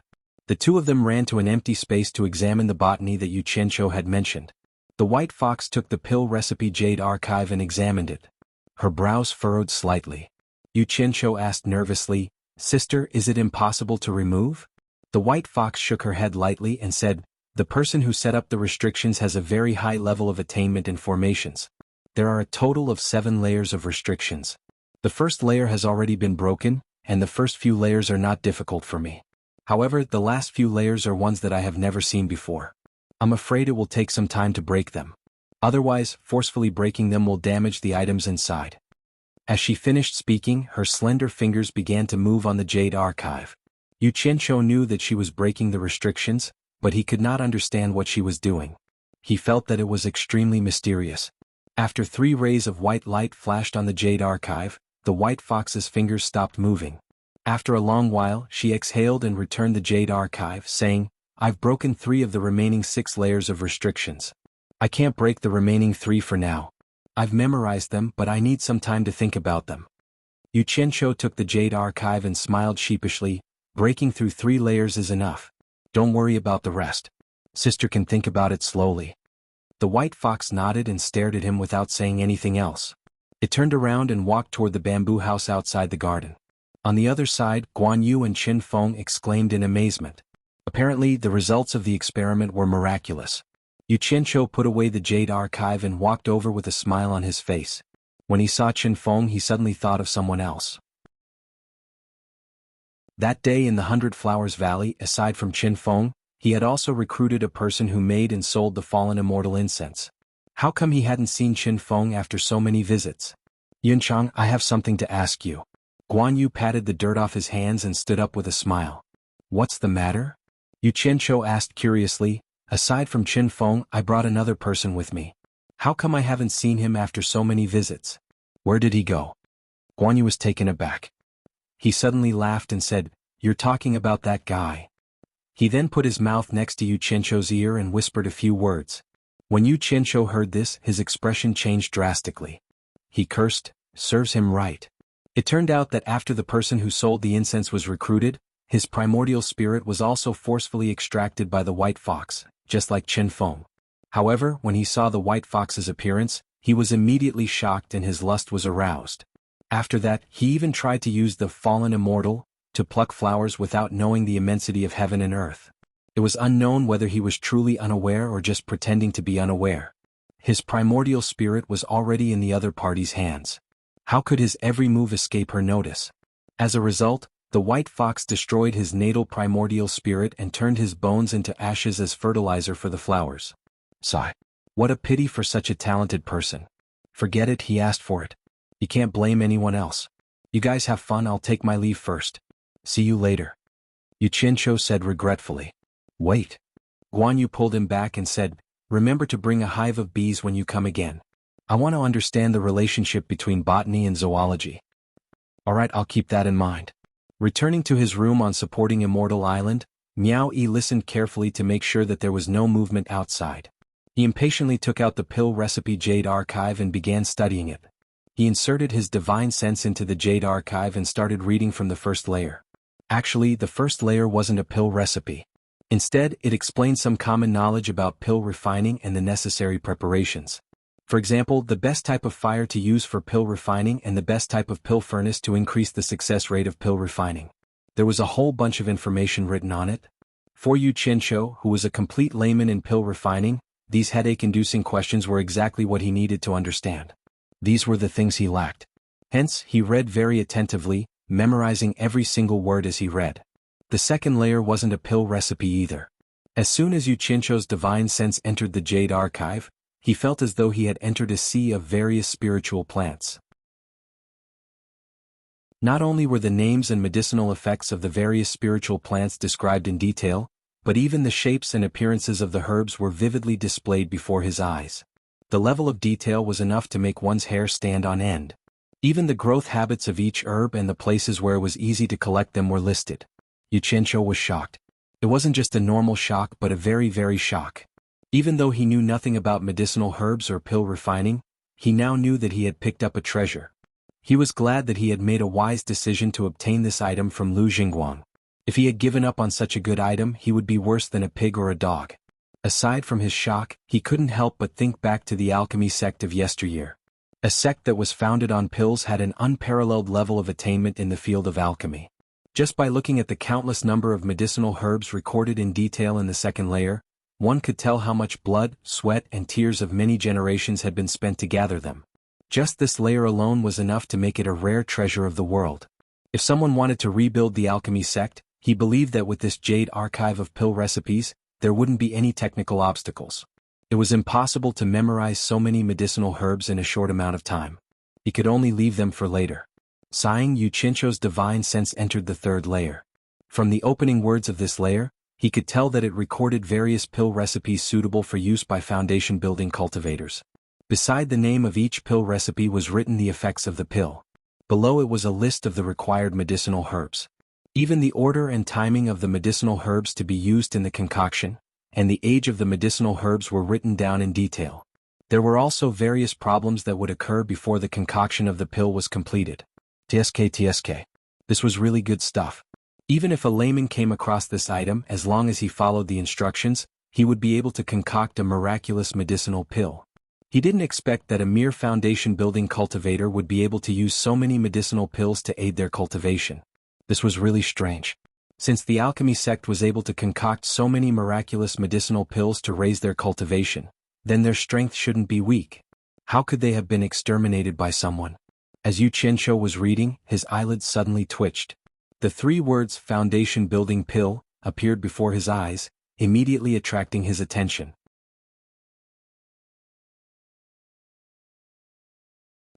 The two of them ran to an empty space to examine the botany that Yu Qianqiu had mentioned. The white fox took the pill recipe jade archive and examined it. Her brows furrowed slightly. Yu Qianqiu asked nervously, "Sister, is it impossible to remove?" The white fox shook her head lightly and said, "The person who set up the restrictions has a very high level of attainment and formations. There are a total of 7 layers of restrictions. The first layer has already been broken, and the first few layers are not difficult for me. However, the last few layers are ones that I have never seen before. I'm afraid it will take some time to break them. Otherwise, forcefully breaking them will damage the items inside." As she finished speaking, her slender fingers began to move on the jade archive. Yu Qianqiu knew that she was breaking the restrictions, but he could not understand what she was doing. He felt that it was extremely mysterious. After 3 rays of white light flashed on the jade archive, the white fox's fingers stopped moving. After a long while, she exhaled and returned the jade archive, saying, "I've broken 3 of the remaining 6 layers of restrictions. I can't break the remaining 3 for now. I've memorized them, but I need some time to think about them." Yu Qianqiu took the jade archive and smiled sheepishly, "Breaking through 3 layers is enough. Don't worry about the rest. Sister can think about it slowly." The white fox nodded and stared at him without saying anything else. It turned around and walked toward the bamboo house outside the garden. On the other side, Guan Yu and Qinfeng exclaimed in amazement. Apparently, the results of the experiment were miraculous. Yu Qianqiu put away the jade archive and walked over with a smile on his face. When he saw Qinfeng, he suddenly thought of someone else. That day in the 100 Flowers Valley, aside from Qinfeng, he had also recruited a person who made and sold the fallen immortal incense. How come he hadn't seen Qinfeng after so many visits? "Yunchang, I have something to ask you." Guan Yu patted the dirt off his hands and stood up with a smile. "What's the matter?" Yu Qianqiu asked curiously. "Aside from Qinfeng, I brought another person with me. How come I haven't seen him after so many visits? Where did he go?" Guan Yu was taken aback. He suddenly laughed and said, "You're talking about that guy." He then put his mouth next to Yu Qianqiu's ear and whispered a few words. When Yu Qianqiu heard this, his expression changed drastically. He cursed, "Serves him right." It turned out that after the person who sold the incense was recruited, his primordial spirit was also forcefully extracted by the white fox, just like Qinfeng. However, when he saw the white fox's appearance, he was immediately shocked and his lust was aroused. After that, he even tried to use the fallen immortal to pluck flowers without knowing the immensity of heaven and earth. It was unknown whether he was truly unaware or just pretending to be unaware. His primordial spirit was already in the other party's hands. How could his every move escape her notice? As a result, the white fox destroyed his natal primordial spirit and turned his bones into ashes as fertilizer for the flowers. Sigh. What a pity for such a talented person. Forget it, he asked for it. You can't blame anyone else. You guys have fun, I'll take my leave first. See you later. Yu Qianqiu said regretfully. Wait. Guan Yu pulled him back and said, remember to bring a hive of bees when you come again. I want to understand the relationship between botany and zoology. Alright, I'll keep that in mind. Returning to his room on supporting Immortal Island, Miao Yi listened carefully to make sure that there was no movement outside. He impatiently took out the pill recipe Jade Archive and began studying it. He inserted his divine sense into the Jade Archive and started reading from the first layer. Actually, the first layer wasn't a pill recipe. Instead, it explained some common knowledge about pill refining and the necessary preparations. For example, the best type of fire to use for pill refining and the best type of pill furnace to increase the success rate of pill refining. There was a whole bunch of information written on it. For Yu Qianqiu, who was a complete layman in pill refining, these headache-inducing questions were exactly what he needed to understand. These were the things he lacked. Hence, he read very attentively, memorizing every single word as he read. The second layer wasn't a pill recipe either. As soon as Yu Qianqiu's divine sense entered the Jade Archive, he felt as though he had entered a sea of various spiritual plants. Not only were the names and medicinal effects of the various spiritual plants described in detail, but even the shapes and appearances of the herbs were vividly displayed before his eyes. The level of detail was enough to make one's hair stand on end. Even the growth habits of each herb and the places where it was easy to collect them were listed. Yu Qianqiu was shocked. It wasn't just a normal shock but a very, very shock. Even though he knew nothing about medicinal herbs or pill refining, he now knew that he had picked up a treasure. He was glad that he had made a wise decision to obtain this item from Lu Jingguang. If he had given up on such a good item, he would be worse than a pig or a dog. Aside from his shock, he couldn't help but think back to the alchemy sect of yesteryear. A sect that was founded on pills had an unparalleled level of attainment in the field of alchemy. Just by looking at the countless number of medicinal herbs recorded in detail in the second layer, one could tell how much blood, sweat, and tears of many generations had been spent to gather them. Just this layer alone was enough to make it a rare treasure of the world. If someone wanted to rebuild the alchemy sect, he believed that with this Jade Archive of pill recipes, there wouldn't be any technical obstacles. It was impossible to memorize so many medicinal herbs in a short amount of time. He could only leave them for later. Sighing, Yu Qianqiu's divine sense entered the third layer. From the opening words of this layer, he could tell that it recorded various pill recipes suitable for use by foundation-building cultivators. Beside the name of each pill recipe was written the effects of the pill. Below it was a list of the required medicinal herbs. Even the order and timing of the medicinal herbs to be used in the concoction, and the age of the medicinal herbs were written down in detail. There were also various problems that would occur before the concoction of the pill was completed. TSK. This was really good stuff. Even if a layman came across this item, as long as he followed the instructions, he would be able to concoct a miraculous medicinal pill. He didn't expect that a mere foundation-building cultivator would be able to use so many medicinal pills to aid their cultivation. This was really strange. Since the alchemy sect was able to concoct so many miraculous medicinal pills to raise their cultivation, then their strength shouldn't be weak. How could they have been exterminated by someone? As Yu Qianqiu was reading, his eyelids suddenly twitched. The three words foundation-building pill appeared before his eyes, immediately attracting his attention.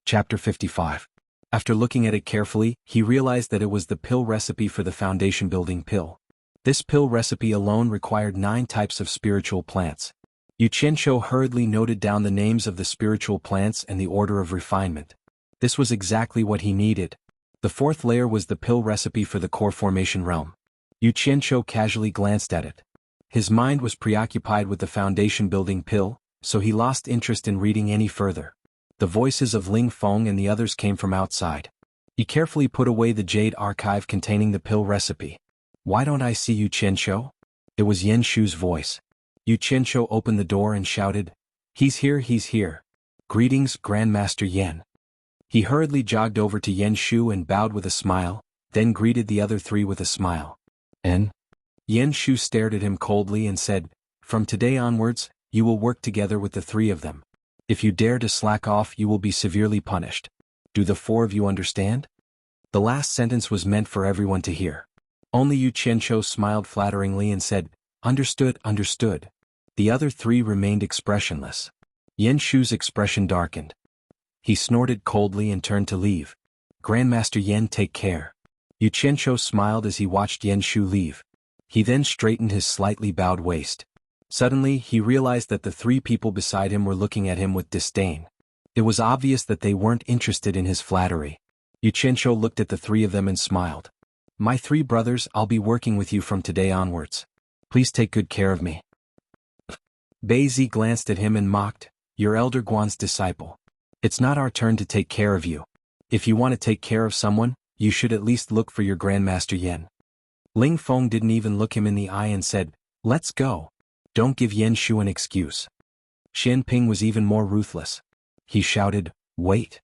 Chapter 55. After looking at it carefully, he realized that it was the pill recipe for the foundation-building pill. This pill recipe alone required 9 types of spiritual plants. Yu Qianqiu hurriedly noted down the names of the spiritual plants and the order of refinement. This was exactly what he needed. The fourth layer was the pill recipe for the core formation realm. Yu Qianqiu casually glanced at it. His mind was preoccupied with the foundation-building pill, so he lost interest in reading any further. The voices of Ling Feng and the others came from outside. He carefully put away the Jade Archive containing the pill recipe. "Why don't I see Yu Qianqiu?" It was Yan Shu's voice. Yu Qianqiu opened the door and shouted, "He's here, he's here. Greetings, Grandmaster Yan." He hurriedly jogged over to Yan Shu and bowed with a smile, then greeted the other 3 with a smile. "En?" Yan Shu stared at him coldly and said, "From today onwards, you will work together with the 3 of them. If you dare to slack off, you will be severely punished. Do the 4 of you understand?" The last sentence was meant for everyone to hear. Only Yu Qianqiu smiled flatteringly and said, "Understood, understood." The other 3 remained expressionless. Yan Shu's expression darkened. He snorted coldly and turned to leave. "Grandmaster Yan, take care." Yu Qianqiu smiled as he watched Yan Shu leave. He then straightened his slightly bowed waist. Suddenly, he realized that the 3 people beside him were looking at him with disdain. It was obvious that they weren't interested in his flattery. Yu Qianqiu looked at the three of them and smiled. My three brothers, I'll be working with you from today onwards. Please take good care of me. Bei Zi glanced at him and mocked, you're Elder Guan's disciple. It's not our turn to take care of you. If you want to take care of someone, you should at least look for your Grandmaster Yan. Ling Feng didn't even look him in the eye and said, let's go. Don't give Yan Shu an excuse. Xian Ping was even more ruthless. He shouted, wait.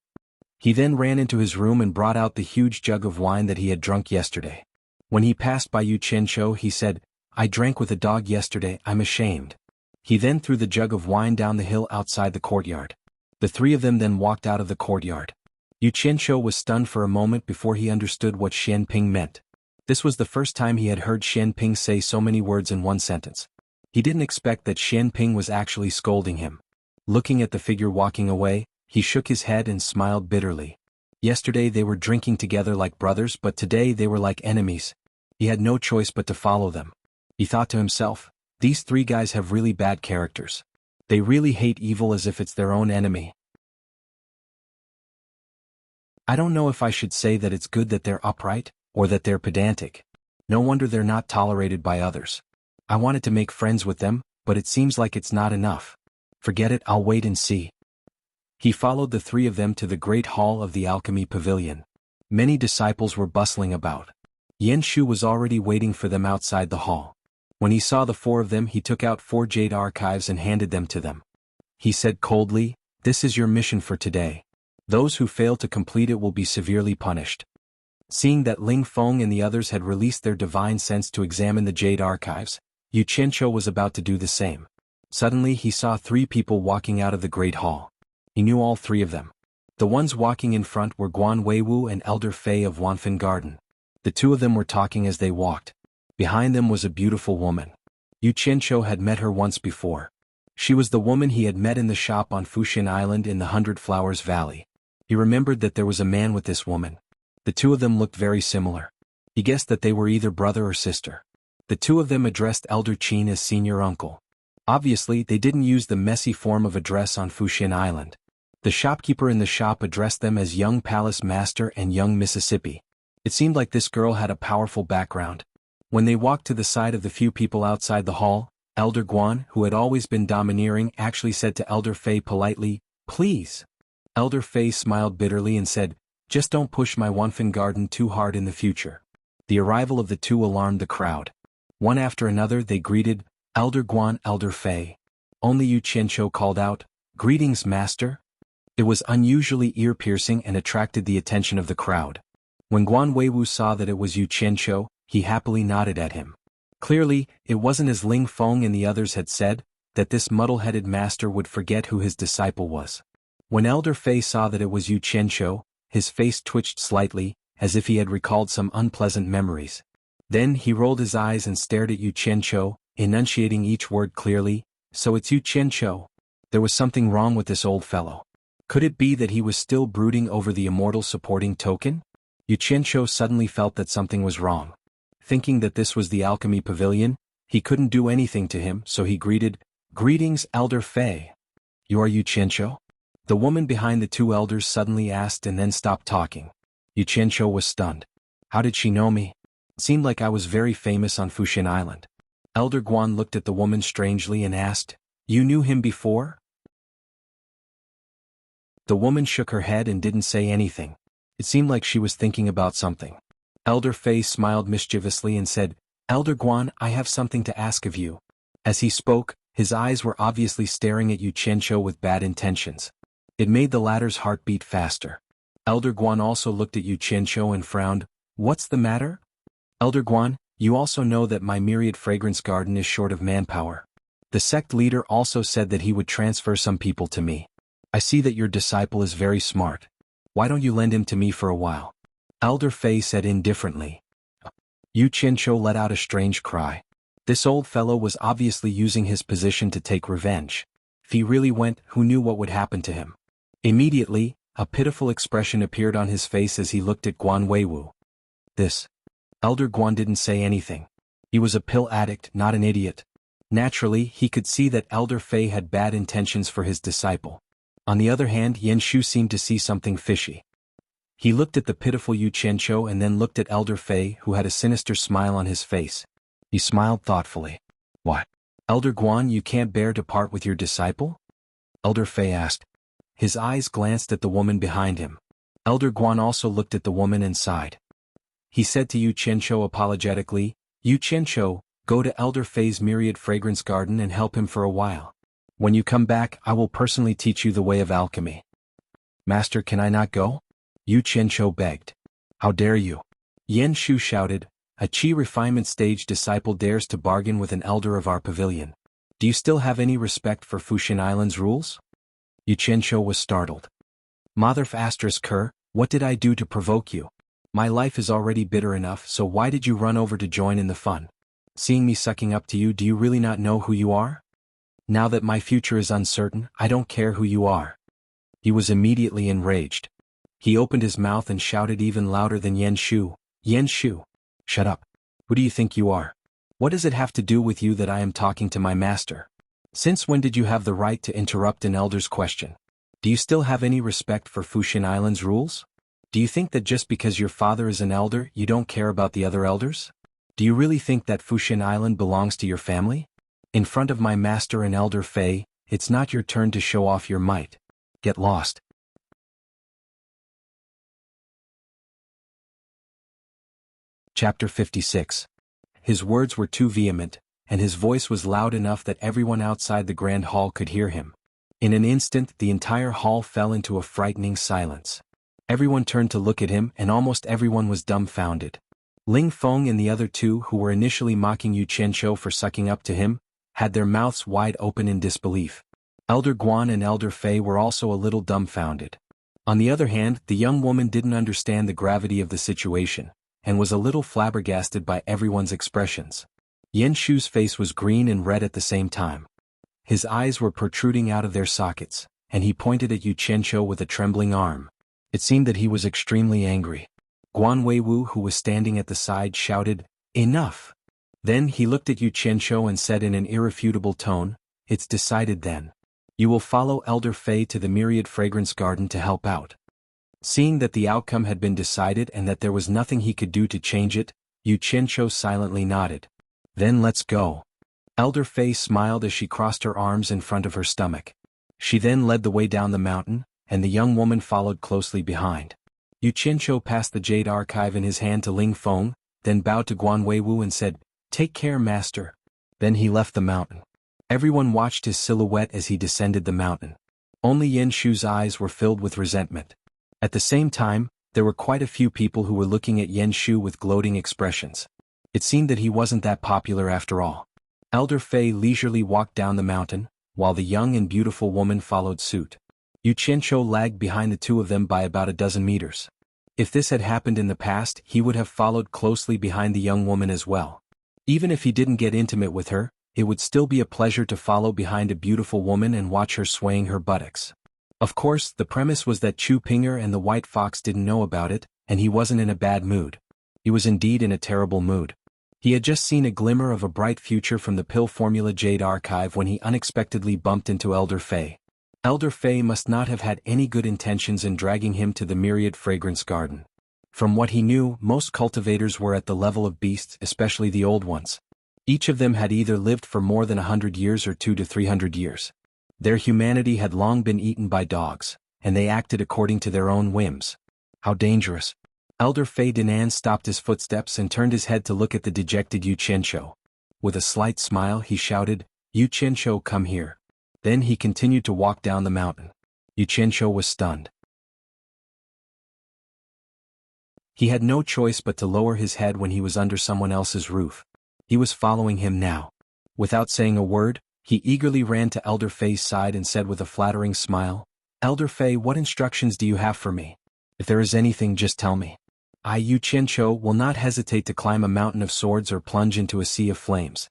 He then ran into his room and brought out the huge jug of wine that he had drunk yesterday. When he passed by Yu Qianqiu, he said, I drank with a dog yesterday, I'm ashamed. He then threw the jug of wine down the hill outside the courtyard. The three of them then walked out of the courtyard. Yu Qianqiu was stunned for a moment before he understood what Xian Ping meant. This was the first time he had heard Xian Ping say so many words in one sentence. He didn't expect that Xian Ping was actually scolding him. Looking at the figure walking away, he shook his head and smiled bitterly. Yesterday they were drinking together like brothers, but today they were like enemies. He had no choice but to follow them. He thought to himself, these three guys have really bad characters. They really hate evil as if it's their own enemy. I don't know if I should say that it's good that they're upright, or that they're pedantic. No wonder they're not tolerated by others. I wanted to make friends with them, but it seems like it's not enough. Forget it, I'll wait and see. He followed the three of them to the great hall of the alchemy pavilion. Many disciples were bustling about. Yan Shu was already waiting for them outside the hall. When he saw the four of them, he took out 4 jade archives and handed them to them. He said coldly, this is your mission for today. Those who fail to complete it will be severely punished. Seeing that Ling Feng and the others had released their divine sense to examine the jade archives, Yu Qianqiu was about to do the same. Suddenly he saw 3 people walking out of the great hall. He knew all 3 of them. The ones walking in front were Guan Weiwu and Elder Fei of Wanfen Garden. The 2 of them were talking as they walked. Behind them was a beautiful woman. Yu Qianqiu had met her once before. She was the woman he had met in the shop on Fushin Island in the 100 Flowers Valley. He remembered that there was a man with this woman. The 2 of them looked very similar. He guessed that they were either brother or sister. The 2 of them addressed Elder Qin as senior uncle. Obviously, they didn't use the messy form of address on Fushin Island. The shopkeeper in the shop addressed them as young Palace Master and young Mississippi. It seemed like this girl had a powerful background. When they walked to the side of the few people outside the hall, Elder Guan, who had always been domineering, actually said to Elder Fei politely, please. Elder Fei smiled bitterly and said, just don't push my Wanfen Garden too hard in the future. The arrival of the 2 alarmed the crowd. One after another they greeted, Elder Guan, Elder Fei. Only Yu Qianqiu called out, greetings, Master. It was unusually ear-piercing and attracted the attention of the crowd. When Guan Weiwu saw that it was Yu Qianqiu, he happily nodded at him. Clearly, it wasn't as Ling Feng and the others had said, that this muddle-headed master would forget who his disciple was. When Elder Fei saw that it was Yu Qianqiu, his face twitched slightly, as if he had recalled some unpleasant memories. Then he rolled his eyes and stared at Yu Qianqiu, enunciating each word clearly, so it's Yu Qianqiu. There was something wrong with this old fellow. Could it be that he was still brooding over the immortal supporting token? Yu Qianqiu suddenly felt that something was wrong. Thinking that this was the alchemy pavilion, he couldn't do anything to him, so he greeted, greetings, Elder Fei. You are Yu Qianqiu? The woman behind the 2 elders suddenly asked and then stopped talking. Yu Qianqiu was stunned. How did she know me? It seemed like I was very famous on Fushin Island. Elder Guan looked at the woman strangely and asked, you knew him before? The woman shook her head and didn't say anything. It seemed like she was thinking about something. Elder Fei smiled mischievously and said, Elder Guan, I have something to ask of you. As he spoke, his eyes were obviously staring at Yu Qianqiu with bad intentions. It made the latter's heart beat faster. Elder Guan also looked at Yu Qianqiu and frowned, what's the matter? Elder Guan, you also know that my myriad fragrance garden is short of manpower. The sect leader also said that he would transfer some people to me. I see that your disciple is very smart. Why don't you lend him to me for a while? Elder Fei said indifferently. Yu Qianqiu let out a strange cry. This old fellow was obviously using his position to take revenge. If he really went, who knew what would happen to him? Immediately, a pitiful expression appeared on his face as he looked at Guan Weiwu. Elder Guan didn't say anything. He was a pill addict, not an idiot. Naturally, he could see that Elder Fei had bad intentions for his disciple. On the other hand, Yan Shu seemed to see something fishy. He looked at the pitiful Yu Qianqiu and then looked at Elder Fei, who had a sinister smile on his face. He smiled thoughtfully. What? Elder Guan, you can't bear to part with your disciple? Elder Fei asked. His eyes glanced at the woman behind him. Elder Guan also looked at the woman and sighed. He said to Yu Qianqiu apologetically, Yu Qianqiu, go to Elder Fei's myriad fragrance garden and help him for a while. When you come back, I will personally teach you the way of alchemy. Master, can I not go? Yu Qianqiu begged. How dare you? Yan Shu shouted, a Qi refinement stage disciple dares to bargain with an elder of our pavilion. Do you still have any respect for Fushin Island's rules? Yu Qianqiu was startled. Mother Ker, what did I do to provoke you? My life is already bitter enough, so why did you run over to join in the fun? Seeing me sucking up to you, do you really not know who you are? Now that my future is uncertain, I don't care who you are. He was immediately enraged. He opened his mouth and shouted even louder than Yan Shu. Yan Shu! Shut up. Who do you think you are? What does it have to do with you that I am talking to my master? Since when did you have the right to interrupt an elder's question? Do you still have any respect for Fushin Island's rules? Do you think that just because your father is an elder, you don't care about the other elders? Do you really think that Fushin Island belongs to your family? In front of my master and Elder Fei, it's not your turn to show off your might. Get lost. Chapter 56. His words were too vehement, and his voice was loud enough that everyone outside the grand hall could hear him. In an instant, the entire hall fell into a frightening silence. Everyone turned to look at him, and almost everyone was dumbfounded. Ling Feng and the other two, who were initially mocking Yu Qianqiu for sucking up to him, had their mouths wide open in disbelief. Elder Guan and Elder Fei were also a little dumbfounded. On the other hand, the young woman didn't understand the gravity of the situation, and was a little flabbergasted by everyone's expressions. Yan Shu's face was green and red at the same time. His eyes were protruding out of their sockets, and he pointed at Yu Qianqiu with a trembling arm. It seemed that he was extremely angry. Guan Weiwu, who was standing at the side, shouted, Enough! Then he looked at Yu Qianqiu and said in an irrefutable tone, It's decided then. You will follow Elder Fei to the myriad fragrance garden to help out. Seeing that the outcome had been decided and that there was nothing he could do to change it, Yu Qianqiu silently nodded. Then let's go. Elder Fei smiled as she crossed her arms in front of her stomach. She then led the way down the mountain, and the young woman followed closely behind. Yu Qianqiu passed the jade archive in his hand to Ling Feng, then bowed to Guan Weiwu and said, Take care, master. Then he left the mountain. Everyone watched his silhouette as he descended the mountain. Only Yan Shu's eyes were filled with resentment. At the same time, there were quite a few people who were looking at Yan Shu with gloating expressions. It seemed that he wasn't that popular after all. Elder Fei leisurely walked down the mountain, while the young and beautiful woman followed suit. Yu Qianqiu lagged behind the two of them by about a dozen meters. If this had happened in the past, he would have followed closely behind the young woman as well. Even if he didn't get intimate with her, it would still be a pleasure to follow behind a beautiful woman and watch her swaying her buttocks. Of course, the premise was that Chu Pinger and the White Fox didn't know about it, and he wasn't in a bad mood. He was indeed in a terrible mood. He had just seen a glimmer of a bright future from the pill formula Jade Archive when he unexpectedly bumped into Elder Fei. Elder Fei must not have had any good intentions in dragging him to the myriad fragrance garden. From what he knew, most cultivators were at the level of beasts, especially the old ones. Each of them had either lived for more than 100 years or 200 to 300 years. Their humanity had long been eaten by dogs, and they acted according to their own whims. How dangerous. Elder Fei Dinan stopped his footsteps and turned his head to look at the dejected Yu Qianqiu. With a slight smile he shouted, Yu Qianqiu, come here. Then he continued to walk down the mountain. Yu Qianqiu was stunned. He had no choice but to lower his head when he was under someone else's roof. He was following him now. Without saying a word, he eagerly ran to Elder Fei's side and said with a flattering smile, Elder Fei, what instructions do you have for me? If there is anything, just tell me. I, Yu Qianqiu, will not hesitate to climb a mountain of swords or plunge into a sea of flames.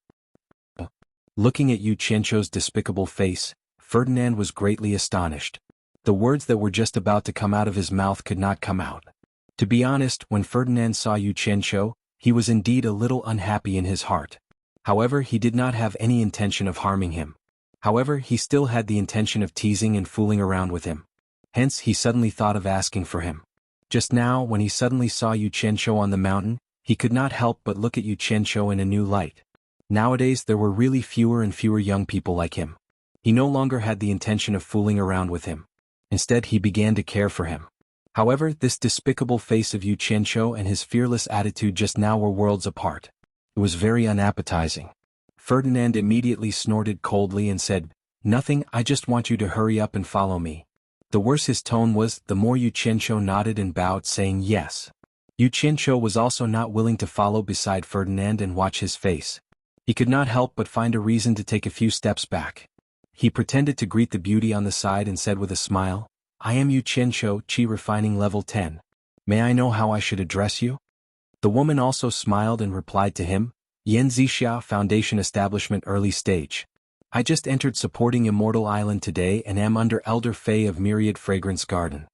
Looking at Yu Qianqiu's despicable face, Ferdinand was greatly astonished. The words that were just about to come out of his mouth could not come out. To be honest, when Ferdinand saw Yu Qianqiu, he was indeed a little unhappy in his heart. However, he did not have any intention of harming him. However, he still had the intention of teasing and fooling around with him. Hence, he suddenly thought of asking for him. Just now, when he suddenly saw Yu Qianqiu on the mountain, he could not help but look at Yu Qianqiu in a new light. Nowadays there were really fewer and fewer young people like him. He no longer had the intention of fooling around with him. Instead he began to care for him. However, this despicable face of Yu Qianqiu and his fearless attitude just now were worlds apart. It was very unappetizing. Ferdinand immediately snorted coldly and said, "Nothing, I just want you to hurry up and follow me." The worse his tone was, the more Yu Qianqiu nodded and bowed, saying yes. Yu Qianqiu was also not willing to follow beside Ferdinand and watch his face. He could not help but find a reason to take a few steps back. He pretended to greet the beauty on the side and said with a smile, "I am Yu Qianqiu, Qi Refining Level 10. May I know how I should address you?" The woman also smiled and replied to him, "Yan Zixia Foundation Establishment Early Stage. I just entered supporting Immortal Island today and am under Elder Fei of Myriad Fragrance Garden."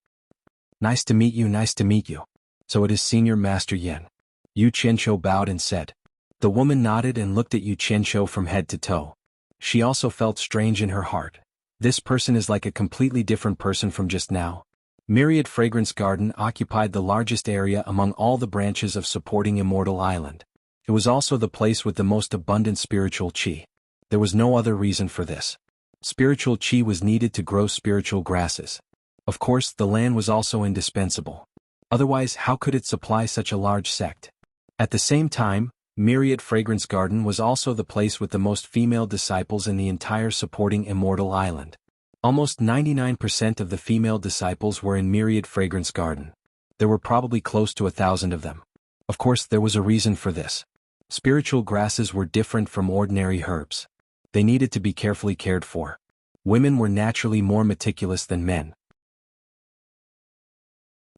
Nice to meet you, nice to meet you. So it is Senior Master Yan. Yu Qianqiu bowed and said. The woman nodded and looked at Yu Qianqiu from head to toe. She also felt strange in her heart. This person is like a completely different person from just now. Myriad Fragrance Garden occupied the largest area among all the branches of supporting Immortal Island. It was also the place with the most abundant spiritual qi. There was no other reason for this. Spiritual qi was needed to grow spiritual grasses. Of course, the land was also indispensable. Otherwise, how could it supply such a large sect? At the same time, Myriad Fragrance Garden was also the place with the most female disciples in the entire supporting Immortal Island. Almost 99% of the female disciples were in Myriad Fragrance Garden. There were probably close to 1,000 of them. Of course, there was a reason for this. Spiritual grasses were different from ordinary herbs. They needed to be carefully cared for. Women were naturally more meticulous than men.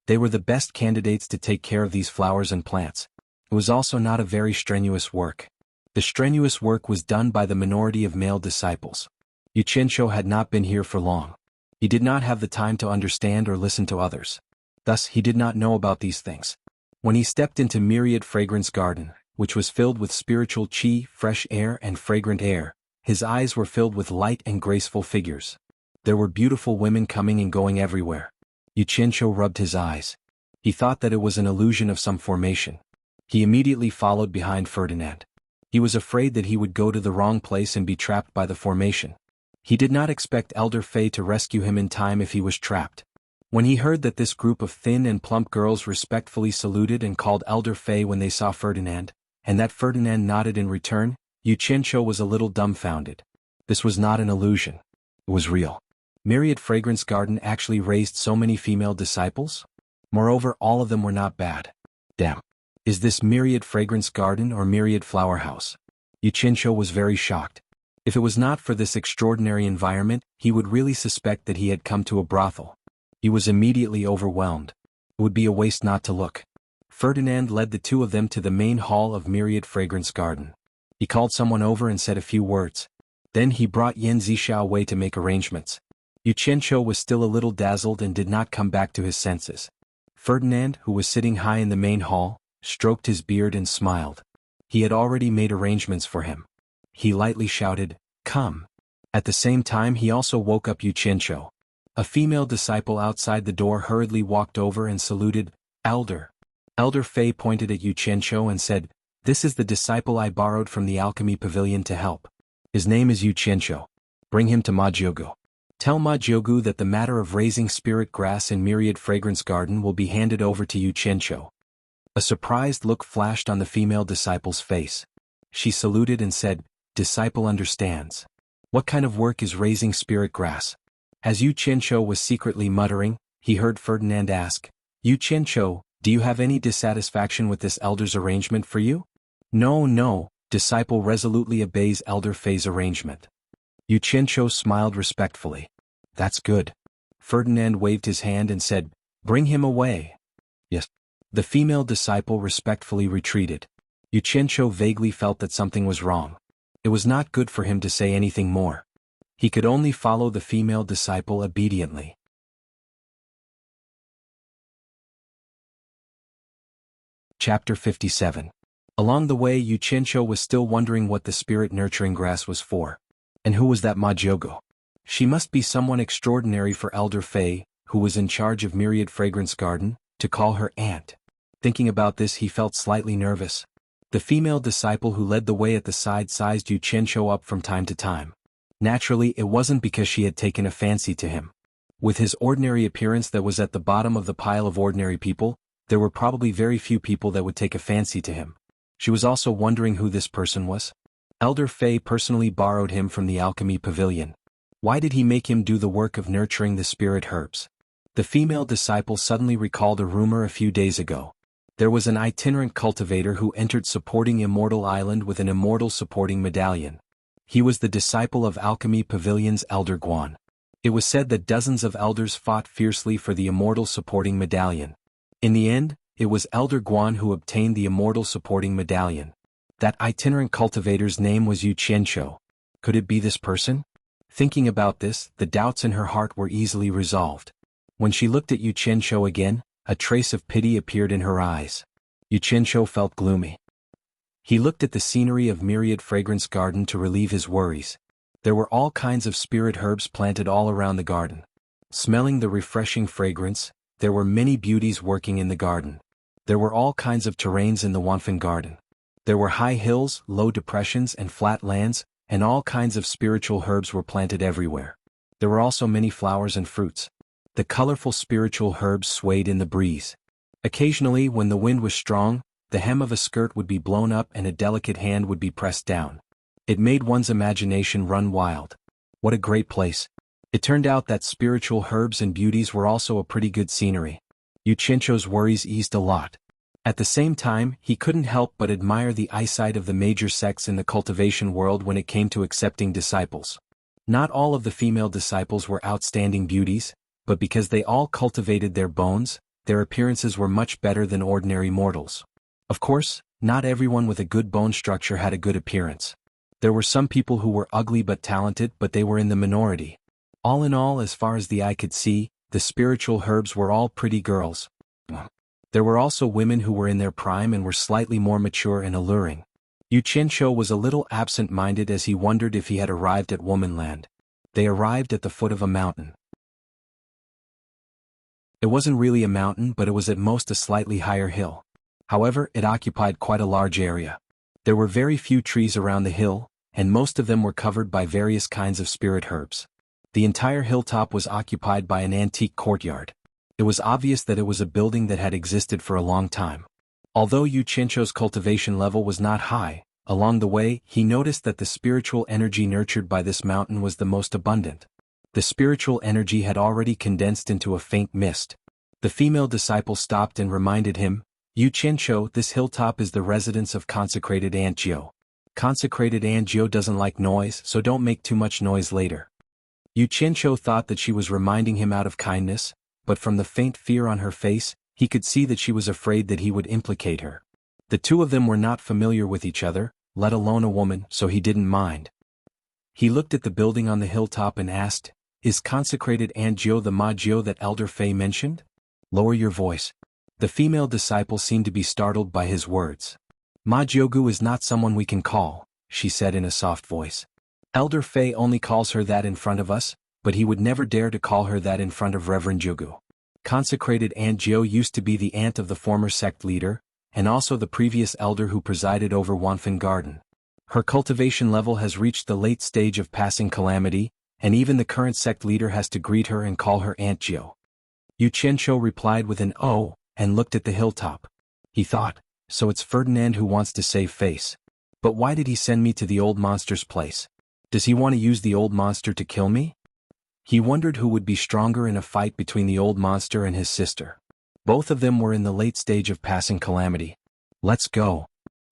They were the best candidates to take care of these flowers and plants. It was also not a very strenuous work. The strenuous work was done by the minority of male disciples. Yu Qianqiu had not been here for long. He did not have the time to understand or listen to others. Thus, he did not know about these things. When he stepped into Myriad Fragrance Garden, which was filled with spiritual qi, fresh air and fragrant air, his eyes were filled with light and graceful figures. There were beautiful women coming and going everywhere. Yu Qianqiu rubbed his eyes. He thought that it was an illusion of some formation. He immediately followed behind Ferdinand. He was afraid that he would go to the wrong place and be trapped by the formation. He did not expect Elder Fei to rescue him in time if he was trapped. When he heard that this group of thin and plump girls respectfully saluted and called Elder Fei when they saw Ferdinand, and that Ferdinand nodded in return, Yu Qianqiu was a little dumbfounded. This was not an illusion. It was real. Myriad Fragrance Garden actually raised so many female disciples? Moreover, all of them were not bad. Damn. Is this Myriad Fragrance Garden or Myriad Flower House? Yu Qianqiu was very shocked. If it was not for this extraordinary environment, he would really suspect that he had come to a brothel. He was immediately overwhelmed. It would be a waste not to look. Ferdinand led the two of them to the main hall of Myriad Fragrance Garden. He called someone over and said a few words. Then he brought Yan Zixia away to make arrangements. Yu Qianqiu was still a little dazzled and did not come back to his senses. Ferdinand, who was sitting high in the main hall, stroked his beard and smiled. He had already made arrangements for him. He lightly shouted, "Come." At the same time he also woke up Yu Qianqiu. A female disciple outside the door hurriedly walked over and saluted, "Elder." Elder Fei pointed at Yu Qianqiu and said, "This is the disciple I borrowed from the alchemy pavilion to help. His name is Yu Qianqiu. Bring him to Ma Jiugu. Tell Ma Jiugu that the matter of raising spirit grass in Myriad Fragrance Garden will be handed over to Yu Qianqiu." A surprised look flashed on the female disciple's face. She saluted and said, "Disciple understands. What kind of work is raising spirit grass?" As Yu Qianqiu was secretly muttering, he heard Ferdinand ask, "Yu Qianqiu, do you have any dissatisfaction with this elder's arrangement for you?" No, disciple resolutely obeys Elder Fei's arrangement. Yu Qianqiu smiled respectfully. "That's good." Ferdinand waved his hand and said, "Bring him away." "Yes." The female disciple respectfully retreated. Yu Qianqiu vaguely felt that something was wrong. It was not good for him to say anything more. He could only follow the female disciple obediently. Chapter 57. Along the way Yu Qianqiu was still wondering what the spirit-nurturing grass was for. And who was that Ma Jiugu? She must be someone extraordinary for Elder Fei, who was in charge of Myriad Fragrance Garden, to call her aunt. Thinking about this, he felt slightly nervous. The female disciple who led the way at the side sized Yu Qianqiu up from time to time. Naturally, it wasn't because she had taken a fancy to him. With his ordinary appearance that was at the bottom of the pile of ordinary people, there were probably very few people that would take a fancy to him. She was also wondering who this person was. Elder Fei personally borrowed him from the alchemy pavilion. Why did he make him do the work of nurturing the spirit herbs? The female disciple suddenly recalled a rumor a few days ago. There was an itinerant cultivator who entered supporting Immortal Island with an immortal supporting medallion. He was the disciple of Alchemy Pavilion's Elder Guan. It was said that dozens of elders fought fiercely for the immortal supporting medallion. In the end, it was Elder Guan who obtained the immortal supporting medallion. That itinerant cultivator's name was Yu Qianqiu. Could it be this person? Thinking about this, the doubts in her heart were easily resolved. When she looked at Yu Qianqiu again, a trace of pity appeared in her eyes. Yu Qianqiu felt gloomy. He looked at the scenery of Myriad Fragrance Garden to relieve his worries. There were all kinds of spirit herbs planted all around the garden. Smelling the refreshing fragrance, there were many beauties working in the garden. There were all kinds of terrains in the Wanfen Garden. There were high hills, low depressions and flat lands, and all kinds of spiritual herbs were planted everywhere. There were also many flowers and fruits. The colorful spiritual herbs swayed in the breeze. Occasionally, when the wind was strong, the hem of a skirt would be blown up and a delicate hand would be pressed down. It made one's imagination run wild. What a great place. It turned out that spiritual herbs and beauties were also a pretty good scenery. Yu Qianqiu's worries eased a lot. At the same time, he couldn't help but admire the eyesight of the major sects in the cultivation world when it came to accepting disciples. Not all of the female disciples were outstanding beauties, but because they all cultivated their bones, their appearances were much better than ordinary mortals. Of course, not everyone with a good bone structure had a good appearance. There were some people who were ugly but talented, but they were in the minority. All in all, as far as the eye could see, the spiritual herbs were all pretty girls. There were also women who were in their prime and were slightly more mature and alluring. Yu Qianqiu was a little absent-minded as he wondered if he had arrived at Womanland. They arrived at the foot of a mountain. It wasn't really a mountain, but it was at most a slightly higher hill. However, it occupied quite a large area. There were very few trees around the hill, and most of them were covered by various kinds of spirit herbs. The entire hilltop was occupied by an antique courtyard. It was obvious that it was a building that had existed for a long time. Although Yu Qianqiu's cultivation level was not high, along the way, he noticed that the spiritual energy nurtured by this mountain was the most abundant. The spiritual energy had already condensed into a faint mist. The female disciple stopped and reminded him, Yu Qianqiu, this hilltop is the residence of consecrated Aunt Jiu. Consecrated Aunt Jiu doesn't like noise, so don't make too much noise later. Yu Qianqiu thought that she was reminding him out of kindness, but from the faint fear on her face, he could see that she was afraid that he would implicate her. The two of them were not familiar with each other, let alone a woman, so he didn't mind. He looked at the building on the hilltop and asked, Is consecrated Aunt Jiu the Ma Jiu that Elder Fei mentioned? Lower your voice. The female disciple seemed to be startled by his words. Ma Jiugu is not someone we can call, she said in a soft voice. Elder Fei only calls her that in front of us, but he would never dare to call her that in front of Reverend Jiugu. Consecrated Aunt Jiu used to be the aunt of the former sect leader, and also the previous elder who presided over Wanfen Garden. Her cultivation level has reached the late stage of passing calamity, and even the current sect leader has to greet her and call her Aunt Jiu. Yu Qianqiu replied with an "Oh," and looked at the hilltop. He thought, so it's Ferdinand who wants to save face. But why did he send me to the old monster's place? Does he want to use the old monster to kill me? He wondered who would be stronger in a fight between the old monster and his sister. Both of them were in the late stage of passing calamity. Let's go,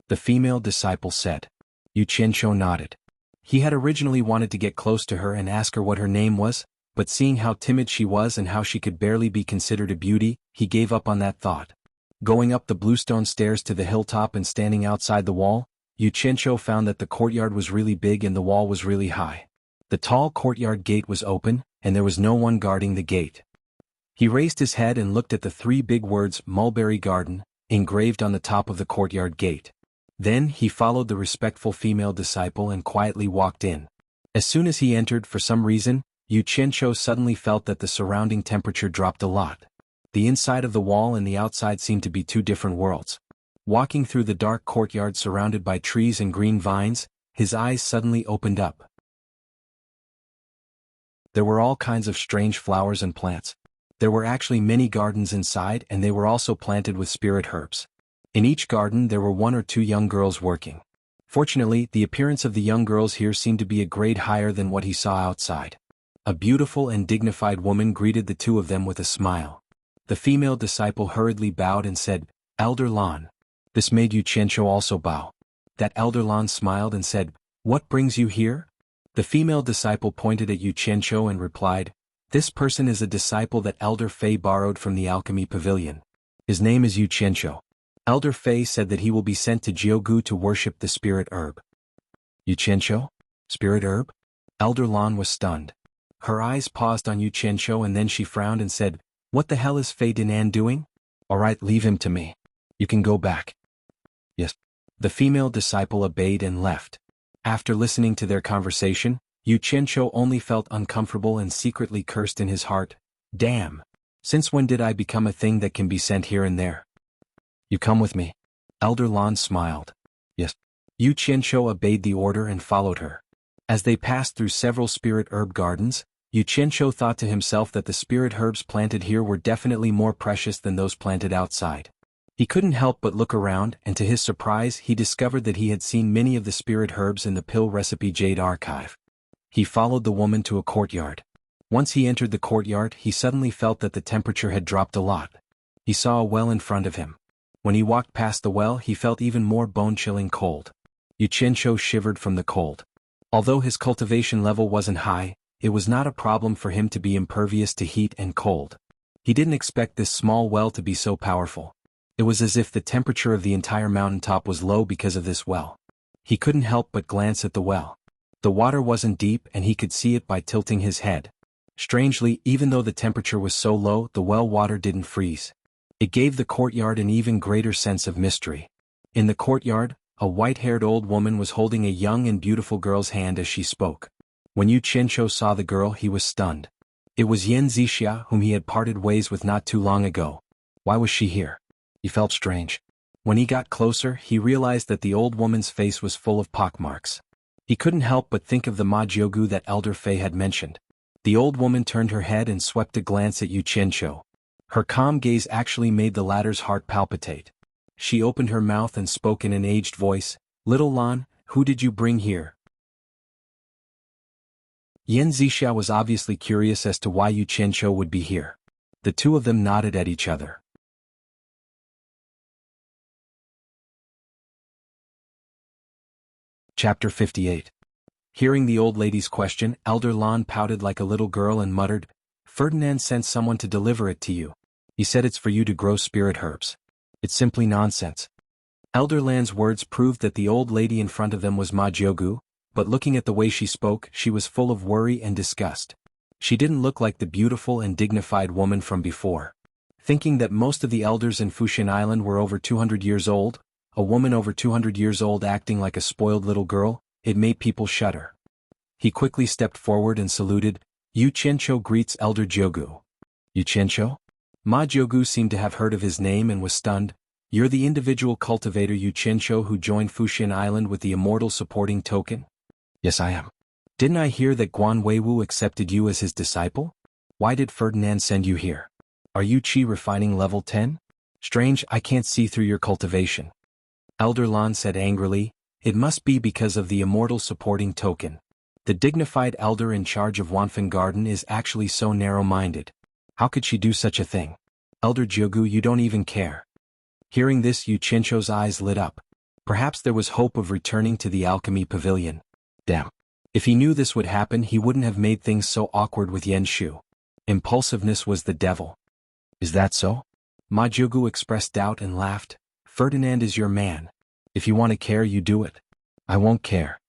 the female disciple said. Yu Qianqiu nodded. He had originally wanted to get close to her and ask her what her name was, but seeing how timid she was and how she could barely be considered a beauty, he gave up on that thought. Going up the bluestone stairs to the hilltop and standing outside the wall, Yu Qianqiu found that the courtyard was really big and the wall was really high. The tall courtyard gate was open, and there was no one guarding the gate. He raised his head and looked at the three big words Mulberry Garden, engraved on the top of the courtyard gate. Then he followed the respectful female disciple and quietly walked in. As soon as he entered, for some reason, Yu Qianqiu suddenly felt that the surrounding temperature dropped a lot. The inside of the wall and the outside seemed to be two different worlds. Walking through the dark courtyard surrounded by trees and green vines, his eyes suddenly opened up. There were all kinds of strange flowers and plants. There were actually many gardens inside, and they were also planted with spirit herbs. In each garden there were 1 or 2 young girls working. Fortunately, the appearance of the young girls here seemed to be a grade higher than what he saw outside. A beautiful and dignified woman greeted the two of them with a smile. The female disciple hurriedly bowed and said, "Elder Lan." This made Yu Qianqiu also bow. That Elder Lan smiled and said, "What brings you here?" The female disciple pointed at Yu Qianqiu and replied, "This person is a disciple that Elder Fei borrowed from the alchemy pavilion. His name is Yu Qianqiu. Elder Fei said that he will be sent to Jiugu to worship the spirit herb." Yu Qianqiu? Spirit herb? Elder Lan was stunned. Her eyes paused on Yu Qianqiu and then she frowned and said, "What the hell is Fei Dinan doing? Alright, leave him to me. You can go back." Yes. The female disciple obeyed and left. After listening to their conversation, Yu Qianqiu only felt uncomfortable and secretly cursed in his heart, "Damn! Since when did I become a thing that can be sent here and there?" "You come with me." Elder Lan smiled. Yes. Yu Qianqiu obeyed the order and followed her. As they passed through several spirit herb gardens, Yu Qianqiu thought to himself that the spirit herbs planted here were definitely more precious than those planted outside. He couldn't help but look around, and to his surprise he discovered that he had seen many of the spirit herbs in the pill recipe jade archive. He followed the woman to a courtyard. Once he entered the courtyard, he suddenly felt that the temperature had dropped a lot. He saw a well in front of him. When he walked past the well, he felt even more bone-chilling cold. Yu Qianqiu shivered from the cold. Although his cultivation level wasn't high, it was not a problem for him to be impervious to heat and cold. He didn't expect this small well to be so powerful. It was as if the temperature of the entire mountaintop was low because of this well. He couldn't help but glance at the well. The water wasn't deep and he could see it by tilting his head. Strangely, even though the temperature was so low, the well water didn't freeze. It gave the courtyard an even greater sense of mystery. In the courtyard, a white-haired old woman was holding a young and beautiful girl's hand as she spoke. When Yu Qianqiu saw the girl, he was stunned. It was Yan Zixia, whom he had parted ways with not too long ago. Why was she here? He felt strange. When he got closer, he realized that the old woman's face was full of pockmarks. He couldn't help but think of the Ma Jiugu that Elder Fei had mentioned. The old woman turned her head and swept a glance at Yu Qianqiu. Her calm gaze actually made the latter's heart palpitate. She opened her mouth and spoke in an aged voice, "Little Lan, who did you bring here?" Yan Zixia was obviously curious as to why Yu Qianqiu would be here. The two of them nodded at each other. Chapter 58. Hearing the old lady's question, Elder Lan pouted like a little girl and muttered, "Ferdinand sent someone to deliver it to you. He said it's for you to grow spirit herbs. It's simply nonsense." Elder Lan's words proved that the old lady in front of them was Ma Jiugu, but looking at the way she spoke, she was full of worry and disgust. She didn't look like the beautiful and dignified woman from before. Thinking that most of the elders in Fuxian Island were over 200 years old, a woman over 200 years old acting like a spoiled little girl, it made people shudder. He quickly stepped forward and saluted, "Yu Qianqiu greets Elder Jiugu." "Yu Qianqiu?" Ma Jiugu seemed to have heard of his name and was stunned. "You're the individual cultivator Yu Qianqiu who joined Fuxian Island with the immortal supporting token?" "Yes, I am." "Didn't I hear that Guan Weiwu accepted you as his disciple? Why did Ferdinand send you here? Are you Qi refining level 10? Strange, I can't see through your cultivation." Elder Lan said angrily, "It must be because of the immortal supporting token. The dignified elder in charge of Wanfen Garden is actually so narrow-minded. How could she do such a thing? Elder Jiugu, you don't even care." Hearing this, Yu Qianqiu's eyes lit up. Perhaps there was hope of returning to the alchemy pavilion. Damn. If he knew this would happen, he wouldn't have made things so awkward with Yan Shu. Impulsiveness was the devil. "Is that so?" Ma Jiugu expressed doubt and laughed. "Ferdinand is your man. If you want to care, you do it." "I won't care."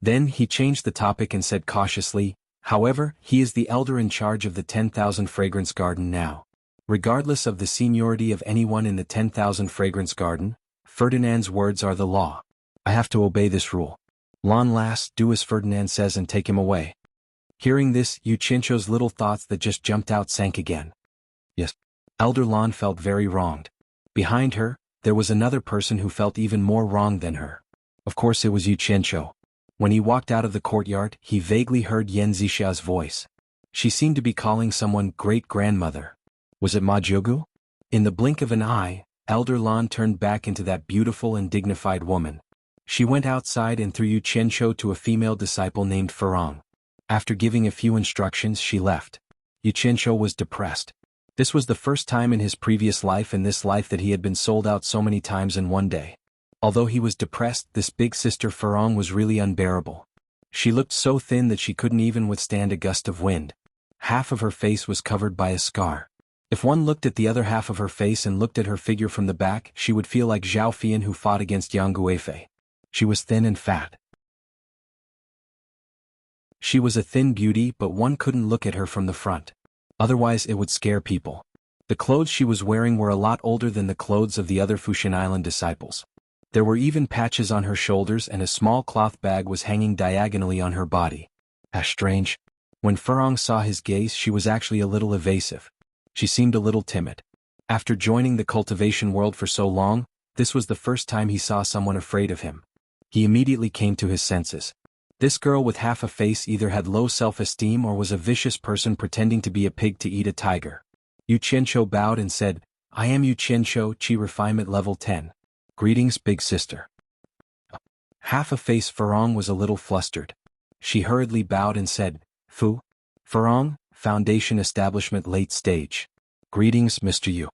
Then he changed the topic and said cautiously, "However, he is the elder in charge of the 10,000 Fragrance Garden now. Regardless of the seniority of anyone in the 10,000 Fragrance Garden, Ferdinand's words are the law. I have to obey this rule. Lan Las, do as Ferdinand says and take him away." Hearing this, Yu Qianqiu's little thoughts that just jumped out sank again. Yes. Elder Lan felt very wronged. Behind her, there was another person who felt even more wronged than her. Of course it was Yu Qianqiu. When he walked out of the courtyard, he vaguely heard Yan Zixua's voice. She seemed to be calling someone great-grandmother. Was it Ma Jiugu? In the blink of an eye, Elder Lan turned back into that beautiful and dignified woman. She went outside and threw Yu Qianqiu to a female disciple named Furong. After giving a few instructions, she left. Yu Qianqiu was depressed. This was the first time in his previous life and this life that he had been sold out so many times in one day. Although he was depressed, this big sister Furong was really unbearable. She looked so thin that she couldn't even withstand a gust of wind. Half of her face was covered by a scar. If one looked at the other half of her face and looked at her figure from the back, she would feel like Zhao Fian who fought against Yang Guifei. She was thin and fat. She was a thin beauty, but one couldn't look at her from the front. Otherwise it would scare people. The clothes she was wearing were a lot older than the clothes of the other Fuxian Island disciples. There were even patches on her shoulders and a small cloth bag was hanging diagonally on her body. Strange. When Furong saw his gaze, she was actually a little evasive. She seemed a little timid. After joining the cultivation world for so long, this was the first time he saw someone afraid of him. He immediately came to his senses. This girl with half a face either had low self-esteem or was a vicious person pretending to be a pig to eat a tiger. Yu Qianqiu bowed and said, "I am Yu Qianqiu, Qi Refinement Level 10. Greetings, big sister." Half a face Furong was a little flustered. She hurriedly bowed and said, Furong, Foundation Establishment Late Stage. Greetings, Mr. Yu.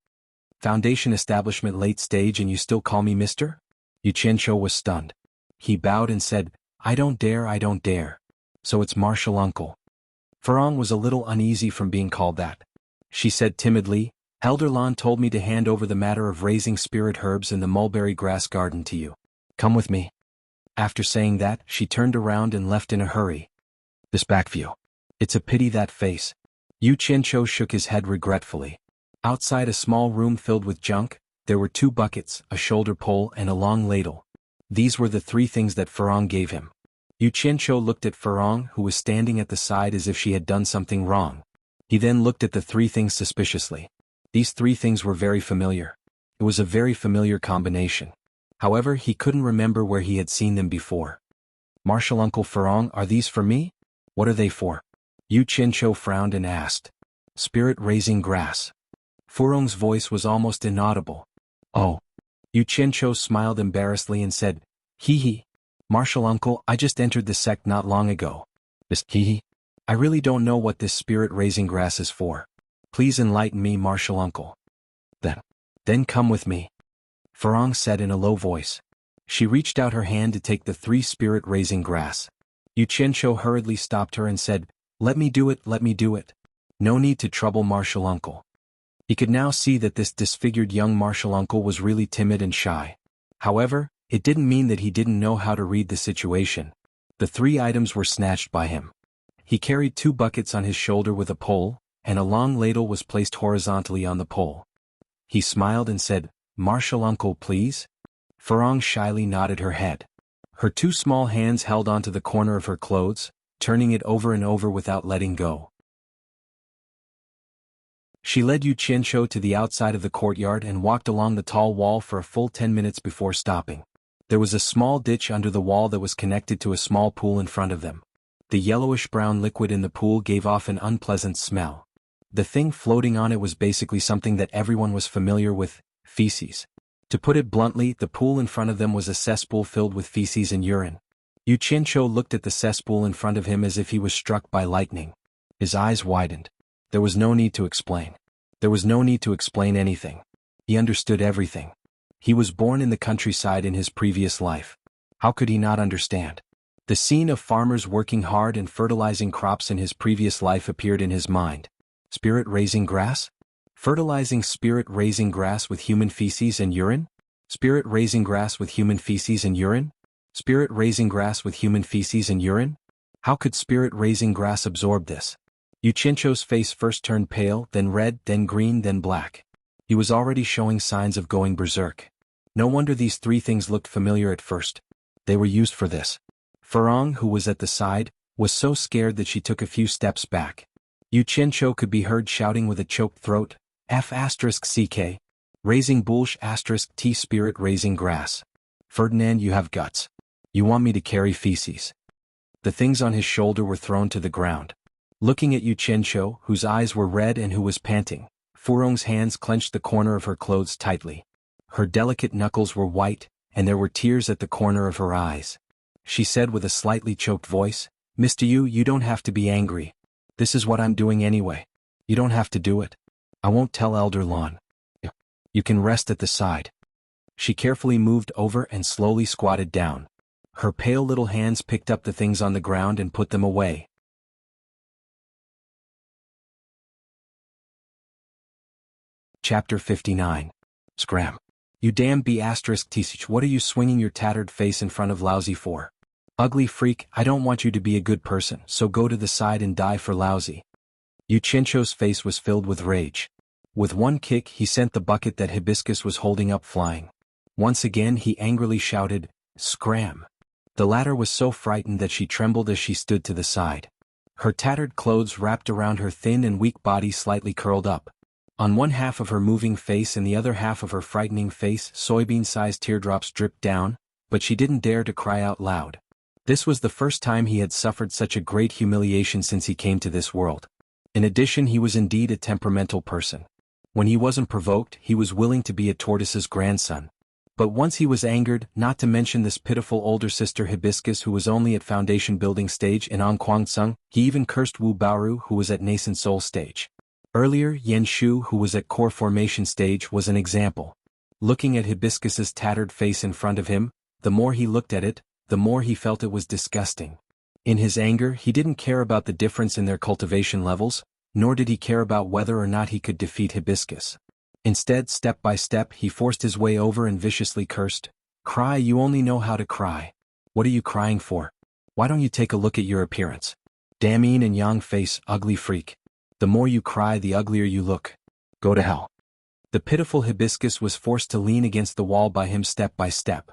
Foundation Establishment Late Stage and you still call me Mr.? Yu Qianqiu was stunned. He bowed and said, I don't dare. So it's Martial Uncle. Furong was a little uneasy from being called that. She said timidly, Elder Lan told me to hand over the matter of raising spirit herbs in the mulberry grass garden to you. Come with me. After saying that, she turned around and left in a hurry. This back view. It's a pity that face. Yu Qianqiu shook his head regretfully. Outside a small room filled with junk, there were 2 buckets, a shoulder pole and a long ladle. These were the 3 things that Furong gave him. Yu Qianqiu looked at Furong, who was standing at the side as if she had done something wrong. He then looked at the 3 things suspiciously. These 3 things were very familiar. It was a very familiar combination. However, he couldn't remember where he had seen them before. Martial Uncle Furong, are these for me? What are they for? Yu Qianqiu frowned and asked. Spirit-raising grass. Furong's voice was almost inaudible. Oh. Yu Qianqiu smiled embarrassedly and said, Hee. Martial Uncle, I just entered the sect not long ago. This hee. I really don't know what this spirit-raising grass is for. Please enlighten me, Martial Uncle. Then come with me. Furong said in a low voice. She reached out her hand to take the 3 spirit-raising grass. Yu Qianqiu hurriedly stopped her and said, Let me do it. No need to trouble Martial Uncle. He could now see that this disfigured young Martial Uncle was really timid and shy. However, it didn't mean that he didn't know how to read the situation. The 3 items were snatched by him. He carried 2 buckets on his shoulder with a pole, and a long ladle was placed horizontally on the pole. He smiled and said, Martial Uncle, please? Furong shyly nodded her head. Her 2 small hands held onto the corner of her clothes, turning it over and over without letting go. She led Yu Qianqiu to the outside of the courtyard and walked along the tall wall for a full 10 minutes before stopping. There was a small ditch under the wall that was connected to a small pool in front of them. The yellowish-brown liquid in the pool gave off an unpleasant smell. The thing floating on it was basically something that everyone was familiar with, feces. To put it bluntly, the pool in front of them was a cesspool filled with feces and urine. Yu Qianqiu looked at the cesspool in front of him as if he was struck by lightning. His eyes widened. There was no need to explain. There was no need to explain anything. He understood everything. He was born in the countryside in his previous life. How could he not understand? The scene of farmers working hard and fertilizing crops in his previous life appeared in his mind. Spirit-raising grass? Fertilizing spirit-raising grass with human feces and urine? Spirit-raising grass with human feces and urine? Spirit-raising grass with human feces and urine? How could spirit-raising grass absorb this? Yu Qianqiu's face first turned pale, then red, then green, then black. He was already showing signs of going berserk. No wonder these 3 things looked familiar at first. They were used for this. Furong, who was at the side, was so scared that she took a few steps back. Yu Qianqiu could be heard shouting with a choked throat, F*ck. Raising bullsh *t spirit raising grass. Ferdinand, you have guts. You want me to carry feces. The things on his shoulder were thrown to the ground. Looking at Yu Qianqiu, whose eyes were red and who was panting, Furong's hands clenched the corner of her clothes tightly. Her delicate knuckles were white, and there were tears at the corner of her eyes. She said with a slightly choked voice, Mr. Yu, you don't have to be angry. This is what I'm doing anyway. You don't have to do it. I won't tell Elder Lon. You can rest at the side. She carefully moved over and slowly squatted down. Her pale little hands picked up the things on the ground and put them away. Chapter 59. Scram. You damn B*T*, what are you swinging your tattered face in front of Lousy for? Ugly freak, I don't want you to be a good person, so go to the side and die for Lousy. Yu Qianqiu's face was filled with rage. With one kick he sent the bucket that Hibiscus was holding up flying. Once again he angrily shouted, Scram. The latter was so frightened that she trembled as she stood to the side. Her tattered clothes wrapped around her thin and weak body slightly curled up. On one half of her moving face and the other half of her frightening face soybean-sized teardrops dripped down, but she didn't dare to cry out loud. This was the first time he had suffered such a great humiliation since he came to this world. In addition, he was indeed a temperamental person. When he wasn't provoked, he was willing to be a tortoise's grandson. But once he was angered, not to mention this pitiful older sister Hibiscus who was only at foundation building stage in Anquangsung, he even cursed Wu Baoru who was at nascent soul stage. Earlier, Yan Shu who was at core formation stage was an example. Looking at Hibiscus's tattered face in front of him, the more he looked at it, the more he felt it was disgusting. In his anger, he didn't care about the difference in their cultivation levels, nor did he care about whether or not he could defeat Hibiscus. Instead, step by step, he forced his way over and viciously cursed, Cry, you only know how to cry. What are you crying for? Why don't you take a look at your appearance? Damn yin and yang face, ugly freak. The more you cry, the uglier you look. Go to hell. The pitiful Hibiscus was forced to lean against the wall by him step by step.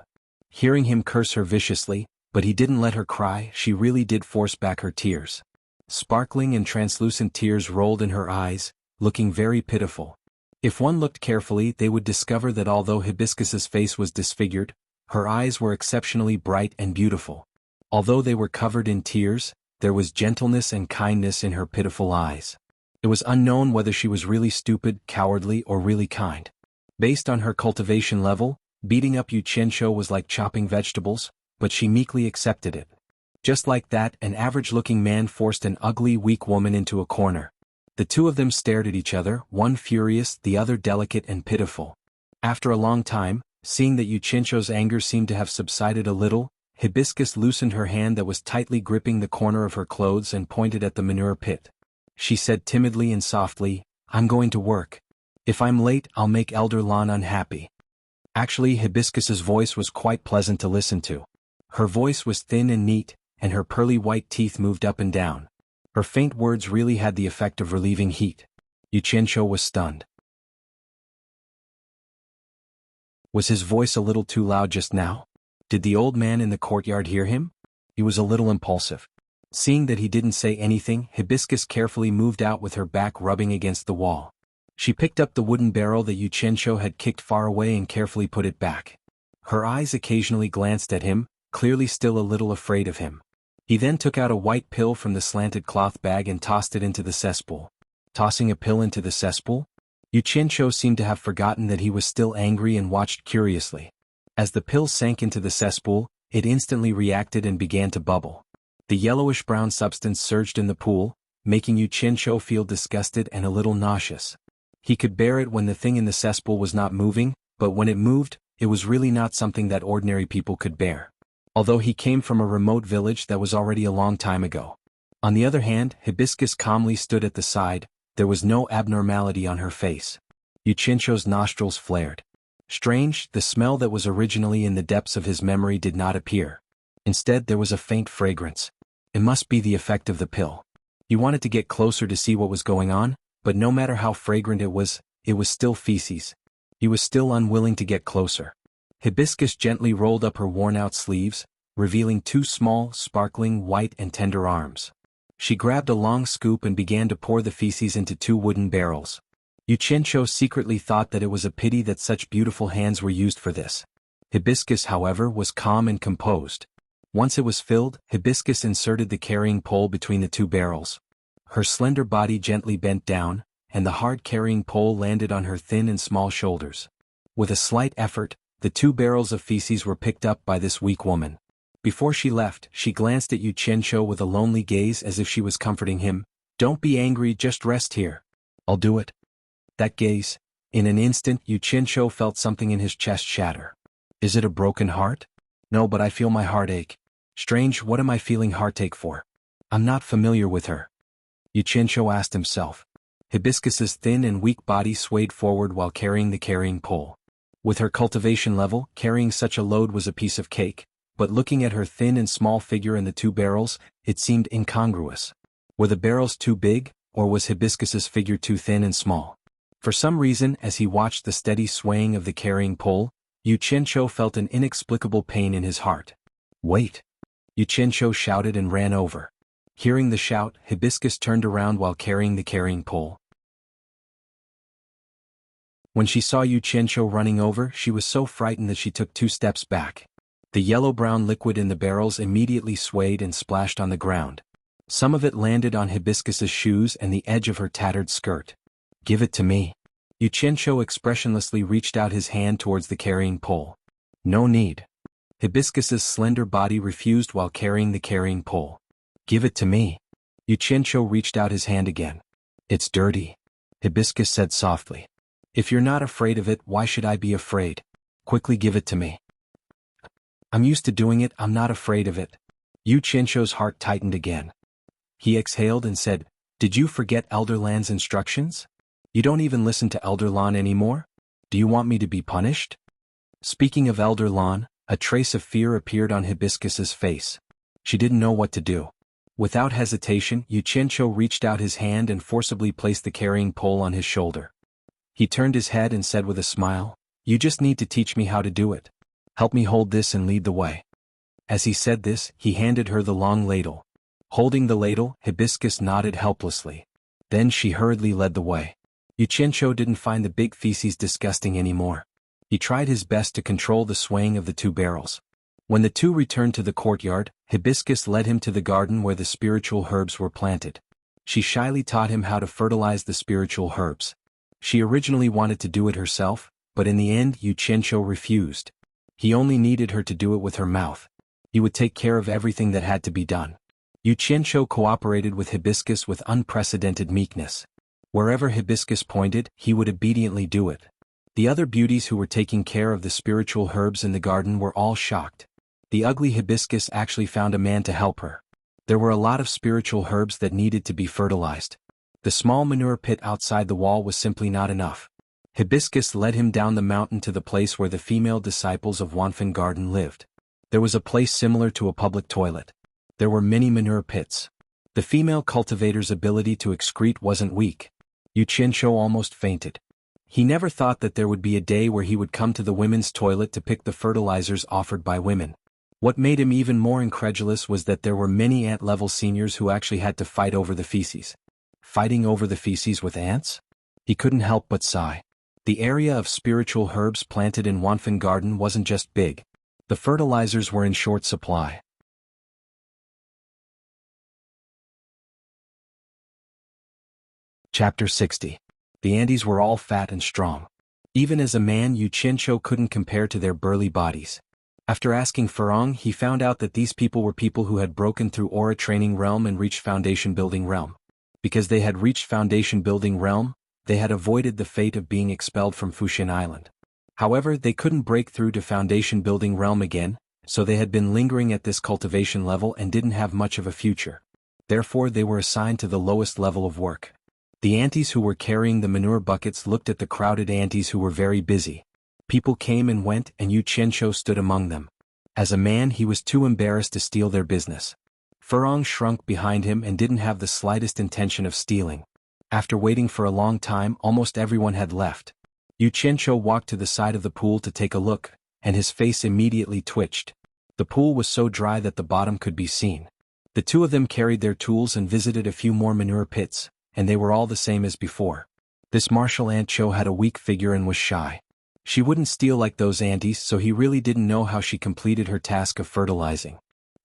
Hearing him curse her viciously, but he didn't let her cry, she really did force back her tears. Sparkling and translucent tears rolled in her eyes, looking very pitiful. If one looked carefully, they would discover that although Hibiscus's face was disfigured, her eyes were exceptionally bright and beautiful. Although they were covered in tears, there was gentleness and kindness in her pitiful eyes. It was unknown whether she was really stupid, cowardly, or really kind. Based on her cultivation level, beating up Yu Qianqiu was like chopping vegetables, but she meekly accepted it. Just like that, an average-looking man forced an ugly, weak woman into a corner. The two of them stared at each other, one furious, the other delicate and pitiful. After a long time, seeing that Yu Qianqiu's anger seemed to have subsided a little, Hibiscus loosened her hand that was tightly gripping the corner of her clothes and pointed at the manure pit. She said timidly and softly, I'm going to work. If I'm late, I'll make Elder Lon unhappy. Actually, Hibiscus's voice was quite pleasant to listen to. Her voice was thin and neat, and her pearly white teeth moved up and down. Her faint words really had the effect of relieving heat. Yu Qianqiu was stunned. Was his voice a little too loud just now? Did the old man in the courtyard hear him? He was a little impulsive. Seeing that he didn't say anything, Hibiscus carefully moved out with her back rubbing against the wall. She picked up the wooden barrel that Yu Qianqiu had kicked far away and carefully put it back. Her eyes occasionally glanced at him, clearly still a little afraid of him. He then took out a white pill from the slanted cloth bag and tossed it into the cesspool. Tossing a pill into the cesspool? Yu Qianqiu seemed to have forgotten that he was still angry and watched curiously. As the pill sank into the cesspool, it instantly reacted and began to bubble. The yellowish-brown substance surged in the pool, making Yu Qianqiu feel disgusted and a little nauseous. He could bear it when the thing in the cesspool was not moving, but when it moved, it was really not something that ordinary people could bear. Although he came from a remote village that was already a long time ago. On the other hand, Hibiscus calmly stood at the side, there was no abnormality on her face. Yu Qianqiu's nostrils flared. Strange, the smell that was originally in the depths of his memory did not appear. Instead, there was a faint fragrance. It must be the effect of the pill. He wanted to get closer to see what was going on, but no matter how fragrant it was still feces. He was still unwilling to get closer. Hibiscus gently rolled up her worn-out sleeves, revealing two small, sparkling, white and tender arms. She grabbed a long scoop and began to pour the feces into two wooden barrels. Yu Qianqiu secretly thought that it was a pity that such beautiful hands were used for this. Hibiscus, however, was calm and composed. Once it was filled, Hibiscus inserted the carrying pole between the two barrels. Her slender body gently bent down, and the hard carrying pole landed on her thin and small shoulders. With a slight effort, the 2 barrels of feces were picked up by this weak woman. Before she left, she glanced at Yu Qianqiu with a lonely gaze as if she was comforting him. "Don't be angry, just rest here. I'll do it." That gaze. In an instant, Yu Qianqiu felt something in his chest shatter. Is it a broken heart? No, but I feel my heart ache. Strange, what am I feeling heartache for? I'm not familiar with her. Yu Qianqiu asked himself. Hibiscus's thin and weak body swayed forward while carrying the carrying pole. With her cultivation level, carrying such a load was a piece of cake, but looking at her thin and small figure and the 2 barrels, it seemed incongruous. Were the barrels too big, or was Hibiscus's figure too thin and small? For some reason, as he watched the steady swaying of the carrying pole, Yu Qianqiu felt an inexplicable pain in his heart. "Wait!" Yu Qianqiu shouted and ran over. Hearing the shout, Hibiscus turned around while carrying the carrying pole. When she saw Yu Qianqiu running over, she was so frightened that she took 2 steps back. The yellow-brown liquid in the barrels immediately swayed and splashed on the ground. Some of it landed on Hibiscus's shoes and the edge of her tattered skirt. "Give it to me." Yu Qianqiu expressionlessly reached out his hand towards the carrying pole. "No need." Hibiscus's slender body refused while carrying the carrying pole. "Give it to me." Yu Qianqiu reached out his hand again. "It's dirty," Hibiscus said softly. "If you're not afraid of it, why should I be afraid? Quickly give it to me." "I'm used to doing it, I'm not afraid of it." Yu Qianqiu's heart tightened again. He exhaled and said, "Did you forget Elder Lan's instructions? You don't even listen to Elder Lan anymore? Do you want me to be punished?" Speaking of Elder Lan, a trace of fear appeared on Hibiscus's face. She didn't know what to do. Without hesitation, Yu Qianqiu reached out his hand and forcibly placed the carrying pole on his shoulder. He turned his head and said with a smile, "You just need to teach me how to do it. Help me hold this and lead the way." As he said this, he handed her the long ladle. Holding the ladle, Hibiscus nodded helplessly. Then she hurriedly led the way. Yu Qianqiu didn't find the big feces disgusting anymore. He tried his best to control the swaying of the 2 barrels. When the 2 returned to the courtyard, Hibiscus led him to the garden where the spiritual herbs were planted. She shyly taught him how to fertilize the spiritual herbs. She originally wanted to do it herself, but in the end Yu Qianqiu refused. He only needed her to do it with her mouth. He would take care of everything that had to be done. Yu Qianqiu cooperated with Hibiscus with unprecedented meekness. Wherever Hibiscus pointed, he would obediently do it. The other beauties who were taking care of the spiritual herbs in the garden were all shocked. The ugly Hibiscus actually found a man to help her. There were a lot of spiritual herbs that needed to be fertilized. The small manure pit outside the wall was simply not enough. Hibiscus led him down the mountain to the place where the female disciples of Wanfen Garden lived. There was a place similar to a public toilet. There were many manure pits. The female cultivator's ability to excrete wasn't weak. Yu Qianqiu almost fainted. He never thought that there would be a day where he would come to the women's toilet to pick the fertilizers offered by women. What made him even more incredulous was that there were many ant-level seniors who actually had to fight over the feces. Fighting over the feces with ants? He couldn't help but sigh. The area of spiritual herbs planted in Wanfen Garden wasn't just big. The fertilizers were in short supply. Chapter 60. The Andes were all fat and strong. Even as a man, Yu Qianqiu couldn't compare to their burly bodies. After asking Furong, he found out that these people were people who had broken through Aura Training Realm and reached Foundation Building Realm. Because they had reached Foundation Building Realm, they had avoided the fate of being expelled from Fuxian Island. However, they couldn't break through to Foundation Building Realm again, so they had been lingering at this cultivation level and didn't have much of a future. Therefore, they were assigned to the lowest level of work. The aunties who were carrying the manure buckets looked at the crowded aunties who were very busy. People came and went, and Yu Qianqiu stood among them. As a man, he was too embarrassed to steal their business. Furong shrunk behind him and didn't have the slightest intention of stealing. After waiting for a long time, almost everyone had left. Yu Qianqiu walked to the side of the pool to take a look, and his face immediately twitched. The pool was so dry that the bottom could be seen. The 2 of them carried their tools and visited a few more manure pits, and they were all the same as before. This martial ant Cho had a weak figure and was shy. She wouldn't steal like those aunties, so he really didn't know how she completed her task of fertilizing.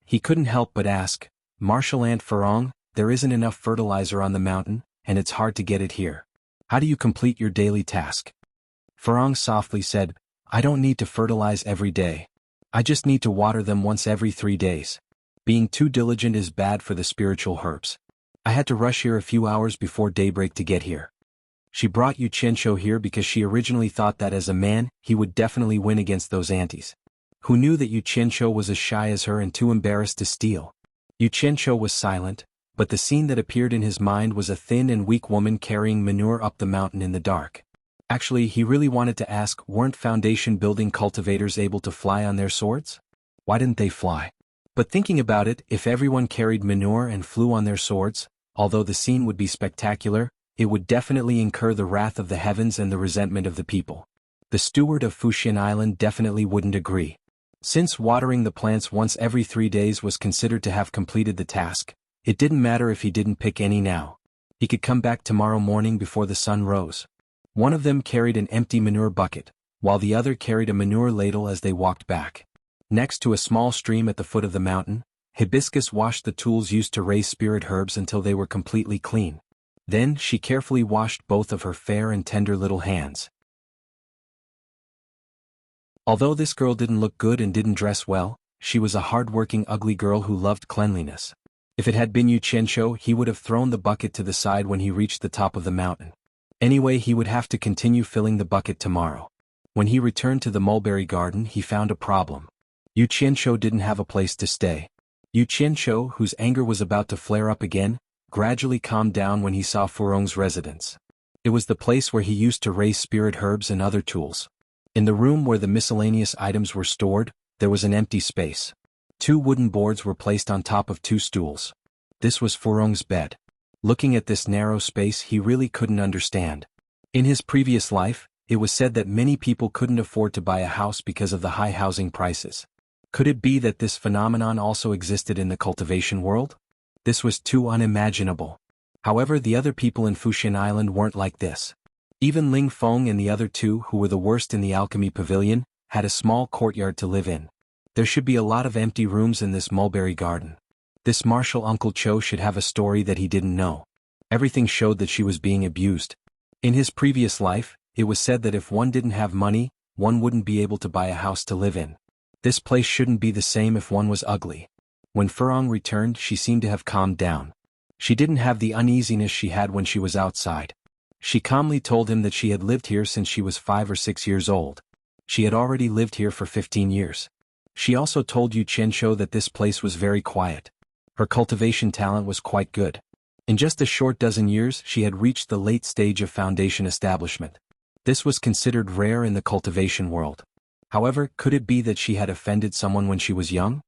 He couldn't help but ask, "Martial ant Farong, there isn't enough fertilizer on the mountain, and it's hard to get it here. How do you complete your daily task?" Farong softly said, "I don't need to fertilize every day. I just need to water them once every 3 days. Being too diligent is bad for the spiritual herbs. I had to rush here a few hours before daybreak to get here." She brought Yu Qianshou here because she originally thought that as a man, he would definitely win against those aunties. Who knew that Yu Qianshou was as shy as her and too embarrassed to steal? Yu Qianshou was silent, but the scene that appeared in his mind was a thin and weak woman carrying manure up the mountain in the dark. Actually, he really wanted to ask, weren't foundation-building cultivators able to fly on their swords? Why didn't they fly? But thinking about it, if everyone carried manure and flew on their swords, although the scene would be spectacular, it would definitely incur the wrath of the heavens and the resentment of the people. The steward of Fuxian Island definitely wouldn't agree. Since watering the plants once every 3 days was considered to have completed the task, it didn't matter if he didn't pick any now. He could come back tomorrow morning before the sun rose. One of them carried an empty manure bucket, while the other carried a manure ladle as they walked back. Next to a small stream at the foot of the mountain, Hibiscus washed the tools used to raise spirit herbs until they were completely clean. Then she carefully washed both of her fair and tender little hands. Although this girl didn't look good and didn't dress well, she was a hard-working ugly girl who loved cleanliness. If it had been Yu Qianshou, he would have thrown the bucket to the side when he reached the top of the mountain. Anyway, he would have to continue filling the bucket tomorrow. When he returned to the mulberry garden, he found a problem. Yu Qianshou didn't have a place to stay. Yu Qianshou, whose anger was about to flare up again, gradually calmed down when he saw Furong's residence. It was the place where he used to raise spirit herbs and other tools. In the room where the miscellaneous items were stored, there was an empty space. 2 wooden boards were placed on top of 2 stools. This was Furong's bed. Looking at this narrow space, he really couldn't understand. In his previous life, it was said that many people couldn't afford to buy a house because of the high housing prices. Could it be that this phenomenon also existed in the cultivation world? This was too unimaginable. However, the other people in Fuxian Island weren't like this. Even Ling Feng and the other 2, who were the worst in the alchemy pavilion, had a small courtyard to live in. There should be a lot of empty rooms in this mulberry garden. This martial Uncle Cho should have a story that he didn't know. Everything showed that she was being abused. In his previous life, it was said that if one didn't have money, one wouldn't be able to buy a house to live in. This place shouldn't be the same if one was ugly. When Furong returned, she seemed to have calmed down. She didn't have the uneasiness she had when she was outside. She calmly told him that she had lived here since she was 5 or 6 years old. She had already lived here for 15 years. She also told Yu Qianshou that this place was very quiet. Her cultivation talent was quite good. In just a short dozen years, she had reached the late stage of foundation establishment. This was considered rare in the cultivation world. However, could it be that she had offended someone when she was young?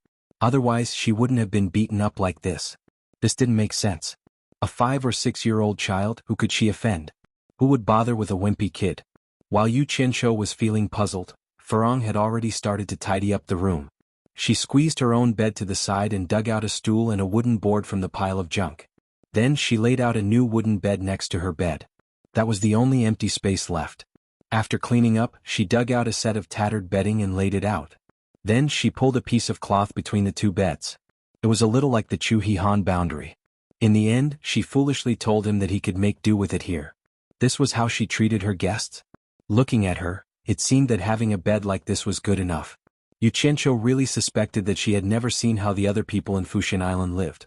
Otherwise, she wouldn't have been beaten up like this. This didn't make sense. A 5 or 6-year-old child, who could she offend? Who would bother with a wimpy kid? While Yu Qianshou was feeling puzzled, Furong had already started to tidy up the room. She squeezed her own bed to the side and dug out a stool and a wooden board from the pile of junk. Then she laid out a new wooden bed next to her bed. That was the only empty space left. After cleaning up, she dug out a set of tattered bedding and laid it out. Then she pulled a piece of cloth between the 2 beds. It was a little like the Chu-He-Han boundary. In the end, she foolishly told him that he could make do with it here. This was how she treated her guests? Looking at her, it seemed that having a bed like this was good enough. Yu Qianshou really suspected that she had never seen how the other people in Fuxian Island lived.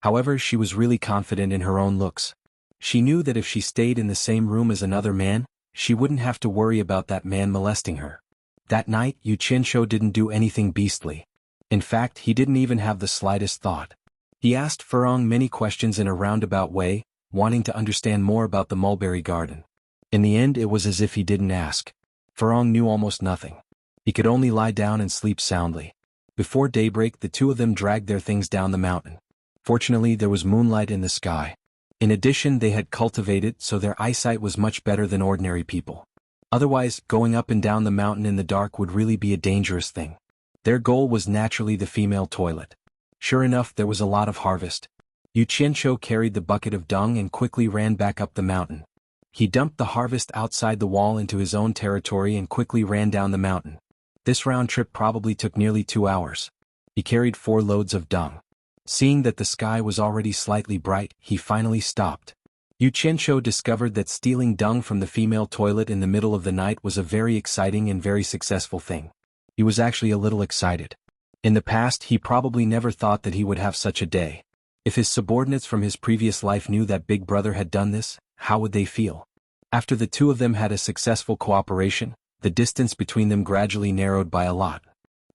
However, she was really confident in her own looks. She knew that if she stayed in the same room as another man, she wouldn't have to worry about that man molesting her. That night, Yu Qianshou didn't do anything beastly. In fact, he didn't even have the slightest thought. He asked Furong many questions in a roundabout way, wanting to understand more about the mulberry garden. In the end, it was as if he didn't ask. Furong knew almost nothing. He could only lie down and sleep soundly. Before daybreak, the 2 of them dragged their things down the mountain. Fortunately, there was moonlight in the sky. In addition, they had cultivated, so their eyesight was much better than ordinary people. Otherwise, going up and down the mountain in the dark would really be a dangerous thing. Their goal was naturally the female toilet. Sure enough, there was a lot of harvest. Yu Qianqiu carried the bucket of dung and quickly ran back up the mountain. He dumped the harvest outside the wall into his own territory and quickly ran down the mountain. This round trip probably took nearly 2 hours. He carried 4 loads of dung. Seeing that the sky was already slightly bright, he finally stopped. Yu Qianqiu discovered that stealing dung from the female toilet in the middle of the night was a very exciting and very successful thing. He was actually a little excited. In the past, he probably never thought that he would have such a day. If his subordinates from his previous life knew that Big Brother had done this, how would they feel? After the two of them had a successful cooperation, the distance between them gradually narrowed by a lot.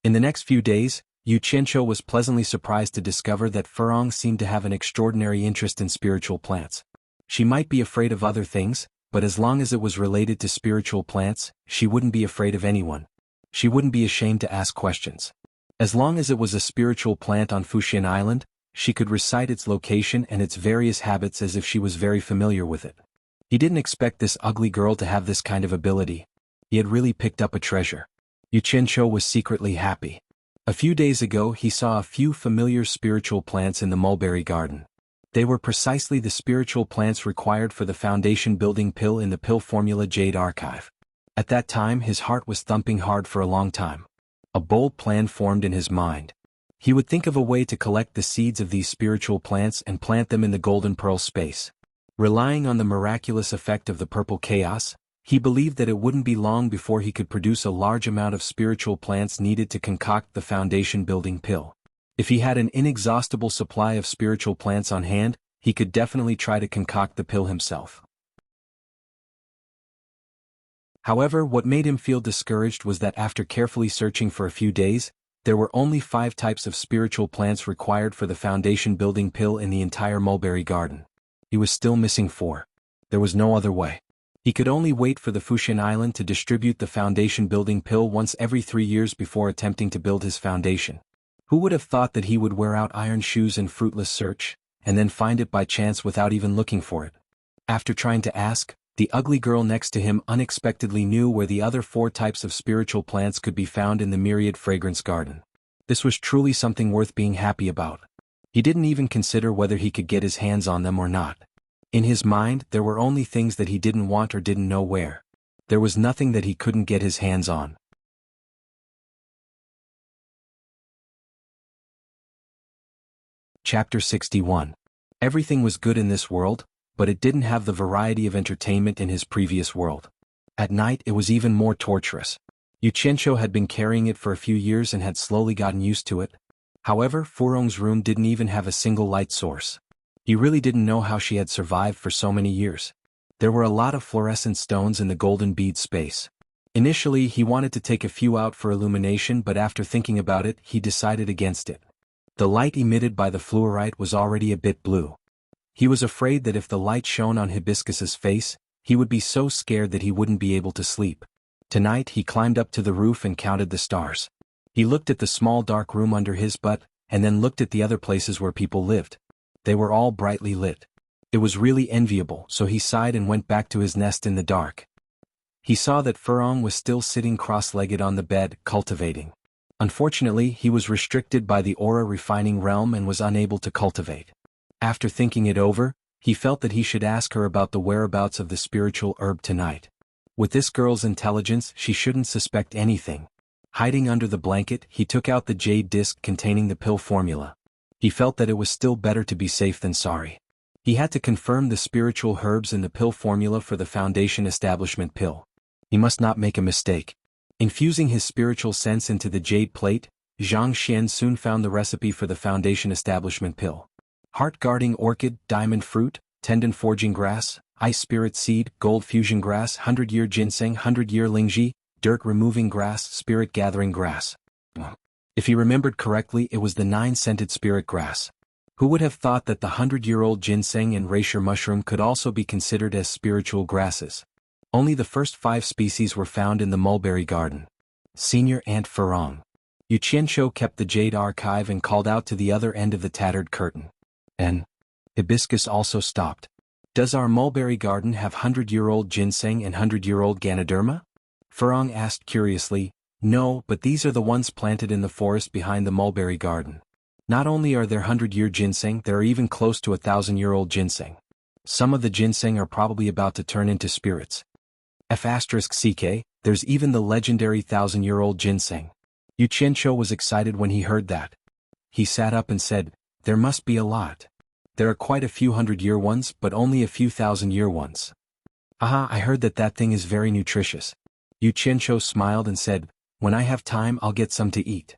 In the next few days, Yu Qianqiu was pleasantly surprised to discover that Furong seemed to have an extraordinary interest in spiritual plants. She might be afraid of other things, but as long as it was related to spiritual plants, she wouldn't be afraid of anyone. She wouldn't be ashamed to ask questions. As long as it was a spiritual plant on Fuxian Island, she could recite its location and its various habits as if she was very familiar with it. He didn't expect this ugly girl to have this kind of ability. He had really picked up a treasure. Yu Qianqiu was secretly happy. A few days ago he saw a few familiar spiritual plants in the mulberry garden. They were precisely the spiritual plants required for the foundation building pill in the pill formula Jade Archive. At that time his heart was thumping hard for a long time. A bold plan formed in his mind. He would think of a way to collect the seeds of these spiritual plants and plant them in the Golden Pearl space. Relying on the miraculous effect of the purple chaos, he believed that it wouldn't be long before he could produce a large amount of spiritual plants needed to concoct the foundation building pill. If he had an inexhaustible supply of spiritual plants on hand, he could definitely try to concoct the pill himself. However, what made him feel discouraged was that after carefully searching for a few days, there were only 5 types of spiritual plants required for the foundation building pill in the entire mulberry garden. He was still missing 4. There was no other way. He could only wait for the Fuxian Island to distribute the foundation building pill once every 3 years before attempting to build his foundation. Who would have thought that he would wear out iron shoes in fruitless search, and then find it by chance without even looking for it? After trying to ask, the ugly girl next to him unexpectedly knew where the other 4 types of spiritual plants could be found in the myriad fragrance garden. This was truly something worth being happy about. He didn't even consider whether he could get his hands on them or not. In his mind, there were only things that he didn't want or didn't know where. There was nothing that he couldn't get his hands on. Chapter 61. Everything was good in this world, but it didn't have the variety of entertainment in his previous world. At night it was even more torturous. Yu Qianqiu had been carrying it for a few years and had slowly gotten used to it. However, Furong's room didn't even have a single light source. He really didn't know how she had survived for so many years. There were a lot of fluorescent stones in the golden bead space. Initially he wanted to take a few out for illumination, but after thinking about it he decided against it. The light emitted by the fluorite was already a bit blue. He was afraid that if the light shone on Hibiscus's face, he would be so scared that he wouldn't be able to sleep. Tonight he climbed up to the roof and counted the stars. He looked at the small dark room under his butt, and then looked at the other places where people lived. They were all brightly lit. It was really enviable, so he sighed and went back to his nest in the dark. He saw that Furong was still sitting cross-legged on the bed, cultivating. Unfortunately, he was restricted by the aura refining realm and was unable to cultivate. After thinking it over, he felt that he should ask her about the whereabouts of the spiritual herb tonight. With this girl's intelligence, she shouldn't suspect anything. Hiding under the blanket, he took out the jade disc containing the pill formula. He felt that it was still better to be safe than sorry. He had to confirm the spiritual herbs in the pill formula for the foundation establishment pill. He must not make a mistake. Infusing his spiritual sense into the jade plate, Zhang Xian soon found the recipe for the foundation establishment pill. Heart-guarding orchid, diamond fruit, tendon-forging grass, ice spirit seed, gold fusion grass, 100-year ginseng, 100-year lingji, dirt-removing grass, spirit-gathering grass. If he remembered correctly, it was the 9-scented spirit grass. Who would have thought that the 100-year-old ginseng and reishi mushroom could also be considered as spiritual grasses? Only the first 5 species were found in the mulberry garden. Senior Aunt Furong. Yu Qianqiu kept the jade archive and called out to the other end of the tattered curtain. And Hibiscus also stopped. Does our mulberry garden have 100-year-old ginseng and 100-year-old Ganoderma? Furong asked curiously. No, but these are the ones planted in the forest behind the mulberry garden. Not only are there 100-year ginseng, there are even close to 1,000-year-old ginseng. Some of the ginseng are probably about to turn into spirits. F***ck, there's even the legendary 1,000-year-old ginseng. Yu Qianqiu was excited when he heard that. He sat up and said, there must be a lot. There are quite a few 100-year ones, but only a few 1,000-year ones. Aha, I heard that thing is very nutritious. Yu Qianqiu smiled and said, when I have time I'll get some to eat.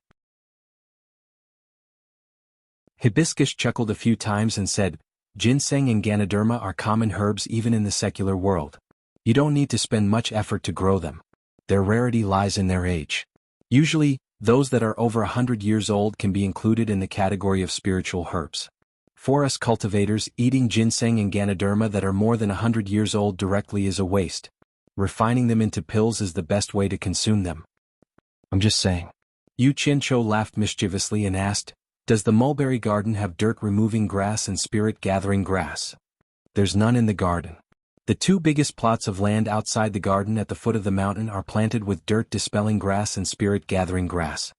Hibiscus chuckled a few times and said, ginseng and ganoderma are common herbs even in the secular world. You don't need to spend much effort to grow them. Their rarity lies in their age. Usually, those that are over 100 years old can be included in the category of spiritual herbs. For us cultivators, eating ginseng and ganoderma that are more than 100 years old directly is a waste. Refining them into pills is the best way to consume them. I'm just saying. Yu Qianqiu laughed mischievously and asked, does the mulberry garden have dirt-removing grass and spirit-gathering grass? There's none in the garden. The two biggest plots of land outside the garden at the foot of the mountain are planted with dirt-dispelling grass and spirit-gathering grass.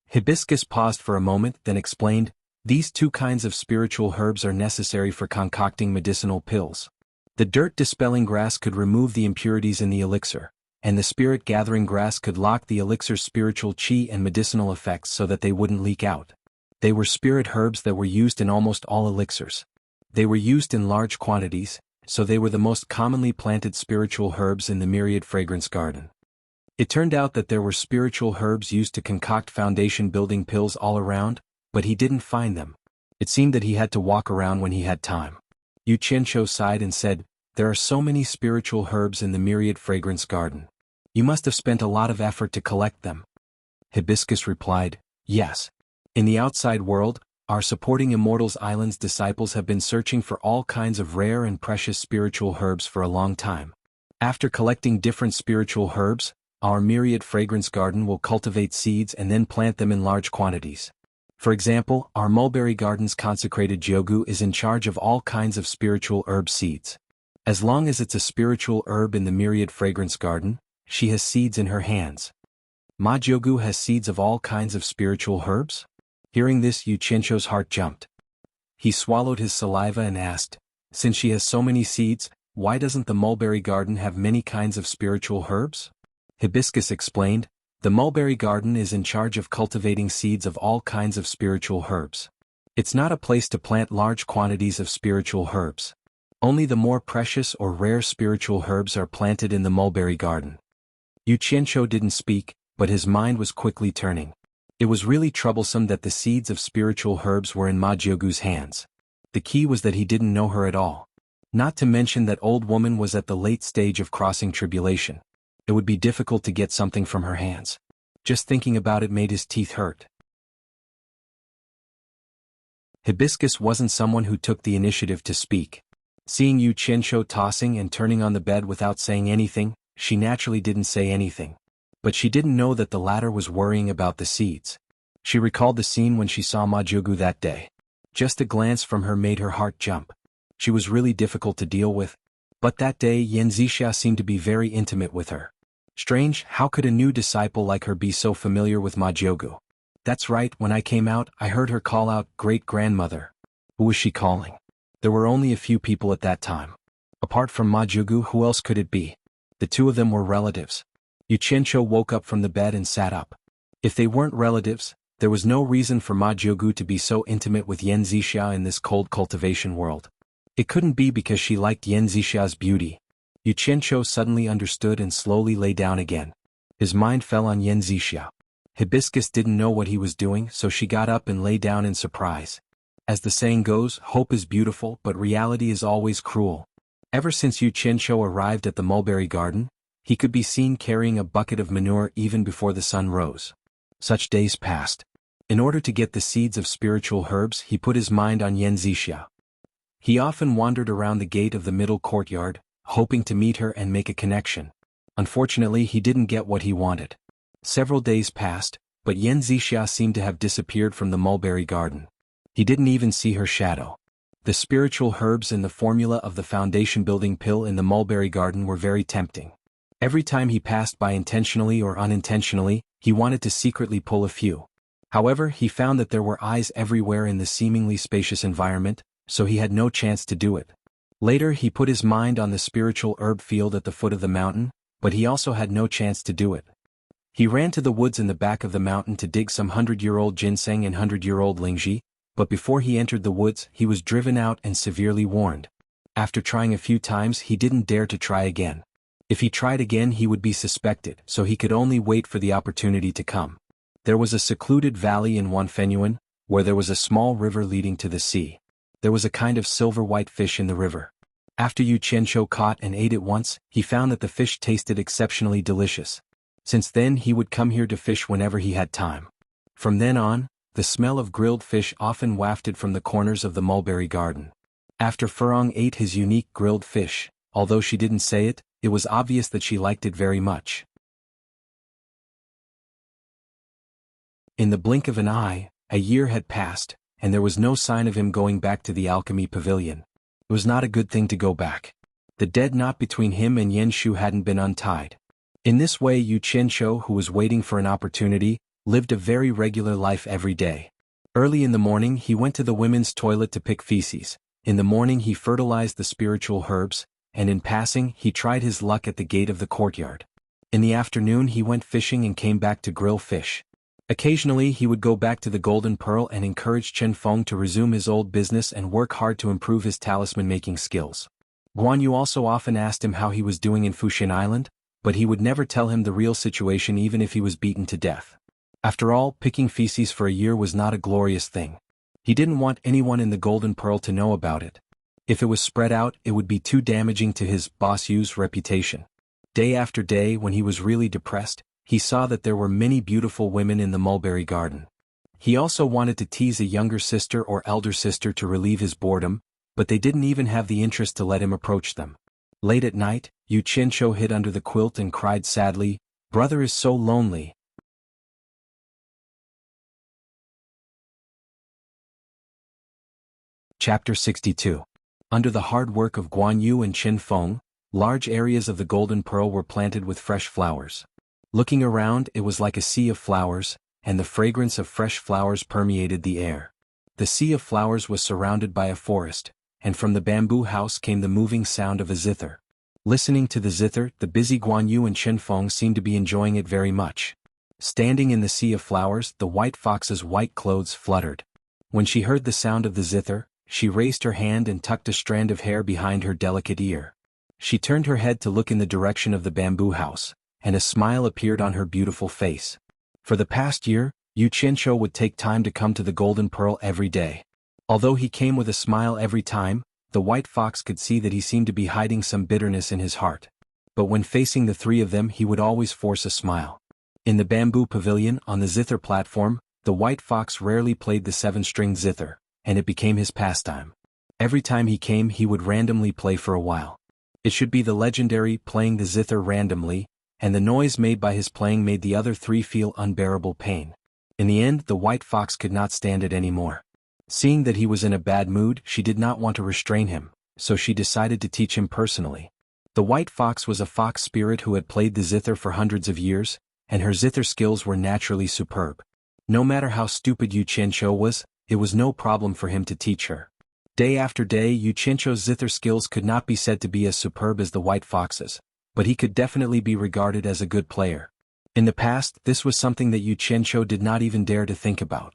Hibiscus paused for a moment, then explained, these two kinds of spiritual herbs are necessary for concocting medicinal pills. The dirt-dispelling grass could remove the impurities in the elixir, and the spirit-gathering grass could lock the elixir's spiritual qi and medicinal effects so that they wouldn't leak out. They were spirit herbs that were used in almost all elixirs. They were used in large quantities, so they were the most commonly planted spiritual herbs in the myriad fragrance garden. It turned out that there were spiritual herbs used to concoct foundation-building pills all around, but he didn't find them. It seemed that he had to walk around when he had time. Yu Qianqiu sighed and said, there are so many spiritual herbs in the myriad fragrance garden. You must have spent a lot of effort to collect them. Hibiscus replied, yes. In the outside world, our supporting Immortals Island's disciples have been searching for all kinds of rare and precious spiritual herbs for a long time. After collecting different spiritual herbs, our myriad fragrance garden will cultivate seeds and then plant them in large quantities. For example, our mulberry garden's consecrated Jiogu is in charge of all kinds of spiritual herb seeds. As long as it's a spiritual herb in the myriad fragrance garden, she has seeds in her hands. Ma Jiogu has seeds of all kinds of spiritual herbs? Hearing this, Yu Qianqiu's heart jumped. He swallowed his saliva and asked, since she has so many seeds, why doesn't the mulberry garden have many kinds of spiritual herbs? Hibiscus explained, the mulberry garden is in charge of cultivating seeds of all kinds of spiritual herbs. It's not a place to plant large quantities of spiritual herbs. Only the more precious or rare spiritual herbs are planted in the mulberry garden. Yu Qianqiu didn't speak, but his mind was quickly turning. It was really troublesome that the seeds of spiritual herbs were in Ma Jiogu's hands. The key was that he didn't know her at all. Not to mention that old woman was at the late stage of crossing tribulation. It would be difficult to get something from her hands. Just thinking about it made his teeth hurt. Hibiscus wasn't someone who took the initiative to speak. Seeing Yu Qianqiu tossing and turning on the bed without saying anything, she naturally didn't say anything. But she didn't know that the latter was worrying about the seeds. She recalled the scene when she saw Ma Jiogu that day. Just a glance from her made her heart jump. She was really difficult to deal with. But that day Yan Zixia seemed to be very intimate with her. Strange, how could a new disciple like her be so familiar with Ma Jiogu? That's right, when I came out, I heard her call out, great-grandmother. Who was she calling? There were only a few people at that time. Apart from Ma Jiogu, who else could it be? The two of them were relatives. Yu Qianqiu woke up from the bed and sat up. If they weren't relatives, there was no reason for Ma Jiogu to be so intimate with Yan Zixia in this cold cultivation world. It couldn't be because she liked Yan Zixia's beauty. Yu Qianqiu suddenly understood and slowly lay down again. His mind fell on Yan Zixia. Hibiscus didn't know what he was doing, so she got up and lay down in surprise. As the saying goes, hope is beautiful, but reality is always cruel. Ever since Yu Qianqiu arrived at the mulberry garden, he could be seen carrying a bucket of manure even before the sun rose. Such days passed. In order to get the seeds of spiritual herbs, he put his mind on Yan Zixia. He often wandered around the gate of the middle courtyard, hoping to meet her and make a connection. Unfortunately, he didn't get what he wanted. Several days passed, but Yan Zixia seemed to have disappeared from the mulberry garden. He didn't even see her shadow. The spiritual herbs in the formula of the foundation-building pill in the mulberry garden were very tempting. Every time he passed by intentionally or unintentionally, he wanted to secretly pull a few. However, he found that there were eyes everywhere in the seemingly spacious environment, so he had no chance to do it. Later he put his mind on the spiritual herb field at the foot of the mountain, but he also had no chance to do it. He ran to the woods in the back of the mountain to dig some 100-year-old ginseng and 100-year-old lingji, but before he entered the woods he was driven out and severely warned. After trying a few times he didn't dare to try again. If he tried again he would be suspected, so he could only wait for the opportunity to come. There was a secluded valley in Wanfenyuan, where there was a small river leading to the sea. There was a kind of silver-white fish in the river. After Yu Qianqiu caught and ate it once, he found that the fish tasted exceptionally delicious. Since then he would come here to fish whenever he had time. From then on, the smell of grilled fish often wafted from the corners of the mulberry garden. After Furong ate his unique grilled fish, although she didn't say it, it was obvious that she liked it very much. In the blink of an eye, a year had passed, and there was no sign of him going back to the alchemy pavilion. It was not a good thing to go back. The dead knot between him and Yen Shu hadn't been untied. In this way Yu Qianqiu, who was waiting for an opportunity, lived a very regular life every day. Early in the morning he went to the women's toilet to pick feces. In the morning he fertilized the spiritual herbs, and in passing he tried his luck at the gate of the courtyard. In the afternoon he went fishing and came back to grill fish. Occasionally he would go back to the Golden Pearl and encourage Chen Feng to resume his old business and work hard to improve his talisman-making skills. Guan Yu also often asked him how he was doing in Fuxian Island, but he would never tell him the real situation even if he was beaten to death. After all, picking feces for a year was not a glorious thing. He didn't want anyone in the Golden Pearl to know about it. If it was spread out, it would be too damaging to his Boss Yu's reputation. Day after day, when he was really depressed, he saw that there were many beautiful women in the mulberry garden. He also wanted to tease a younger sister or elder sister to relieve his boredom, but they didn't even have the interest to let him approach them. Late at night, Yu Qianqiu hid under the quilt and cried sadly, "Brother is so lonely." Chapter 62. Under the hard work of Guan Yu and Chen Feng, large areas of the Golden Pearl were planted with fresh flowers. Looking around, it was like a sea of flowers, and the fragrance of fresh flowers permeated the air. The sea of flowers was surrounded by a forest, and from the bamboo house came the moving sound of a zither. Listening to the zither, the busy Guan Yu and Chen Feng seemed to be enjoying it very much. Standing in the sea of flowers, the white fox's white clothes fluttered. When she heard the sound of the zither, she raised her hand and tucked a strand of hair behind her delicate ear. She turned her head to look in the direction of the bamboo house, and a smile appeared on her beautiful face. For the past year, Yu Qianqiu would take time to come to the Golden Pearl every day. Although he came with a smile every time, the white fox could see that he seemed to be hiding some bitterness in his heart. But when facing the three of them he would always force a smile. In the bamboo pavilion, on the zither platform, the white fox rarely played the 7-stringed zither, and it became his pastime. Every time he came he would randomly play for a while. It should be the legendary playing the zither randomly, and the noise made by his playing made the other three feel unbearable pain. In the end, the white fox could not stand it anymore. Seeing that he was in a bad mood, she did not want to restrain him, so she decided to teach him personally. The white fox was a fox spirit who had played the zither for hundreds of years, and her zither skills were naturally superb. No matter how stupid Yu Qianqiu was, it was no problem for him to teach her. Day after day, Yu Qianqiu's zither skills could not be said to be as superb as the white fox's, but he could definitely be regarded as a good player. In the past, this was something that Yu Qianqiu did not even dare to think about.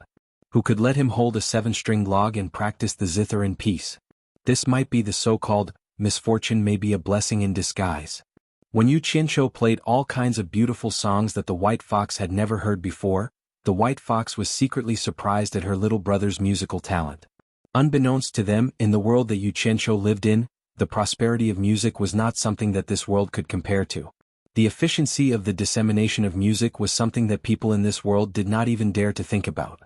Who could let him hold a 7-string log and practice the zither in peace? This might be the so-called misfortune, may be a blessing in disguise. When Yu Qianqiu played all kinds of beautiful songs that the white fox had never heard before, the white fox was secretly surprised at her little brother's musical talent. Unbeknownst to them, in the world that Yu Qianqiu lived in, the prosperity of music was not something that this world could compare to. The efficiency of the dissemination of music was something that people in this world did not even dare to think about.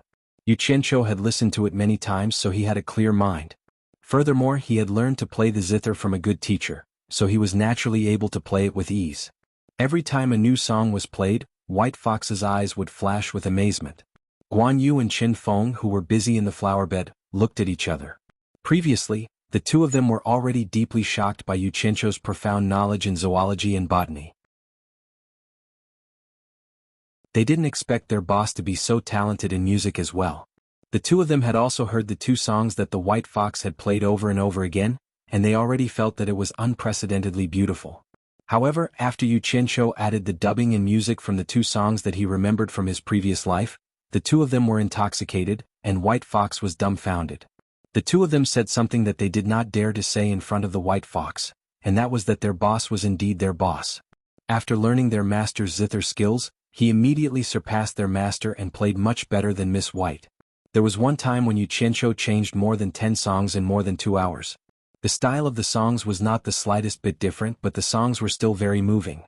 Yu Qianqiu had listened to it many times, so he had a clear mind. Furthermore, he had learned to play the zither from a good teacher, so he was naturally able to play it with ease. Every time a new song was played, White Fox's eyes would flash with amazement. Guan Yu and Chen Feng, who were busy in the flower bed, looked at each other. Previously, the two of them were already deeply shocked by Yu Qianqiu's profound knowledge in zoology and botany. They didn't expect their boss to be so talented in music as well. The two of them had also heard the two songs that the White Fox had played over and over again, and they already felt that it was unprecedentedly beautiful. However, after Yu Qianqiu added the dubbing and music from the two songs that he remembered from his previous life, the two of them were intoxicated, and White Fox was dumbfounded. The two of them said something that they did not dare to say in front of the White Fox, and that was that their boss was indeed their boss. After learning their master's zither skills, he immediately surpassed their master and played much better than Miss White. There was one time when Yu Qianqiu changed more than 10 songs in more than 2 hours. The style of the songs was not the slightest bit different, but the songs were still very moving.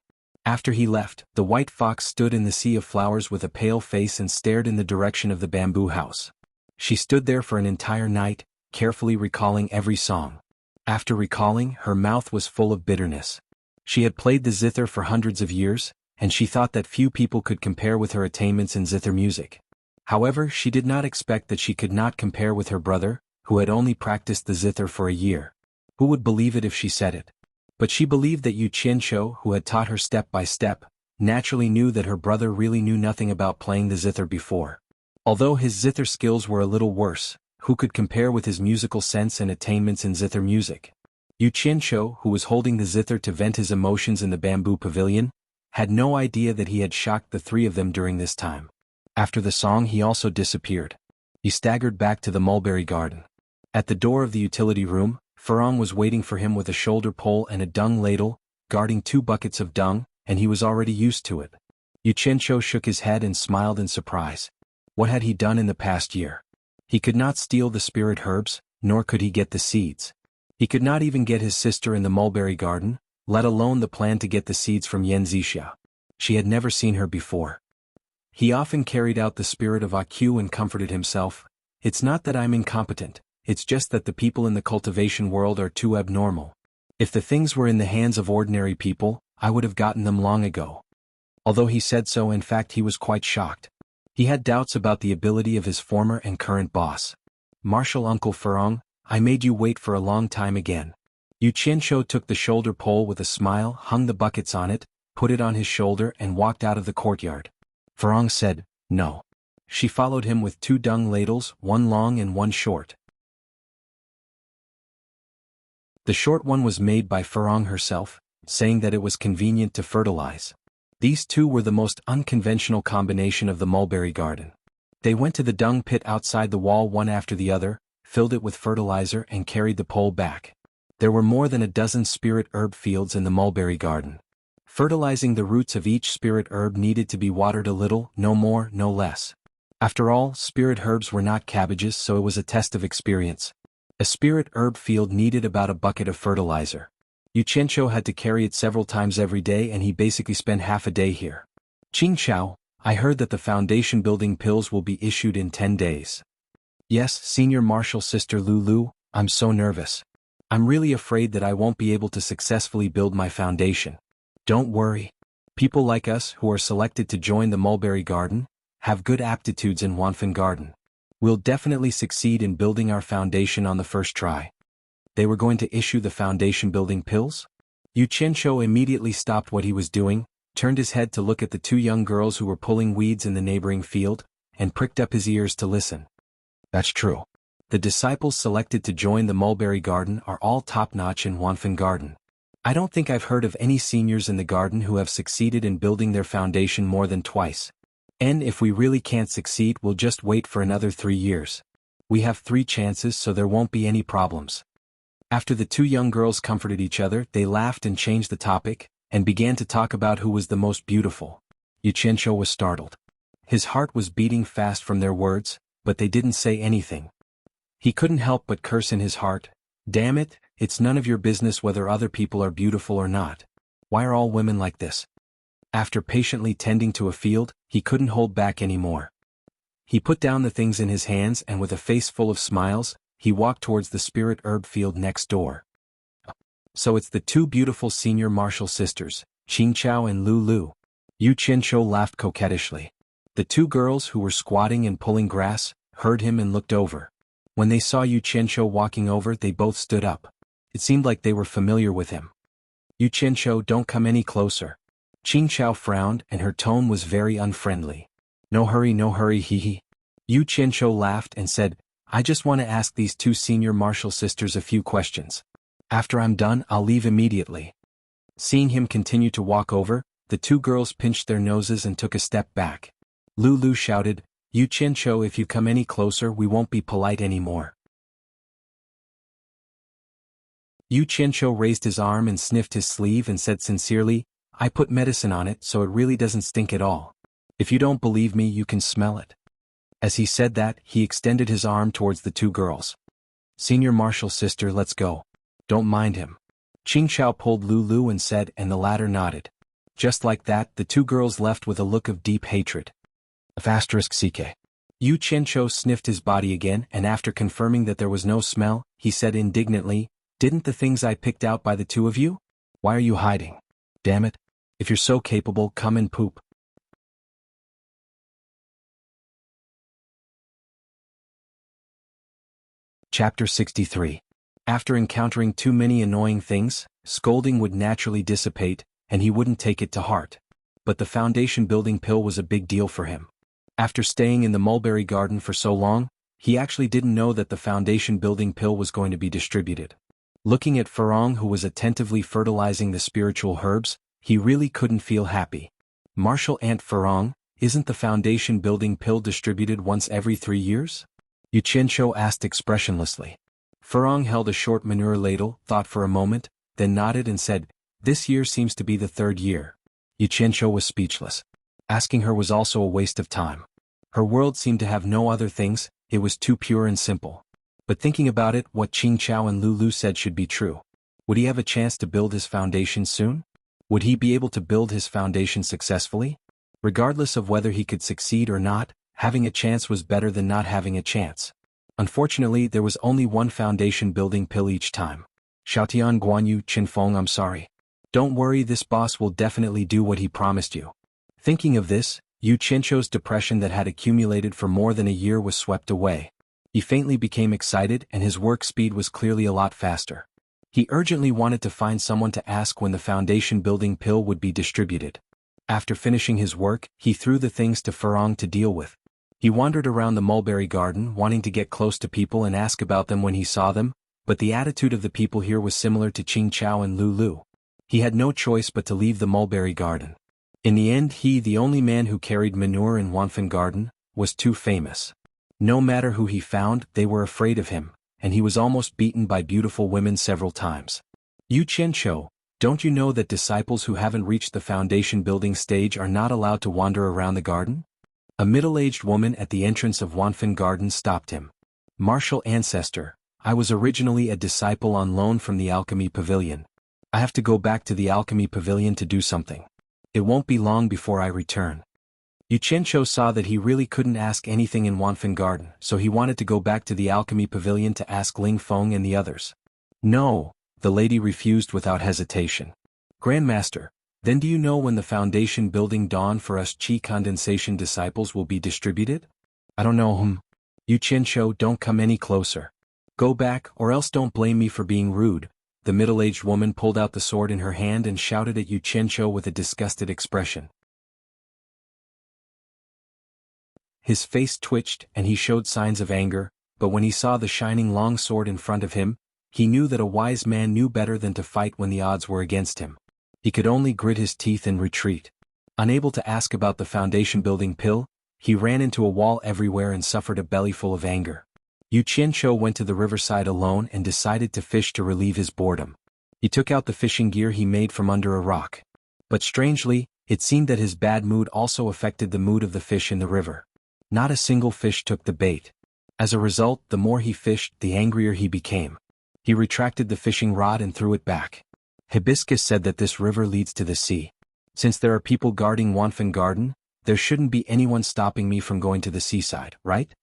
After he left, the White Fox stood in the sea of flowers with a pale face and stared in the direction of the bamboo house. She stood there for an entire night, carefully recalling every song. After recalling, her mouth was full of bitterness. She had played the zither for hundreds of years, and she thought that few people could compare with her attainments in zither music. However, she did not expect that she could not compare with her brother, who had only practiced the zither for a year. Who would believe it if she said it? But she believed that Yu Qianqiu, who had taught her step by step, naturally knew that her brother really knew nothing about playing the zither before. Although his zither skills were a little worse, who could compare with his musical sense and attainments in zither music? Yu Qianqiu, who was holding the zither to vent his emotions in the bamboo pavilion, had no idea that he had shocked the three of them during this time. After the song he also disappeared. He staggered back to the mulberry garden. At the door of the utility room, Furong was waiting for him with a shoulder pole and a dung ladle, guarding 2 buckets of dung, and he was already used to it. Yu Qianqiu shook his head and smiled in surprise. What had he done in the past year? He could not steal the spirit herbs, nor could he get the seeds. He could not even get his sister in the mulberry garden, let alone the plan to get the seeds from Yan Zixia. She had never seen her before. He often carried out the spirit of AQ and comforted himself. It's not that I'm incompetent, it's just that the people in the cultivation world are too abnormal. If the things were in the hands of ordinary people, I would have gotten them long ago. Although he said so, in fact he was quite shocked. He had doubts about the ability of his former and current boss. Martial Uncle Furong, I made you wait for a long time again. Yu Qianqiu took the shoulder pole with a smile, hung the buckets on it, put it on his shoulder and walked out of the courtyard. Furong said, no. She followed him with 2 dung ladles, one long and one short. The short one was made by Furong herself, saying that it was convenient to fertilize. These two were the most unconventional combination of the mulberry garden. They went to the dung pit outside the wall one after the other, filled it with fertilizer and carried the pole back. There were more than a dozen spirit herb fields in the mulberry garden. Fertilizing the roots of each spirit herb needed to be watered a little, no more, no less. After all, spirit herbs were not cabbages, so it was a test of experience. A spirit herb field needed about a bucket of fertilizer. Yu Qianqiu had to carry it several times every day and he basically spent half a day here. Qingqiao, I heard that the foundation building pills will be issued in 10 days. Yes, Senior Martial Sister Lulu, I'm so nervous. I'm really afraid that I won't be able to successfully build my foundation. Don't worry. People like us who are selected to join the mulberry garden have good aptitudes in Wanfen garden. We'll definitely succeed in building our foundation on the first try. They were going to issue the foundation building pills? Yu Qianqiu immediately stopped what he was doing, turned his head to look at the 2 young girls who were pulling weeds in the neighboring field, and pricked up his ears to listen. That's true. The disciples selected to join the mulberry garden are all top-notch in Wanfen garden. I don't think I've heard of any seniors in the garden who have succeeded in building their foundation more than twice. And if we really can't succeed, we'll just wait for another 3 years. We have 3 chances, so there won't be any problems. After the 2 young girls comforted each other, they laughed and changed the topic, and began to talk about who was the most beautiful. Yu Qianqiu was startled. His heart was beating fast from their words, but they didn't say anything. He couldn't help but curse in his heart. Damn it, it's none of your business whether other people are beautiful or not. Why are all women like this? After patiently tending to a field, he couldn't hold back anymore. He put down the things in his hands and with a face full of smiles, he walked towards the spirit herb field next door. So it's the 2 beautiful senior martial sisters, Qingqiao and Lulu. Yu Qianqiu laughed coquettishly. The 2 girls who were squatting and pulling grass heard him and looked over. When they saw Yu Qianqiu walking over, they both stood up. It seemed like they were familiar with him. Yu Qianqiu, don't come any closer. Qing Chao frowned and her tone was very unfriendly. No hurry, hee hee. Yu Qianqiu laughed and said, I just want to ask these two senior martial sisters a few questions. After I'm done, I'll leave immediately. Seeing him continue to walk over, the two girls pinched their noses and took a step back. Lulu shouted, Yu Qianqiu, if you come any closer we won't be polite anymore. Yu Qianqiu raised his arm and sniffed his sleeve and said sincerely, I put medicine on it so it really doesn't stink at all. If you don't believe me you can smell it. As he said that, he extended his arm towards the two girls. Senior martial sister, let's go. Don't mind him. Qing Chao pulled Lulu and said, and the latter nodded. Just like that, the two girls left with a look of deep hatred. *CK. Yu Qianqiu sniffed his body again and after confirming that there was no smell, he said indignantly, Didn't the things I picked out by the two of you? Why are you hiding? Damn it. If you're so capable, come and poop. Chapter 63. After encountering too many annoying things, scolding would naturally dissipate, and he wouldn't take it to heart. But the foundation building pill was a big deal for him. After staying in the mulberry garden for so long, he actually didn't know that the foundation building pill was going to be distributed. Looking at Farong, who was attentively fertilizing the spiritual herbs, he really couldn't feel happy. Martial Aunt Farong, isn't the foundation building pill distributed once every 3 years? Yu Qianqiu asked expressionlessly. Farong held a short manure ladle, thought for a moment, then nodded and said, This year seems to be the 3rd year. Yu Qianqiu was speechless. Asking her was also a waste of time. Her world seemed to have no other things, it was too pure and simple. But thinking about it, what Qing Chao and Lulu said should be true. Would he have a chance to build his foundation soon? Would he be able to build his foundation successfully? Regardless of whether he could succeed or not, having a chance was better than not having a chance. Unfortunately, there was only one foundation building pill each time. Xiaotian Guanyu Qinfeng, I'm sorry. Don't worry, this boss will definitely do what he promised you. Thinking of this, Yu Qianqiu's depression that had accumulated for more than a year was swept away. He faintly became excited and his work speed was clearly a lot faster. He urgently wanted to find someone to ask when the foundation building pill would be distributed. After finishing his work, he threw the things to Farong to deal with. He wandered around the mulberry garden wanting to get close to people and ask about them when he saw them, but the attitude of the people here was similar to Qing Chao and Lulu. He had no choice but to leave the mulberry garden. In the end, he, the only man who carried manure in Wanfen Garden, was too famous. No matter who he found, they were afraid of him, and he was almost beaten by beautiful women several times. Yu Qianqiu, don't you know that disciples who haven't reached the foundation building stage are not allowed to wander around the garden? A middle-aged woman at the entrance of Wanfen Garden stopped him. Martial ancestor, I was originally a disciple on loan from the Alchemy Pavilion. I have to go back to the Alchemy Pavilion to do something. It won't be long before I return. Yu Qianqiu saw that he really couldn't ask anything in Wanfen Garden, so he wanted to go back to the Alchemy Pavilion to ask Ling Feng and the others. No, the lady refused without hesitation. Grandmaster, then do you know when the foundation building dawn for us Qi condensation disciples will be distributed? I don't know. Yu Qianqiu, don't come any closer. Go back, or else don't blame me for being rude. The middle-aged woman pulled out the sword in her hand and shouted at Yu Qianqiu with a disgusted expression. His face twitched and he showed signs of anger, but when he saw the shining long sword in front of him, he knew that a wise man knew better than to fight when the odds were against him. He could only grit his teeth and retreat. Unable to ask about the foundation building pill, he ran into a wall everywhere and suffered a bellyful of anger. Yu Qianqiu went to the riverside alone and decided to fish to relieve his boredom. He took out the fishing gear he made from under a rock. But strangely, it seemed that his bad mood also affected the mood of the fish in the river. Not a single fish took the bait. As a result, the more he fished, the angrier he became. He retracted the fishing rod and threw it back. Hibiscus said that this river leads to the sea. Since there are people guarding Wanfen Garden, there shouldn't be anyone stopping me from going to the seaside, right?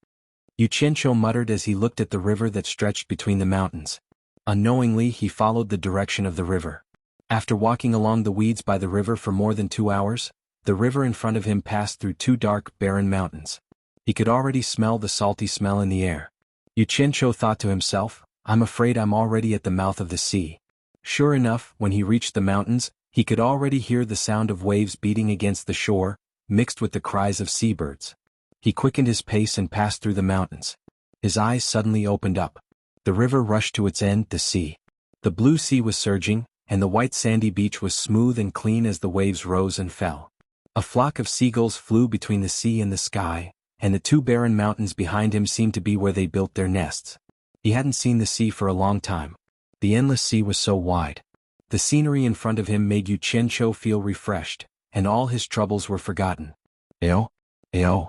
Yu Qianqiu muttered as he looked at the river that stretched between the mountains. Unknowingly, he followed the direction of the river. After walking along the weeds by the river for more than 2 hours, the river in front of him passed through 2 dark, barren mountains. He could already smell the salty smell in the air. Yu Qianqiu thought to himself, I'm afraid I'm already at the mouth of the sea. Sure enough, when he reached the mountains, He could already hear the sound of waves beating against the shore, mixed with the cries of seabirds. He quickened his pace and passed through the mountains. His eyes suddenly opened up. The river rushed to its end, the sea. The blue sea was surging, and the white sandy beach was smooth and clean as the waves rose and fell. A flock of seagulls flew between the sea and the sky, and the two barren mountains behind him seemed to be where they built their nests. He hadn't seen the sea for a long time. The endless sea was so wide. The scenery in front of him made Yu Qianqiu feel refreshed, and all his troubles were forgotten. Ayo? Ayo?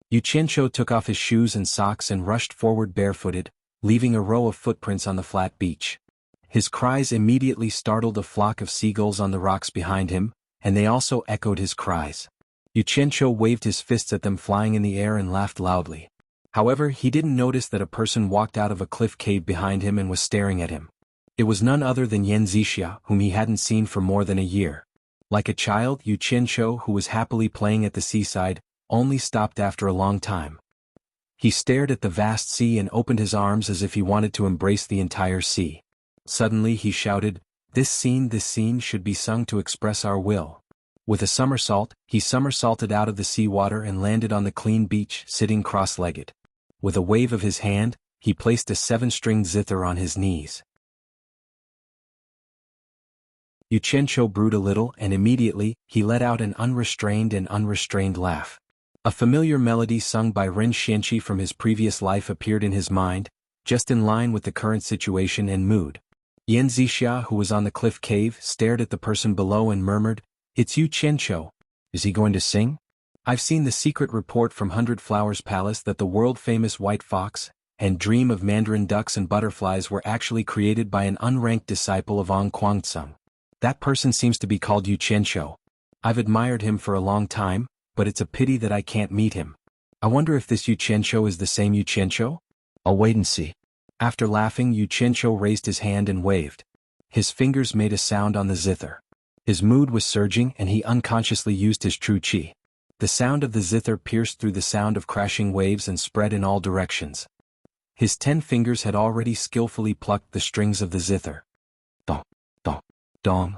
Yu Qianqiu took off his shoes and socks and rushed forward barefooted, leaving a row of footprints on the flat beach. His cries immediately startled a flock of seagulls on the rocks behind him, and they also echoed his cries. Yu Qianqiu waved his fists at them flying in the air and laughed loudly. However, he didn't notice that a person walked out of a cliff cave behind him and was staring at him. It was none other than Wuxia, whom he hadn't seen for more than a year. Like a child, Yu Qianqiu, who was happily playing at the seaside, only stopped after a long time. He stared at the vast sea and opened his arms as if he wanted to embrace the entire sea. Suddenly he shouted, this scene should be sung to express our will." With a somersault, he somersaulted out of the seawater and landed on the clean beach, sitting cross-legged. With a wave of his hand, he placed a 7-stringed zither on his knees. Yu Qianqiu brewed a little and immediately, he let out an unrestrained laugh. A familiar melody sung by Ren Xianqi from his previous life appeared in his mind, just in line with the current situation and mood. Wuxia, who was on the cliff cave, stared at the person below and murmured, "It's Yu Qianqiu. Is he going to sing? I've seen the secret report from 100 Flowers Palace that the world-famous white fox and dream of mandarin ducks and butterflies were actually created by an unranked disciple of Ong Guangceng. That person seems to be called Yu Qianqiu. I've admired him for a long time, but it's a pity that I can't meet him. I wonder if this Yu Qianqiu is the same Yu Qianqiu? I'll wait and see." After laughing, Yu Qianqiu raised his hand and waved. His fingers made a sound on the zither. His mood was surging and he unconsciously used his true qi. The sound of the zither pierced through the sound of crashing waves and spread in all directions. His 10 fingers had already skillfully plucked the strings of the zither. Dong, dong, dong.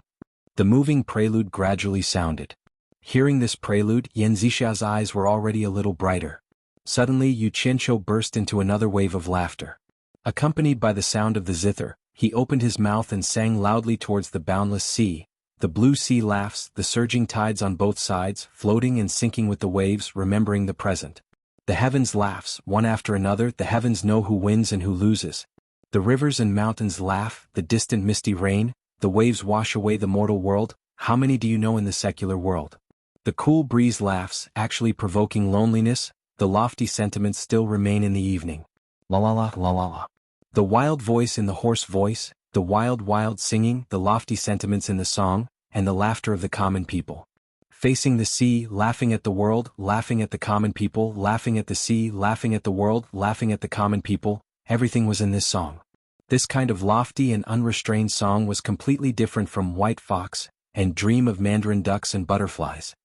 The moving prelude gradually sounded. Hearing this prelude, Wuxia's eyes were already a little brighter. Suddenly Yu Qianqiu burst into another wave of laughter. Accompanied by the sound of the zither, he opened his mouth and sang loudly towards the boundless sea. The blue sea laughs, the surging tides on both sides, floating and sinking with the waves, remembering the present. The heavens laughs, one after another, the heavens know who wins and who loses. The rivers and mountains laugh, the distant misty rain, the waves wash away the mortal world. How many do you know in the secular world? The cool breeze laughs, actually provoking loneliness, the lofty sentiments still remain in the evening. La la la la la la. The wild voice in the hoarse voice, the wild singing, the lofty sentiments in the song, and the laughter of the common people. Facing the sea, laughing at the world, laughing at the common people, laughing at the sea, laughing at the world, laughing at the common people, everything was in this song. This kind of lofty and unrestrained song was completely different from White Fox and Dream of Mandarin Ducks and Butterflies.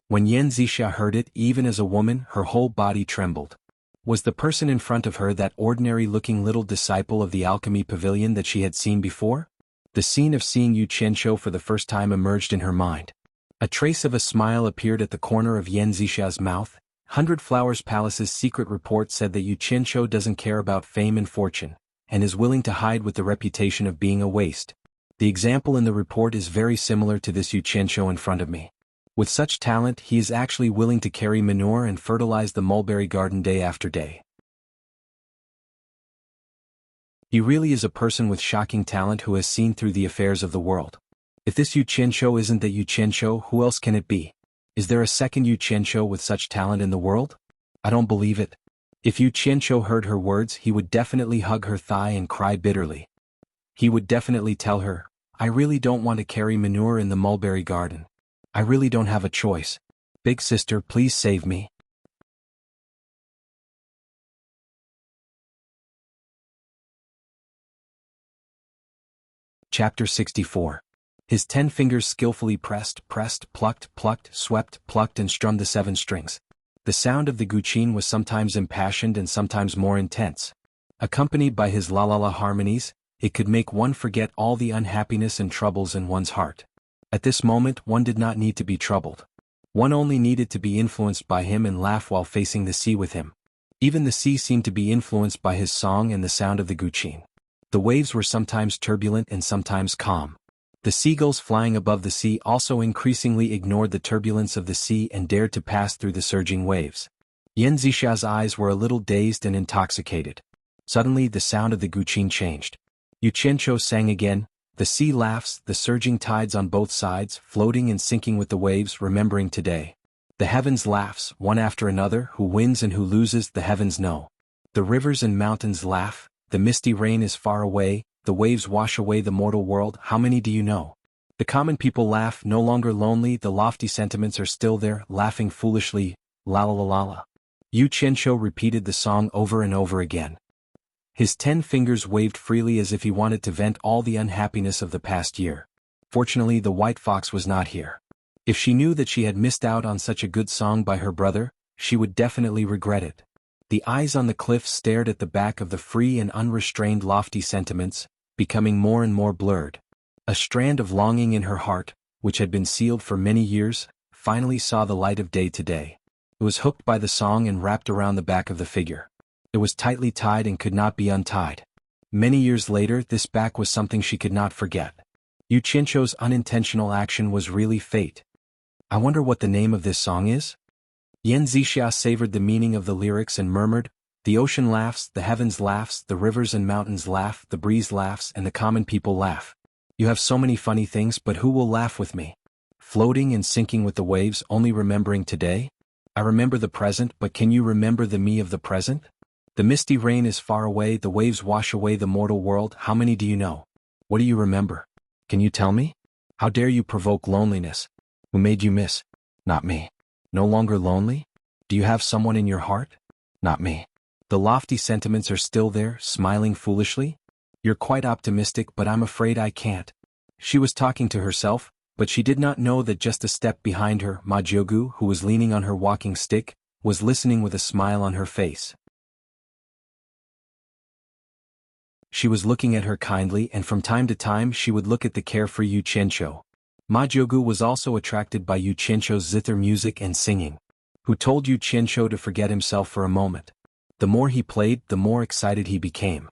When Wuxia heard it, even as a woman, her whole body trembled. Was the person in front of her that ordinary-looking little disciple of the alchemy pavilion that she had seen before? The scene of seeing Yu Qianqiu for the first time emerged in her mind. A trace of a smile appeared at the corner of Wuxia's mouth. 100 Flowers Palace's secret report said that Yu Qianqiu doesn't care about fame and fortune, and is willing to hide with the reputation of being a waste. The example in the report is very similar to this Yu Qianqiu in front of me. With such talent, he is actually willing to carry manure and fertilize the mulberry garden day after day. He really is a person with shocking talent who has seen through the affairs of the world. If this Yu Qianqiu isn't the Yu Qianqiu, who else can it be? Is there a second Yu Qianqiu with such talent in the world? I don't believe it. If Yu Qianqiu heard her words, he would definitely hug her thigh and cry bitterly. He would definitely tell her, "I really don't want to carry manure in the mulberry garden. I really don't have a choice. Big sister, please save me." Chapter 64. His 10 fingers skillfully pressed, plucked, swept, plucked and strummed the 7 strings. The sound of the guqin was sometimes impassioned and sometimes more intense. Accompanied by his la-la-la harmonies, it could make one forget all the unhappiness and troubles in one's heart. At this moment one did not need to be troubled. One only needed to be influenced by him and laugh while facing the sea with him. Even the sea seemed to be influenced by his song and the sound of the guqin. The waves were sometimes turbulent and sometimes calm. The seagulls flying above the sea also increasingly ignored the turbulence of the sea and dared to pass through the surging waves. Yan Zixua's eyes were a little dazed and intoxicated. Suddenly the sound of the guqin changed. Yu Qianqiu sang again, the sea laughs, the surging tides on both sides, floating and sinking with the waves, remembering today. The heavens laughs, one after another, who wins and who loses the heavens know. The rivers and mountains laugh, the misty rain is far away, the waves wash away the mortal world, how many do you know? The common people laugh, no longer lonely, the lofty sentiments are still there, laughing foolishly, la la la la la. Yu Qianqiu repeated the song over and over again. His 10 fingers waved freely as if he wanted to vent all the unhappiness of the past year. Fortunately the white fox was not here. If she knew that she had missed out on such a good song by her brother, she would definitely regret it. The eyes on the cliff stared at the back of the free and unrestrained lofty sentiments, becoming more and more blurred. A strand of longing in her heart, which had been sealed for many years, finally saw the light of day today. It was hooked by the song and wrapped around the back of the figure. It was tightly tied and could not be untied. Many years later this back was something she could not forget. Yu Qianqiu's unintentional action was really fate. I wonder what the name of this song is? Yan Zixia savored the meaning of the lyrics and murmured, the ocean laughs, the heavens laughs, the rivers and mountains laugh, the breeze laughs and the common people laugh. You have so many funny things, but who will laugh with me? Floating and sinking with the waves, only remembering today? I remember the present, but can you remember the me of the present? The misty rain is far away, the waves wash away the mortal world, how many do you know? What do you remember? Can you tell me? How dare you provoke loneliness? Who made you miss? Not me. No longer lonely? Do you have someone in your heart? Not me. The lofty sentiments are still there, smiling foolishly? You're quite optimistic, but I'm afraid I can't. She was talking to herself, but she did not know that just a step behind her, Ma Jiugu, who was leaning on her walking stick, was listening with a smile on her face. She was looking at her kindly, and from time to time she would look at the carefree Yu Qianqiu. Ma Jiugu was also attracted by Yu Qianqiu's zither music and singing. Who told Yu Qianqiu to forget himself for a moment? The more he played, the more excited he became.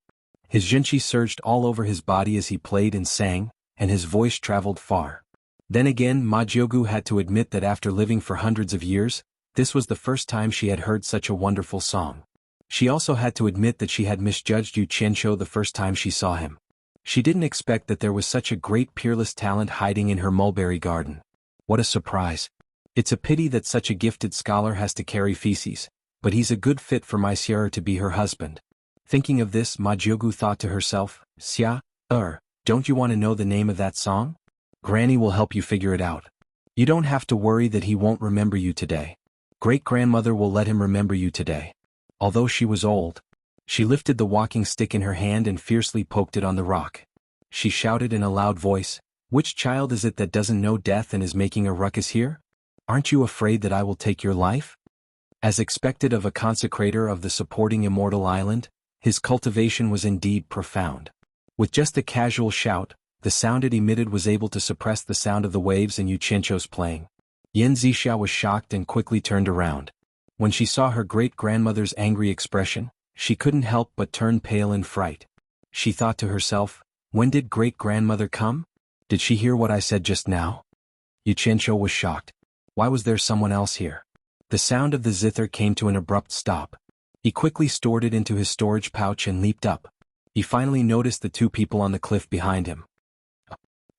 His zhenqi surged all over his body as he played and sang, and his voice traveled far. Then again Ma Jiugu had to admit that after living for hundreds of years, this was the first time she had heard such a wonderful song. She also had to admit that she had misjudged Yu Qianqiu the first time she saw him. She didn't expect that there was such a great peerless talent hiding in her mulberry garden. What a surprise. It's a pity that such a gifted scholar has to carry feces, but he's a good fit for my sieur to be her husband. Thinking of this, Ma Jiugu thought to herself, Xia, don't you want to know the name of that song? Granny will help you figure it out. You don't have to worry that he won't remember you today. Great-grandmother will let him remember you today. Although she was old, she lifted the walking stick in her hand and fiercely poked it on the rock. She shouted in a loud voice, which child is it that doesn't know death and is making a ruckus here? Aren't you afraid that I will take your life? As expected of a consecrator of the supporting immortal island, his cultivation was indeed profound. With just a casual shout, the sound it emitted was able to suppress the sound of the waves and Yu Qianqiu's playing. Yan Zixia was shocked and quickly turned around. When she saw her great-grandmother's angry expression, she couldn't help but turn pale in fright. She thought to herself, when did great-grandmother come? Did she hear what I said just now? Yu Qianqiu was shocked. Why was there someone else here? The sound of the zither came to an abrupt stop. He quickly stored it into his storage pouch and leaped up. He finally noticed the 2 people on the cliff behind him.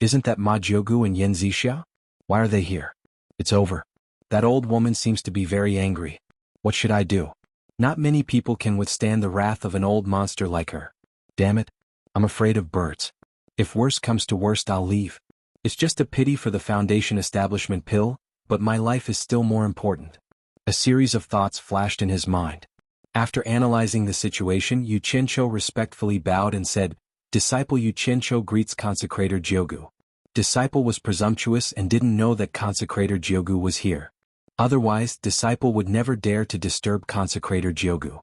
Isn't that Ma Jiugu and Yan Zixia? Why are they here? It's over. That old woman seems to be very angry. What should I do? Not many people can withstand the wrath of an old monster like her. Damn it. I'm afraid of birds. If worse comes to worst, I'll leave. It's just a pity for the Foundation establishment pill, but my life is still more important. A series of thoughts flashed in his mind. After analyzing the situation, Yu Qianqiu respectfully bowed and said, Disciple Yu Qianqiu greets Consecrator Jiugu. Disciple was presumptuous and didn't know that Consecrator Jiugu was here. Otherwise, Disciple would never dare to disturb Consecrator Jiugu.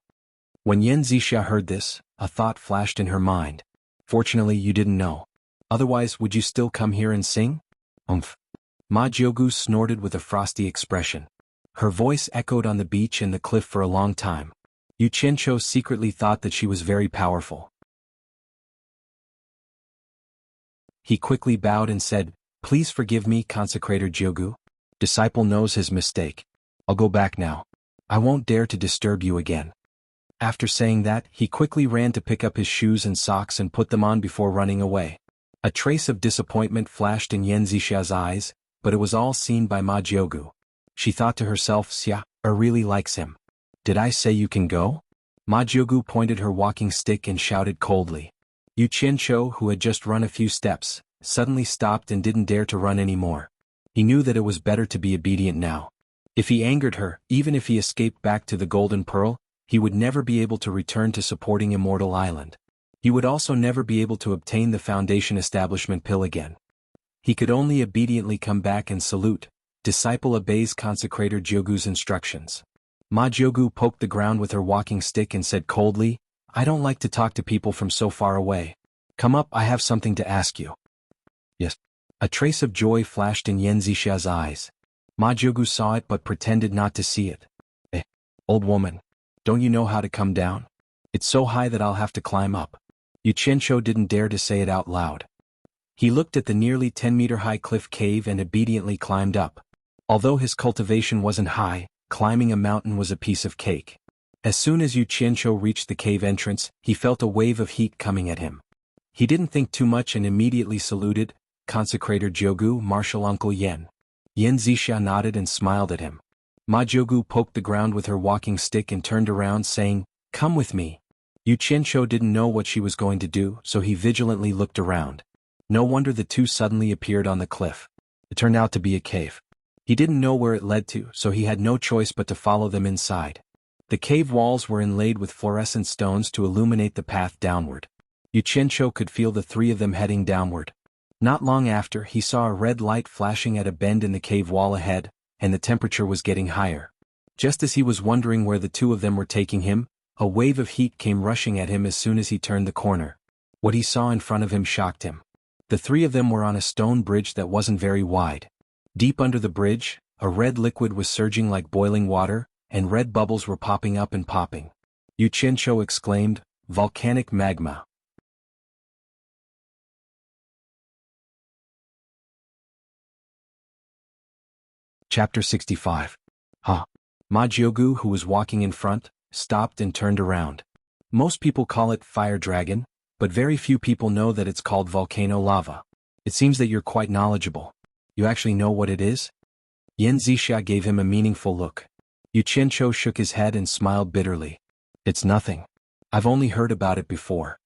When Yan Zixia heard this, a thought flashed in her mind. Fortunately, you didn't know. Otherwise, would you still come here and sing? Ma Jiugu snorted with a frosty expression. Her voice echoed on the beach and the cliff for a long time. Yu Qianqiu secretly thought that she was very powerful. He quickly bowed and said, "Please forgive me, Consecrator Jiugu. Disciple knows his mistake. I'll go back now. I won't dare to disturb you again." After saying that, he quickly ran to pick up his shoes and socks and put them on before running away. A trace of disappointment flashed in Yan Zixia's eyes, but it was all seen by Ma Jiugu. She thought to herself, Xia really likes him. "Did I say you can go?" Ma Jiugu pointed her walking stick and shouted coldly. Yu Qianqiu, who had just run a few steps, suddenly stopped and didn't dare to run anymore. He knew that it was better to be obedient now. If he angered her, even if he escaped back to the Golden Pearl, he would never be able to return to supporting Immortal Island. He would also never be able to obtain the Foundation Establishment Pill again. He could only obediently come back and salute. Disciple obeys Consecrator Jiugu's instructions. Ma Jiugu poked the ground with her walking stick and said coldly, "I don't like to talk to people from so far away. Come up, I have something to ask you." "Yes." A trace of joy flashed in Yan Zixia's eyes. Ma Jiugu saw it but pretended not to see it. Old woman. Don't you know how to come down? It's so high that I'll have to climb up." Yu Qianqiu didn't dare to say it out loud. He looked at the nearly 10-meter-high cliff cave and obediently climbed up. Although his cultivation wasn't high, climbing a mountain was a piece of cake. As soon as Yu Qianqiu reached the cave entrance, he felt a wave of heat coming at him. He didn't think too much and immediately saluted, "Consecrator Jiugu, Martial Uncle Yan." Yan Zixia nodded and smiled at him. Ma Jiugu poked the ground with her walking stick and turned around saying, "Come with me." Yu Qianqiu didn't know what she was going to do, so he vigilantly looked around. No wonder the two suddenly appeared on the cliff. It turned out to be a cave. He didn't know where it led to, so he had no choice but to follow them inside. The cave walls were inlaid with fluorescent stones to illuminate the path downward. Yu Qianqiu could feel the three of them heading downward. Not long after, he saw a red light flashing at a bend in the cave wall ahead, and the temperature was getting higher. Just as he was wondering where the two of them were taking him, a wave of heat came rushing at him as soon as he turned the corner. What he saw in front of him shocked him. The three of them were on a stone bridge that wasn't very wide. Deep under the bridge, a red liquid was surging like boiling water, and red bubbles were popping up and popping. Yu Qianqiu exclaimed, "Volcanic magma." Chapter 65. Ma Jiugu, who was walking in front, stopped and turned around. Most people call it fire dragon, but very few people know that it's called volcano lava. It seems that you're quite knowledgeable. You actually know what it is? Yan Zixia gave him a meaningful look. Yu Qianqiu shook his head and smiled bitterly. "It's nothing. I've only heard about it before."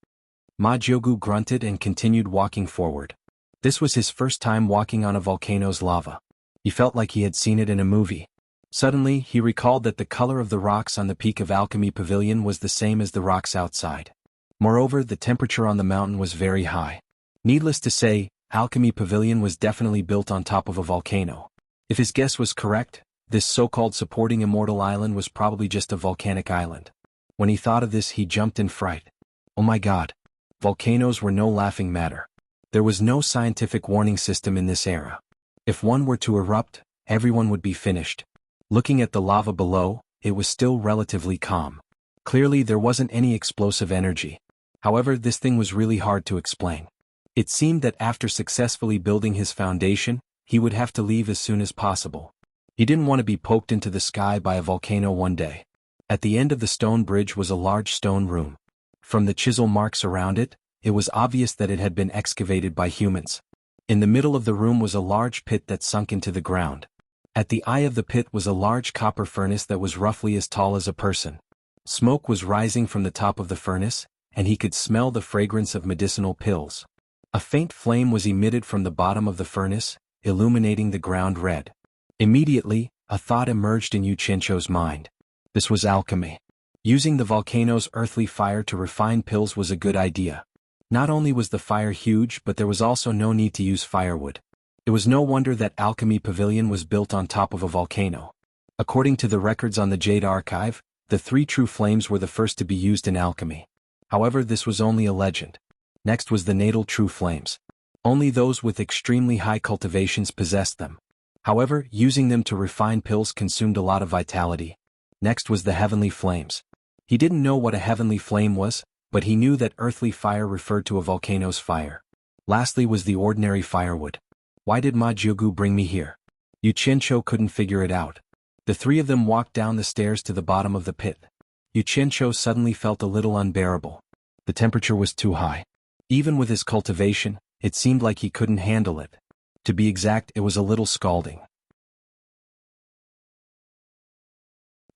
Ma Jiugu grunted and continued walking forward. This was his first time walking on a volcano's lava. He felt like he had seen it in a movie. Suddenly, he recalled that the color of the rocks on the peak of Alchemy Pavilion was the same as the rocks outside. Moreover, the temperature on the mountain was very high. Needless to say, Alchemy Pavilion was definitely built on top of a volcano. If his guess was correct, this so-called supporting Immortal Island was probably just a volcanic island. When he thought of this, he jumped in fright. Oh my God! Volcanoes were no laughing matter. There was no scientific warning system in this era. If one were to erupt, everyone would be finished. Looking at the lava below, it was still relatively calm. Clearly there wasn't any explosive energy. However, this thing was really hard to explain. It seemed that after successfully building his foundation, he would have to leave as soon as possible. He didn't want to be poked into the sky by a volcano one day. At the end of the stone bridge was a large stone room. From the chisel marks around it, it was obvious that it had been excavated by humans. In the middle of the room was a large pit that sunk into the ground. At the eye of the pit was a large copper furnace that was roughly as tall as a person. Smoke was rising from the top of the furnace, and he could smell the fragrance of medicinal pills. A faint flame was emitted from the bottom of the furnace, illuminating the ground red. Immediately, a thought emerged in Yu Qianqiu's mind. This was alchemy. Using the volcano's earthly fire to refine pills was a good idea. Not only was the fire huge, but there was also no need to use firewood. It was no wonder that Alchemy Pavilion was built on top of a volcano. According to the records on the Jade Archive, the 3 true flames were the first to be used in alchemy. However, this was only a legend. Next was the natal true flames. Only those with extremely high cultivations possessed them. However, using them to refine pills consumed a lot of vitality. Next was the heavenly flames. He didn't know what a heavenly flame was, but he knew that earthly fire referred to a volcano's fire. Lastly was the ordinary firewood. Why did Ma Jiugu bring me here? Yu Qianqiu couldn't figure it out. The three of them walked down the stairs to the bottom of the pit. Yu Qianqiu suddenly felt a little unbearable. The temperature was too high. Even with his cultivation, it seemed like he couldn't handle it. To be exact, it was a little scalding.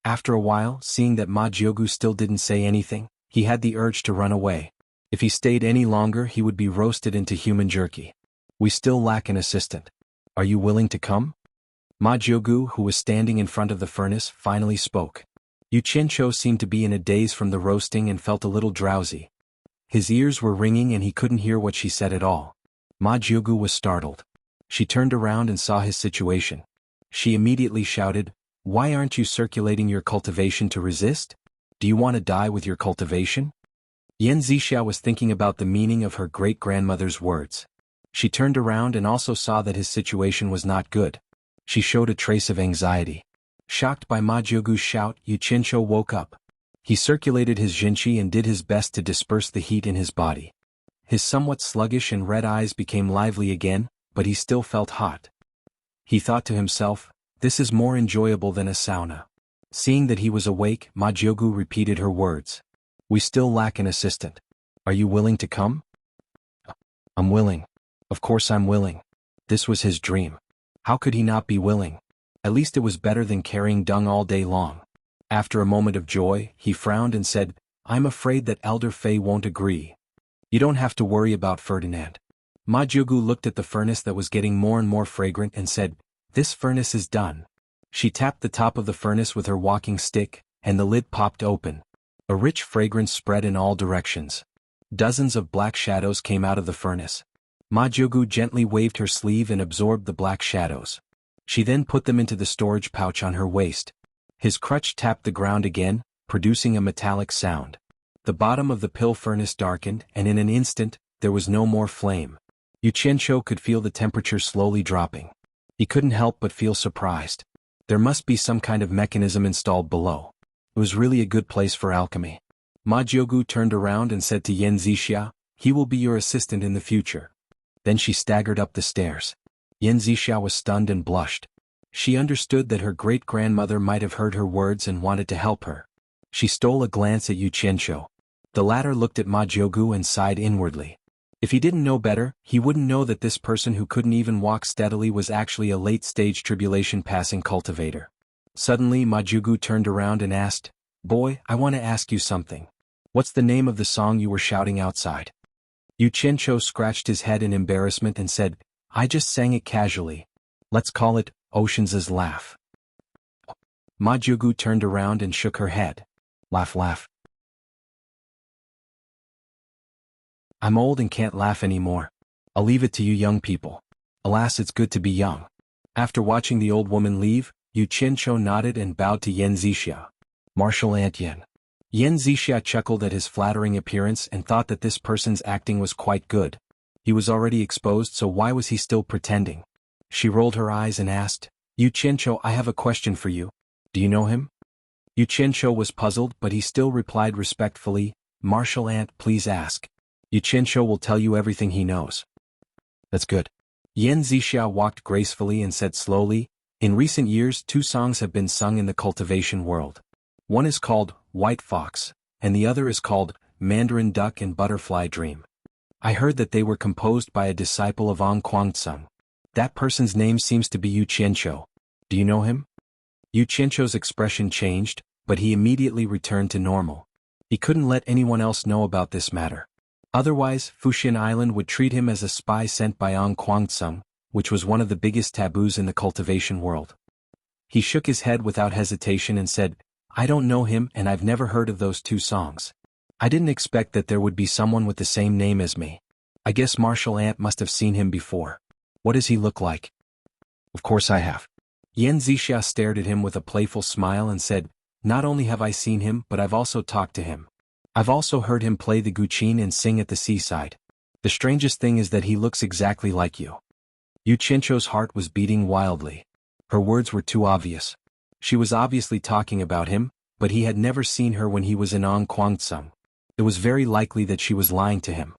After a while, seeing that Ma Jiugu still didn't say anything, he had the urge to run away. If he stayed any longer, he would be roasted into human jerky. We still lack an assistant. Are you willing to come? Ma Jiugu, who was standing in front of the furnace, finally spoke. Yu Qianqiu seemed to be in a daze from the roasting and felt a little drowsy. His ears were ringing and he couldn't hear what she said at all. Ma Jiugu was startled. She turned around and saw his situation. She immediately shouted, "Why aren't you circulating your cultivation to resist? Do you want to die with your cultivation?" Yan Zixia was thinking about the meaning of her great-grandmother's words. She turned around and also saw that his situation was not good. She showed a trace of anxiety. Shocked by Ma Jiugu's shout, Yu Qianqiu woke up. He circulated his jinqi and did his best to disperse the heat in his body. His somewhat sluggish and red eyes became lively again, but he still felt hot. He thought to himself, "This is more enjoyable than a sauna." Seeing that he was awake, Ma Jiugu repeated her words. "We still lack an assistant. Are you willing to come?" "I'm willing. Of course I'm willing." This was his dream. How could he not be willing? At least it was better than carrying dung all day long. After a moment of joy, he frowned and said, "I'm afraid that Elder Fei won't agree." "You don't have to worry about Ferdinand." Ma Jiugu looked at the furnace that was getting more and more fragrant and said, "This furnace is done." She tapped the top of the furnace with her walking stick, and the lid popped open. A rich fragrance spread in all directions. Dozens of black shadows came out of the furnace. Ma Jiugu gently waved her sleeve and absorbed the black shadows. She then put them into the storage pouch on her waist. His crutch tapped the ground again, producing a metallic sound. The bottom of the pill furnace darkened, and in an instant, there was no more flame. Yu Qianqiu could feel the temperature slowly dropping. He couldn't help but feel surprised. There must be some kind of mechanism installed below. It was really a good place for alchemy. Ma Jiugu turned around and said to Yan Zixia, "He will be your assistant in the future." Then she staggered up the stairs. Yan Zixia was stunned and blushed. She understood that her great-grandmother might have heard her words and wanted to help her. She stole a glance at Yu Qianqiu. The latter looked at Ma Jiugu and sighed inwardly. If he didn't know better, he wouldn't know that this person who couldn't even walk steadily was actually a late-stage tribulation-passing cultivator. Suddenly Ma Jiugu turned around and asked, "Boy, I want to ask you something. What's the name of the song you were shouting outside?" Yu Qianqiu scratched his head in embarrassment and said, "I just sang it casually. Let's call it Ocean's Laugh." Ma Jiugu turned around and shook her head. "Laugh, laugh. I'm old and can't laugh anymore. I'll leave it to you young people. Alas, it's good to be young." After watching the old woman leave, Yu Qianqiu nodded and bowed to Yan Zixia. "Martial Ant Yan." Yan Zixia chuckled at his flattering appearance and thought that this person's acting was quite good. He was already exposed, so why was he still pretending? She rolled her eyes and asked, "Yu Qianqiu, I have a question for you. Do you know him?" Yu Qianqiu was puzzled, but he still replied respectfully, "Martial Ant, please ask. Yu Qianqiu will tell you everything he knows." "That's good." Yan Zixia walked gracefully and said slowly, "In recent years 2 songs have been sung in the cultivation world. One is called White Fox, and the other is called Mandarin Duck and Butterfly Dream. I heard that they were composed by a disciple of Ong Guangtsung. That person's name seems to be Yu Qianqiu. Do you know him?" Yu Qianqiu's expression changed, but he immediately returned to normal. He couldn't let anyone else know about this matter. Otherwise, Fuxian Island would treat him as a spy sent by Ong Guangtsung, which was one of the biggest taboos in the cultivation world. He shook his head without hesitation and said, "I don't know him and I've never heard of those 2 songs. I didn't expect that there would be someone with the same name as me. I guess Martial Ant must have seen him before. What does he look like?" "Of course I have." Yan Zixia stared at him with a playful smile and said, "Not only have I seen him, but I've also talked to him. I've also heard him play the guqin and sing at the seaside. The strangest thing is that he looks exactly like you." Yu Qianqiu's heart was beating wildly. Her words were too obvious. She was obviously talking about him, but he had never seen her when he was in Kwangtsung. It was very likely that she was lying to him.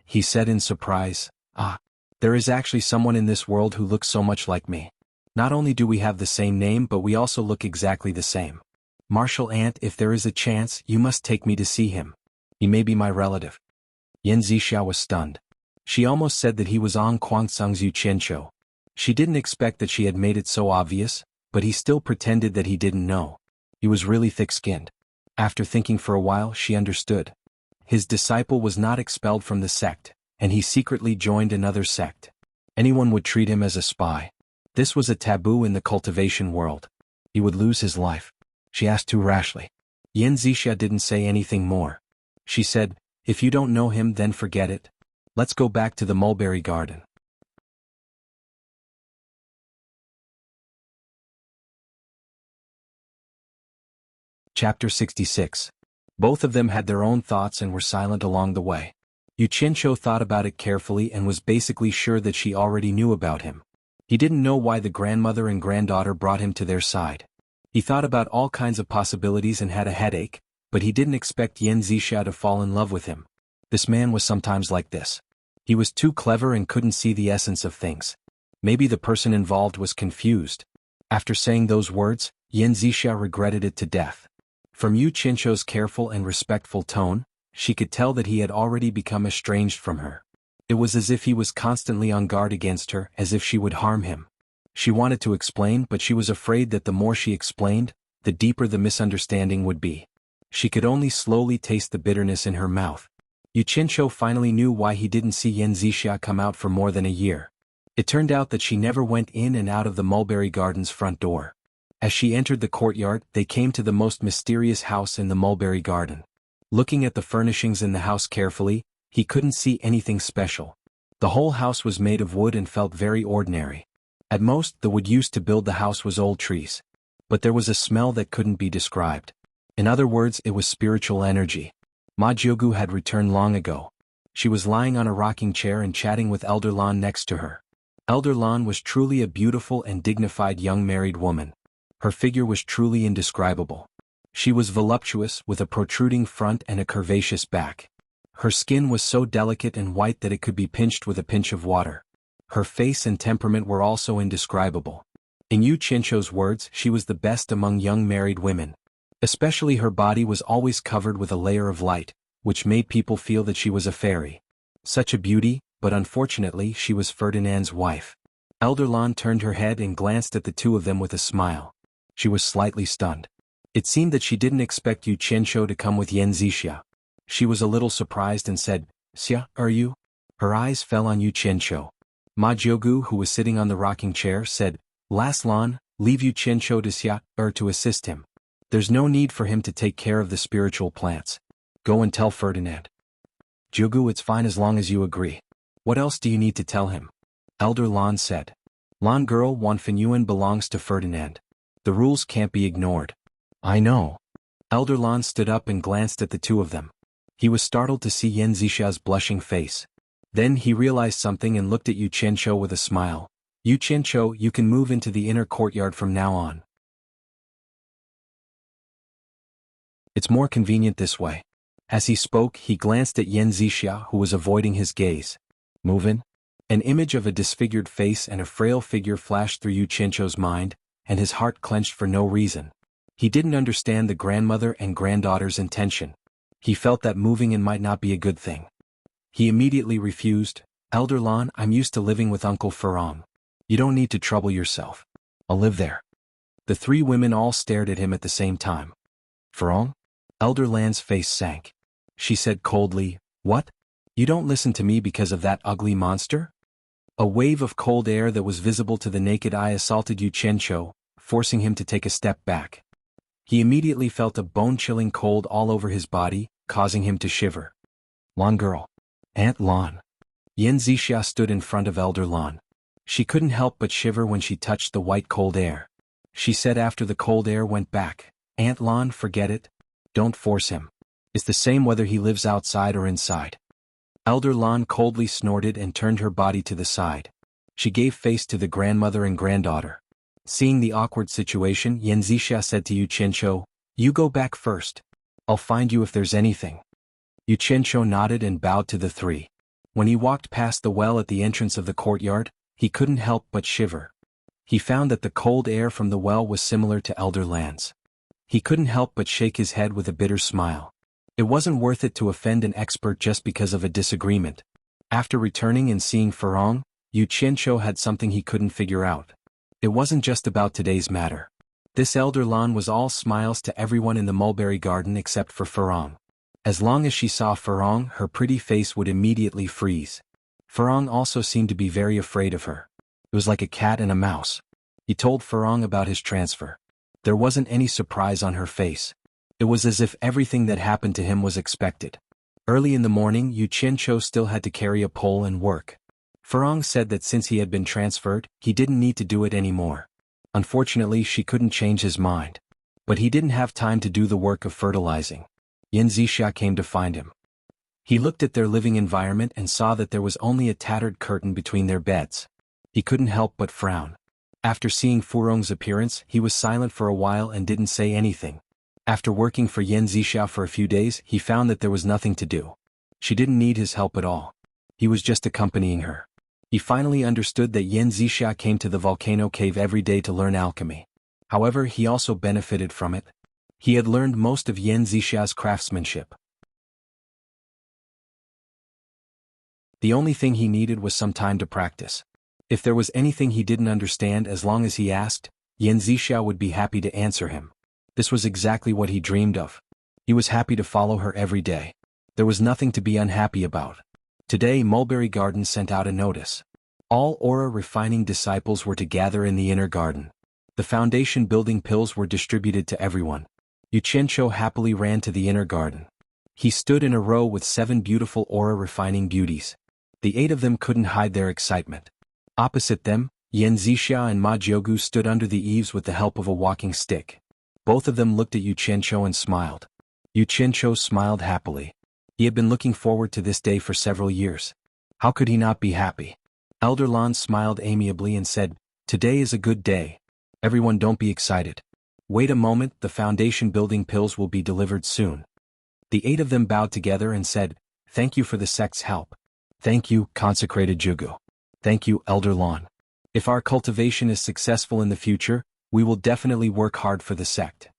He said in surprise, "Ah, there is actually someone in this world who looks so much like me. Not only do we have the same name but we also look exactly the same. Martial Aunt, if there is a chance, you must take me to see him. He may be my relative." Yan Zixia was stunned. She almost said that he was Kwangtsung's Yu Qianqiu. She didn't expect that she had made it so obvious, but he still pretended that he didn't know. He was really thick-skinned. After thinking for a while, she understood. His disciple was not expelled from the sect, and he secretly joined another sect. Anyone would treat him as a spy. This was a taboo in the cultivation world. He would lose his life. She asked too rashly. Yan Zixia didn't say anything more. She said, "If you don't know him then forget it. Let's go back to the mulberry garden." Chapter 66. Both of them had their own thoughts and were silent along the way. Yu Qianqiu thought about it carefully and was basically sure that she already knew about him. He didn't know why the grandmother and granddaughter brought him to their side. He thought about all kinds of possibilities and had a headache, but he didn't expect Yan Zixia to fall in love with him. This man was sometimes like this. He was too clever and couldn't see the essence of things. Maybe the person involved was confused. After saying those words, Yan Zixia regretted it to death. From Yu Qianqiu's careful and respectful tone, she could tell that he had already become estranged from her. It was as if he was constantly on guard against her, as if she would harm him. She wanted to explain, but she was afraid that the more she explained, the deeper the misunderstanding would be. She could only slowly taste the bitterness in her mouth. Yu Qianqiu finally knew why he didn't see Yan Zixia come out for more than a year. It turned out that she never went in and out of the mulberry garden's front door. As she entered the courtyard, they came to the most mysterious house in the mulberry garden. Looking at the furnishings in the house carefully, he couldn't see anything special. The whole house was made of wood and felt very ordinary. At most, the wood used to build the house was old trees. But there was a smell that couldn't be described. In other words, it was spiritual energy. Ma Jiugu had returned long ago. She was lying on a rocking chair and chatting with Elder Lan next to her. Elder Lan was truly a beautiful and dignified young married woman. Her figure was truly indescribable. She was voluptuous, with a protruding front and a curvaceous back. Her skin was so delicate and white that it could be pinched with a pinch of water. Her face and temperament were also indescribable. In Yu Qianqiu's words, she was the best among young married women. Especially her body was always covered with a layer of light, which made people feel that she was a fairy. Such a beauty, but unfortunately she was Ferdinand's wife. Elder Lan turned her head and glanced at the two of them with a smile. She was slightly stunned. It seemed that she didn't expect Yu Qianqiu to come with Yan Zixia. She was a little surprised and said, "Xia, are you?" Her eyes fell on Yu Qianqiu. Ma Jiugu, who was sitting on the rocking chair, said, "Last Lan, leave Yu Qianqiu to Xia, to assist him. There's no need for him to take care of the spiritual plants. Go and tell Ferdinand." "Jiugu, it's fine as long as you agree. What else do you need to tell him?" Elder Lan said. "Lan girl, Wan Fenyuan belongs to Ferdinand. The rules can't be ignored." "I know." Elder Lan stood up and glanced at the two of them. He was startled to see Yan Zixia's blushing face. Then he realized something and looked at Yu Qianqiu with a smile. "Yu Qianqiu, you can move into the inner courtyard from now on. It's more convenient this way." As he spoke, he glanced at Yan Zixia, who was avoiding his gaze. "Move in?" An image of a disfigured face and a frail figure flashed through Yu Qianqiu's mind, and his heart clenched for no reason. He didn't understand the grandmother and granddaughter's intention. He felt that moving in might not be a good thing. He immediately refused. "Elder Lan, I'm used to living with Uncle Farong. You don't need to trouble yourself. I'll live there." The three women all stared at him at the same time. "Farong?" Elder Lan's face sank. She said coldly, "What? You don't listen to me because of that ugly monster?" A wave of cold air that was visible to the naked eye assaulted Yu Qianqiu, forcing him to take a step back. He immediately felt a bone-chilling cold all over his body, causing him to shiver. "Lan girl." "Aunt Lan." Yan Zixia stood in front of Elder Lan. She couldn't help but shiver when she touched the white cold air. She said after the cold air went back, "Aunt Lan, forget it. Don't force him. It's the same whether he lives outside or inside." Elder Lan coldly snorted and turned her body to the side. She gave face to the grandmother and granddaughter. Seeing the awkward situation, Zixia said to Yu Qianqiu, "You go back first. I'll find you if there's anything." Yu Qianqiu nodded and bowed to the three. When he walked past the well at the entrance of the courtyard, he couldn't help but shiver. He found that the cold air from the well was similar to elder lands. He couldn't help but shake his head with a bitter smile. It wasn't worth it to offend an expert just because of a disagreement. After returning and seeing Furong, Yu Qianqiu had something he couldn't figure out. It wasn't just about today's matter. This elder Lan was all smiles to everyone in the mulberry garden except for Furong. As long as she saw Furong, her pretty face would immediately freeze. Furong also seemed to be very afraid of her. It was like a cat and a mouse. He told Furong about his transfer. There wasn't any surprise on her face. It was as if everything that happened to him was expected. Early in the morning, Yu Qianqiu still had to carry a pole and work. Furong said that since he had been transferred, he didn't need to do it anymore. Unfortunately, she couldn't change his mind. But he didn't have time to do the work of fertilizing. Zixia came to find him. He looked at their living environment and saw that there was only a tattered curtain between their beds. He couldn't help but frown. After seeing Furong's appearance, he was silent for a while and didn't say anything. After working for Zixia for a few days, he found that there was nothing to do. She didn't need his help at all. He was just accompanying her. He finally understood that Zixia came to the volcano cave every day to learn alchemy. However, he also benefited from it. He had learned most of Zixia's craftsmanship. The only thing he needed was some time to practice. If there was anything he didn't understand, as long as he asked, Zixia would be happy to answer him. This was exactly what he dreamed of. He was happy to follow her every day. There was nothing to be unhappy about. Today, Mulberry Garden sent out a notice. All aura refining disciples were to gather in the inner garden. The foundation building pills were distributed to everyone. Yu Qianqiu happily ran to the inner garden. He stood in a row with 7 beautiful aura refining beauties. The 8 of them couldn't hide their excitement. Opposite them, Zixia and Ma Jiugu stood under the eaves with the help of a walking stick. Both of them looked at Yu Qianqiu and smiled. Yu Qianqiu smiled happily. He had been looking forward to this day for several years. How could he not be happy? Elder Lan smiled amiably and said, "Today is a good day. Everyone, don't be excited. Wait a moment, the foundation building pills will be delivered soon." The 8 of them bowed together and said, "Thank you for the sect's help. Thank you, consecrated Jugu. Thank you, Elder Lan. If our cultivation is successful in the future, we will definitely work hard for the sect."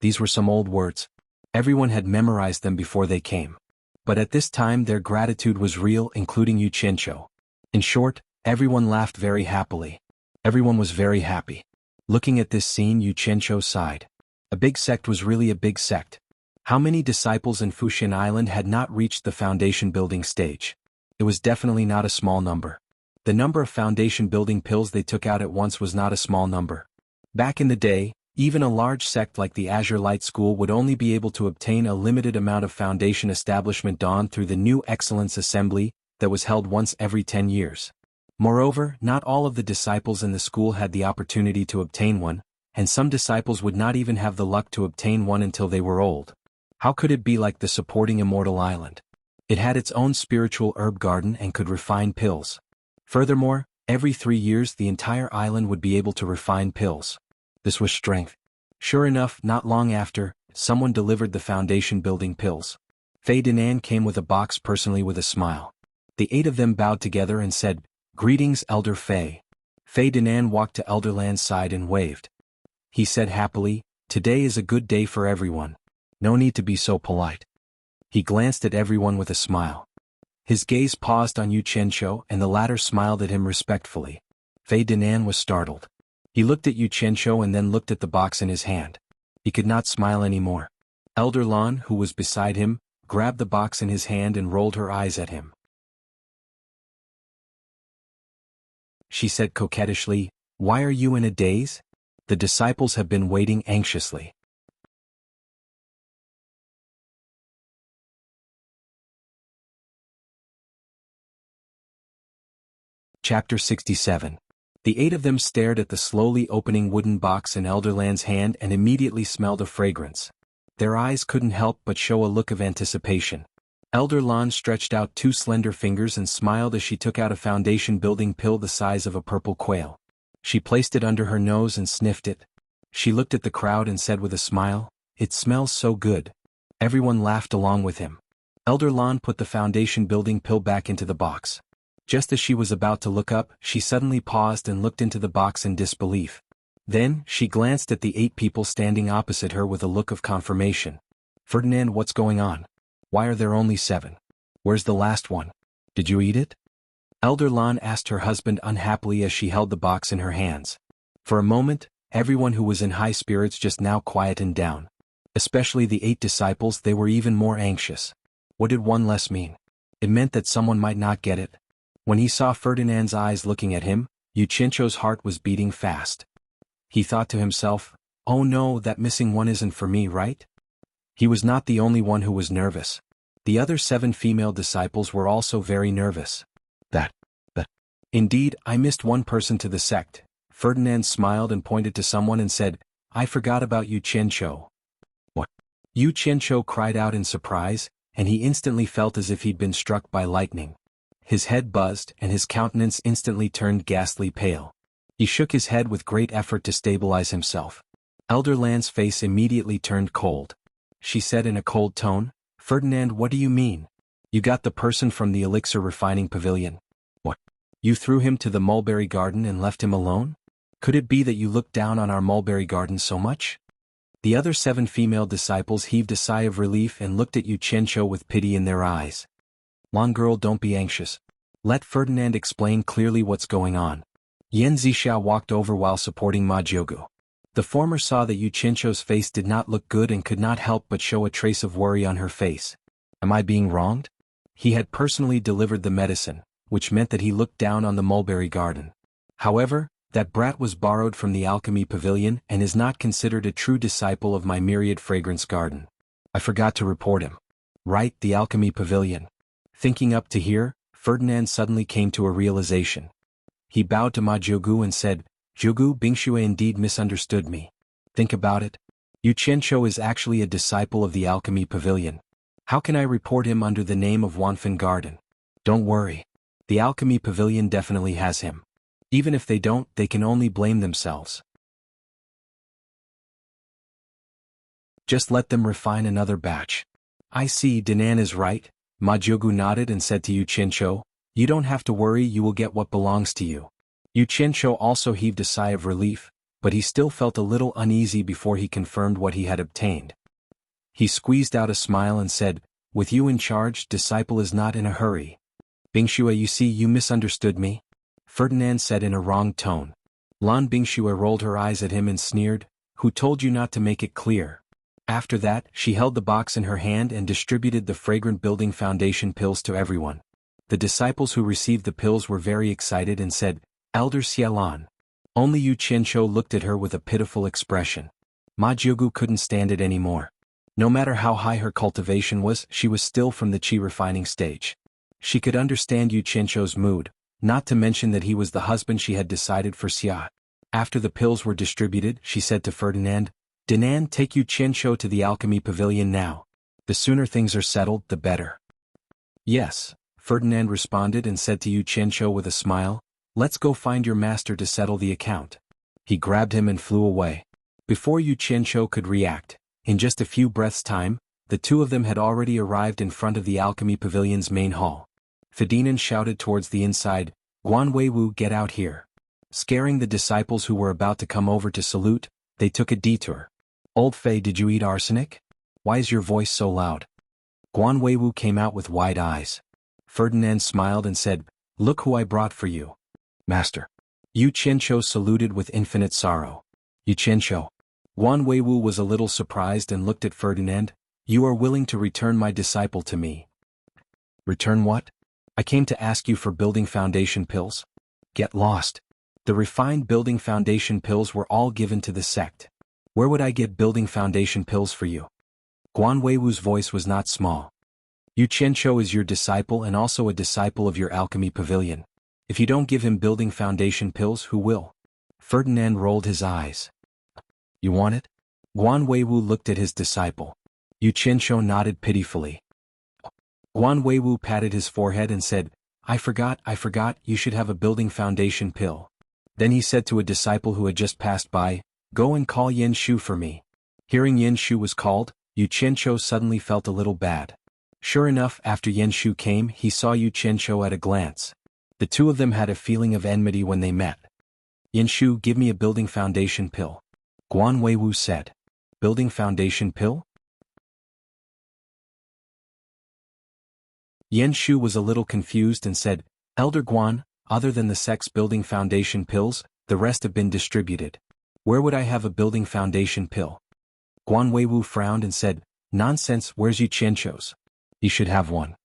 These were some old words. Everyone had memorized them before they came. But at this time their gratitude was real, including Yu Qianqiu. In short, everyone laughed very happily. Everyone was very happy. Looking at this scene, Yu Qianqiu sighed. A big sect was really a big sect. How many disciples in Fuxian Island had not reached the foundation building stage? It was definitely not a small number. The number of foundation building pills they took out at once was not a small number. Back in the day, even a large sect like the Azure Light School would only be able to obtain a limited amount of foundation establishment dawn through the New Excellence Assembly that was held once every 10 years. Moreover, not all of the disciples in the school had the opportunity to obtain one, and some disciples would not even have the luck to obtain one until they were old. How could it be like the supporting Immortal Island? It had its own spiritual herb garden and could refine pills. Furthermore, every 3 years the entire island would be able to refine pills. This was strength. Sure enough, not long after, someone delivered the foundation building pills. Fei Dinan came with a box personally with a smile. The 8 of them bowed together and said, "Greetings, Elder Fei." Fei Dinan walked to Elder Lan's side and waved. He said happily, "Today is a good day for everyone. No need to be so polite." He glanced at everyone with a smile. His gaze paused on Yu Qianqiu and the latter smiled at him respectfully. Fei Dinan was startled. He looked at Yu Qianqiu and then looked at the box in his hand. He could not smile anymore. Elder Lan, who was beside him, grabbed the box in his hand and rolled her eyes at him. She said coquettishly, "Why are you in a daze? The disciples have been waiting anxiously." Chapter 67. The 8 of them stared at the slowly opening wooden box in Elder Lan's hand and immediately smelled a fragrance. Their eyes couldn't help but show a look of anticipation. Elder Lan stretched out 2 slender fingers and smiled as she took out a foundation building pill the size of a purple quail. She placed it under her nose and sniffed it. She looked at the crowd and said with a smile, "It smells so good." Everyone laughed along with him. Elder Lan put the foundation building pill back into the box. Just as she was about to look up, she suddenly paused and looked into the box in disbelief. Then, she glanced at the 8 people standing opposite her with a look of confirmation. "Ferdinand, what's going on? Why are there only 7? Where's the last one? Did you eat it?" Elder Lan asked her husband unhappily as she held the box in her hands. For a moment, everyone who was in high spirits just now quietened down. Especially the 8 disciples, they were even more anxious. What did one less mean? It meant that someone might not get it. When he saw Ferdinand's eyes looking at him, Yu Qianzhou's heart was beating fast. He thought to himself, "Oh no, that missing one isn't for me, right?" He was not the only one who was nervous. The other 7 female disciples were also very nervous. That. Indeed, I missed one person to the sect. Ferdinand smiled and pointed to someone and said, "I forgot about Yu Qianzhou." What? Yu Qianzhou cried out in surprise, and he instantly felt as if he'd been struck by lightning. His head buzzed, and his countenance instantly turned ghastly pale. He shook his head with great effort to stabilize himself. Elder Lan's face immediately turned cold. She said in a cold tone, "Ferdinand, what do you mean? You got the person from the elixir refining pavilion. What? You threw him to the mulberry garden and left him alone? Could it be that you looked down on our mulberry garden so much?" The other 7 female disciples heaved a sigh of relief and looked at Yu Qianzhou with pity in their eyes. "Lan girl, don't be anxious. Let Ferdinand explain clearly what's going on." Yan Zixia walked over while supporting Ma Jiugu. The former saw that Yu Qianzhou's face did not look good and could not help but show a trace of worry on her face. Am I being wronged? He had personally delivered the medicine, which meant that he looked down on the mulberry garden. However, that brat was borrowed from the alchemy pavilion and is not considered a true disciple of my myriad fragrance garden. I forgot to report him. Right, the alchemy pavilion. Thinking up to here, Ferdinand suddenly came to a realization. He bowed to Ma Jiugu and said, "Jiugu, Bingxue indeed misunderstood me. Think about it. Yu Qianzhou is actually a disciple of the alchemy pavilion. How can I report him under the name of Wanfen Garden? Don't worry. The alchemy pavilion definitely has him. Even if they don't, they can only blame themselves. Just let them refine another batch." "I see, Dinan is right." Ma Jiugu nodded and said to Yu Qianzhou, "You don't have to worry, you will get what belongs to you." Yu Qianzhou also heaved a sigh of relief, but he still felt a little uneasy before he confirmed what he had obtained. He squeezed out a smile and said, "With you in charge, disciple is not in a hurry." "Bingxue, you see, you misunderstood me," Ferdinand said in a wrong tone. Lan Bingxue rolled her eyes at him and sneered, "Who told you not to make it clear?" After that, she held the box in her hand and distributed the fragrant building foundation pills to everyone. The disciples who received the pills were very excited and said, "Elder Xielan." Only Yu Qianzhou looked at her with a pitiful expression. Ma Jiugu couldn't stand it anymore. No matter how high her cultivation was, she was still from the qi refining stage. She could understand Yu Qianzhou's mood, not to mention that he was the husband she had decided for Xia. After the pills were distributed, she said to Ferdinand, "Dinan, take Yu Qianzhou to the alchemy pavilion now. The sooner things are settled, the better." "Yes," Ferdinand responded and said to Yu Qianzhou with a smile, "Let's go find your master to settle the account." He grabbed him and flew away. Before Yu Qianzhou could react, in just a few breaths' time, the 2 of them had already arrived in front of the alchemy pavilion's main hall. Ferdinand shouted towards the inside, "Guan Weiwu, get out here." Scaring the disciples who were about to come over to salute, they took a detour. "Old Fei, did you eat arsenic? Why is your voice so loud?" Guan Weiwu came out with wide eyes. Ferdinand smiled and said, "Look who I brought for you, Master." Yu Qianzhou saluted with infinite sorrow. "Yu Qianzhou." Guan Weiwu was a little surprised and looked at Ferdinand. "You are willing to return my disciple to me." "Return what?" "I came to ask you for building foundation pills." "Get lost. The refined building foundation pills were all given to the sect. Where would I get building foundation pills for you?" Guan Weiwu's voice was not small. "Yu Qianzhou is your disciple and also a disciple of your alchemy pavilion. If you don't give him building foundation pills, who will?" Ferdinand rolled his eyes. "You want it?" Guan Weiwu looked at his disciple. Yu Qianzhou nodded pitifully. Guan Weiwu patted his forehead and said, I forgot, you should have a building foundation pill." Then he said to a disciple who had just passed by, "Go and call Yin Shu for me." Hearing Yin Shu was called, Yu Qianqiu suddenly felt a little bad. Sure enough, after Yin Shu came, he saw Yu Qianqiu at a glance. The two of them had a feeling of enmity when they met. "Yin Shu, give me a building foundation pill," Guan Weiwu said. "Building foundation pill?" Yin Shu was a little confused and said, "Elder Guan, other than the sex building foundation pills, the rest have been distributed. Where would I have a building foundation pill?" Guan Weiwu frowned and said, "Nonsense, where's Yu Qianqiu's? He should have one."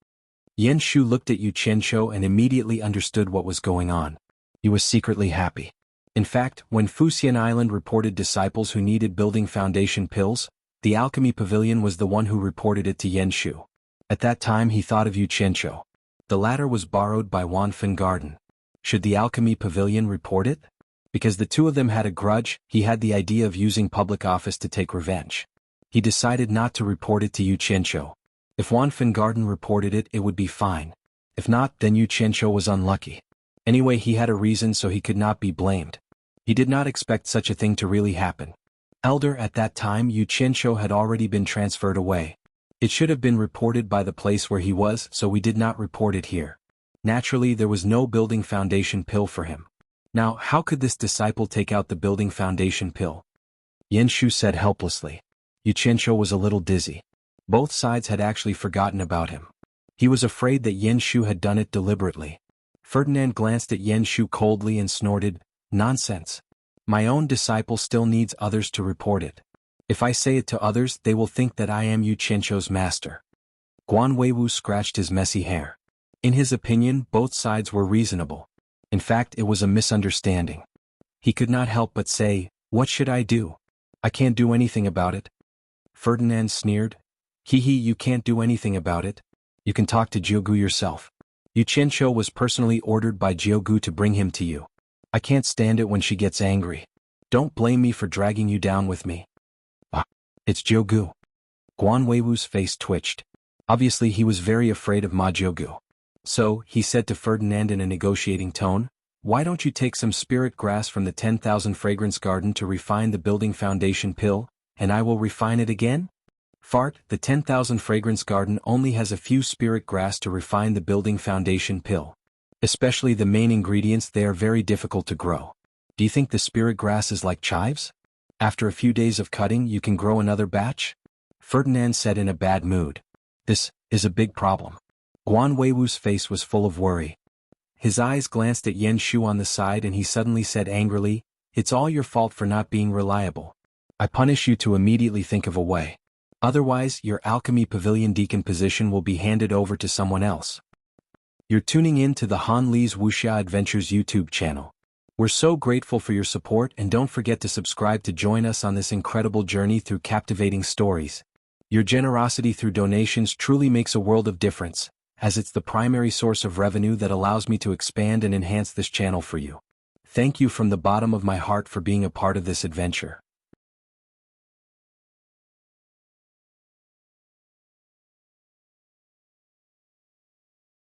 Yin Shu looked at Yu Qianqiu and immediately understood what was going on. He was secretly happy. In fact, when Fuxian Island reported disciples who needed building foundation pills, the alchemy pavilion was the one who reported it to Yin Shu. At that time he thought of Yu Qianqiu. The latter was borrowed by Wanfen Garden. Should the alchemy pavilion report it? Because the two of them had a grudge, he had the idea of using public office to take revenge. He decided not to report it to Yu Qianqiu. If Wanfen Garden reported it, it would be fine. If not, then Yu Qianqiu was unlucky. Anyway, he had a reason, so he could not be blamed. He did not expect such a thing to really happen. Elder, at that time Yu Qianqiu had already been transferred away. It should have been reported by the place where he was, so we did not report it here. Naturally, there was no building foundation pill for him. Now, how could this disciple take out the building foundation pill? Yin Shu said helplessly. Yu Qianqiu was a little dizzy. Both sides had actually forgotten about him. He was afraid that Yin Shu had done it deliberately. Ferdinand glanced at Yin Shu coldly and snorted, "Nonsense. My own disciple still needs others to report it. If I say it to others, they will think that I am Yu Qianqiu's master." Guan Weiwu scratched his messy hair. In his opinion, both sides were reasonable. In fact, it was a misunderstanding. He could not help but say, "What should I do? I can't do anything about it." Ferdinand sneered. "Hee, you can't do anything about it. You can talk to Jiugu yourself. Yu Qianqiu was personally ordered by Jiugu to bring him to you. I can't stand it when she gets angry. Don't blame me for dragging you down with me." "Ah, it's Jiugu." Guan Weiwu's face twitched. Obviously he was very afraid of Ma Jiugu. So, he said to Ferdinand in a negotiating tone, "Why don't you take some spirit grass from the 10,000 fragrance garden to refine the building foundation pill, and I will refine it again?" "Fart, the 10,000 fragrance garden only has a few spirit grass to refine the building foundation pill. Especially the main ingredients, they are very difficult to grow. Do you think the spirit grass is like chives? After a few days of cutting you can grow another batch?" Ferdinand said in a bad mood. "This is a big problem." Guan Weiwu's face was full of worry. His eyes glanced at Yin Shu on the side and he suddenly said angrily, "It's all your fault for not being reliable. I punish you to immediately think of a way. Otherwise, your alchemy pavilion deacon position will be handed over to someone else." You're tuning in to the Han Li's Wuxia Adventures YouTube channel. We're so grateful for your support, and don't forget to subscribe to join us on this incredible journey through captivating stories. Your generosity through donations truly makes a world of difference, as it's the primary source of revenue that allows me to expand and enhance this channel for you. Thank you from the bottom of my heart for being a part of this adventure.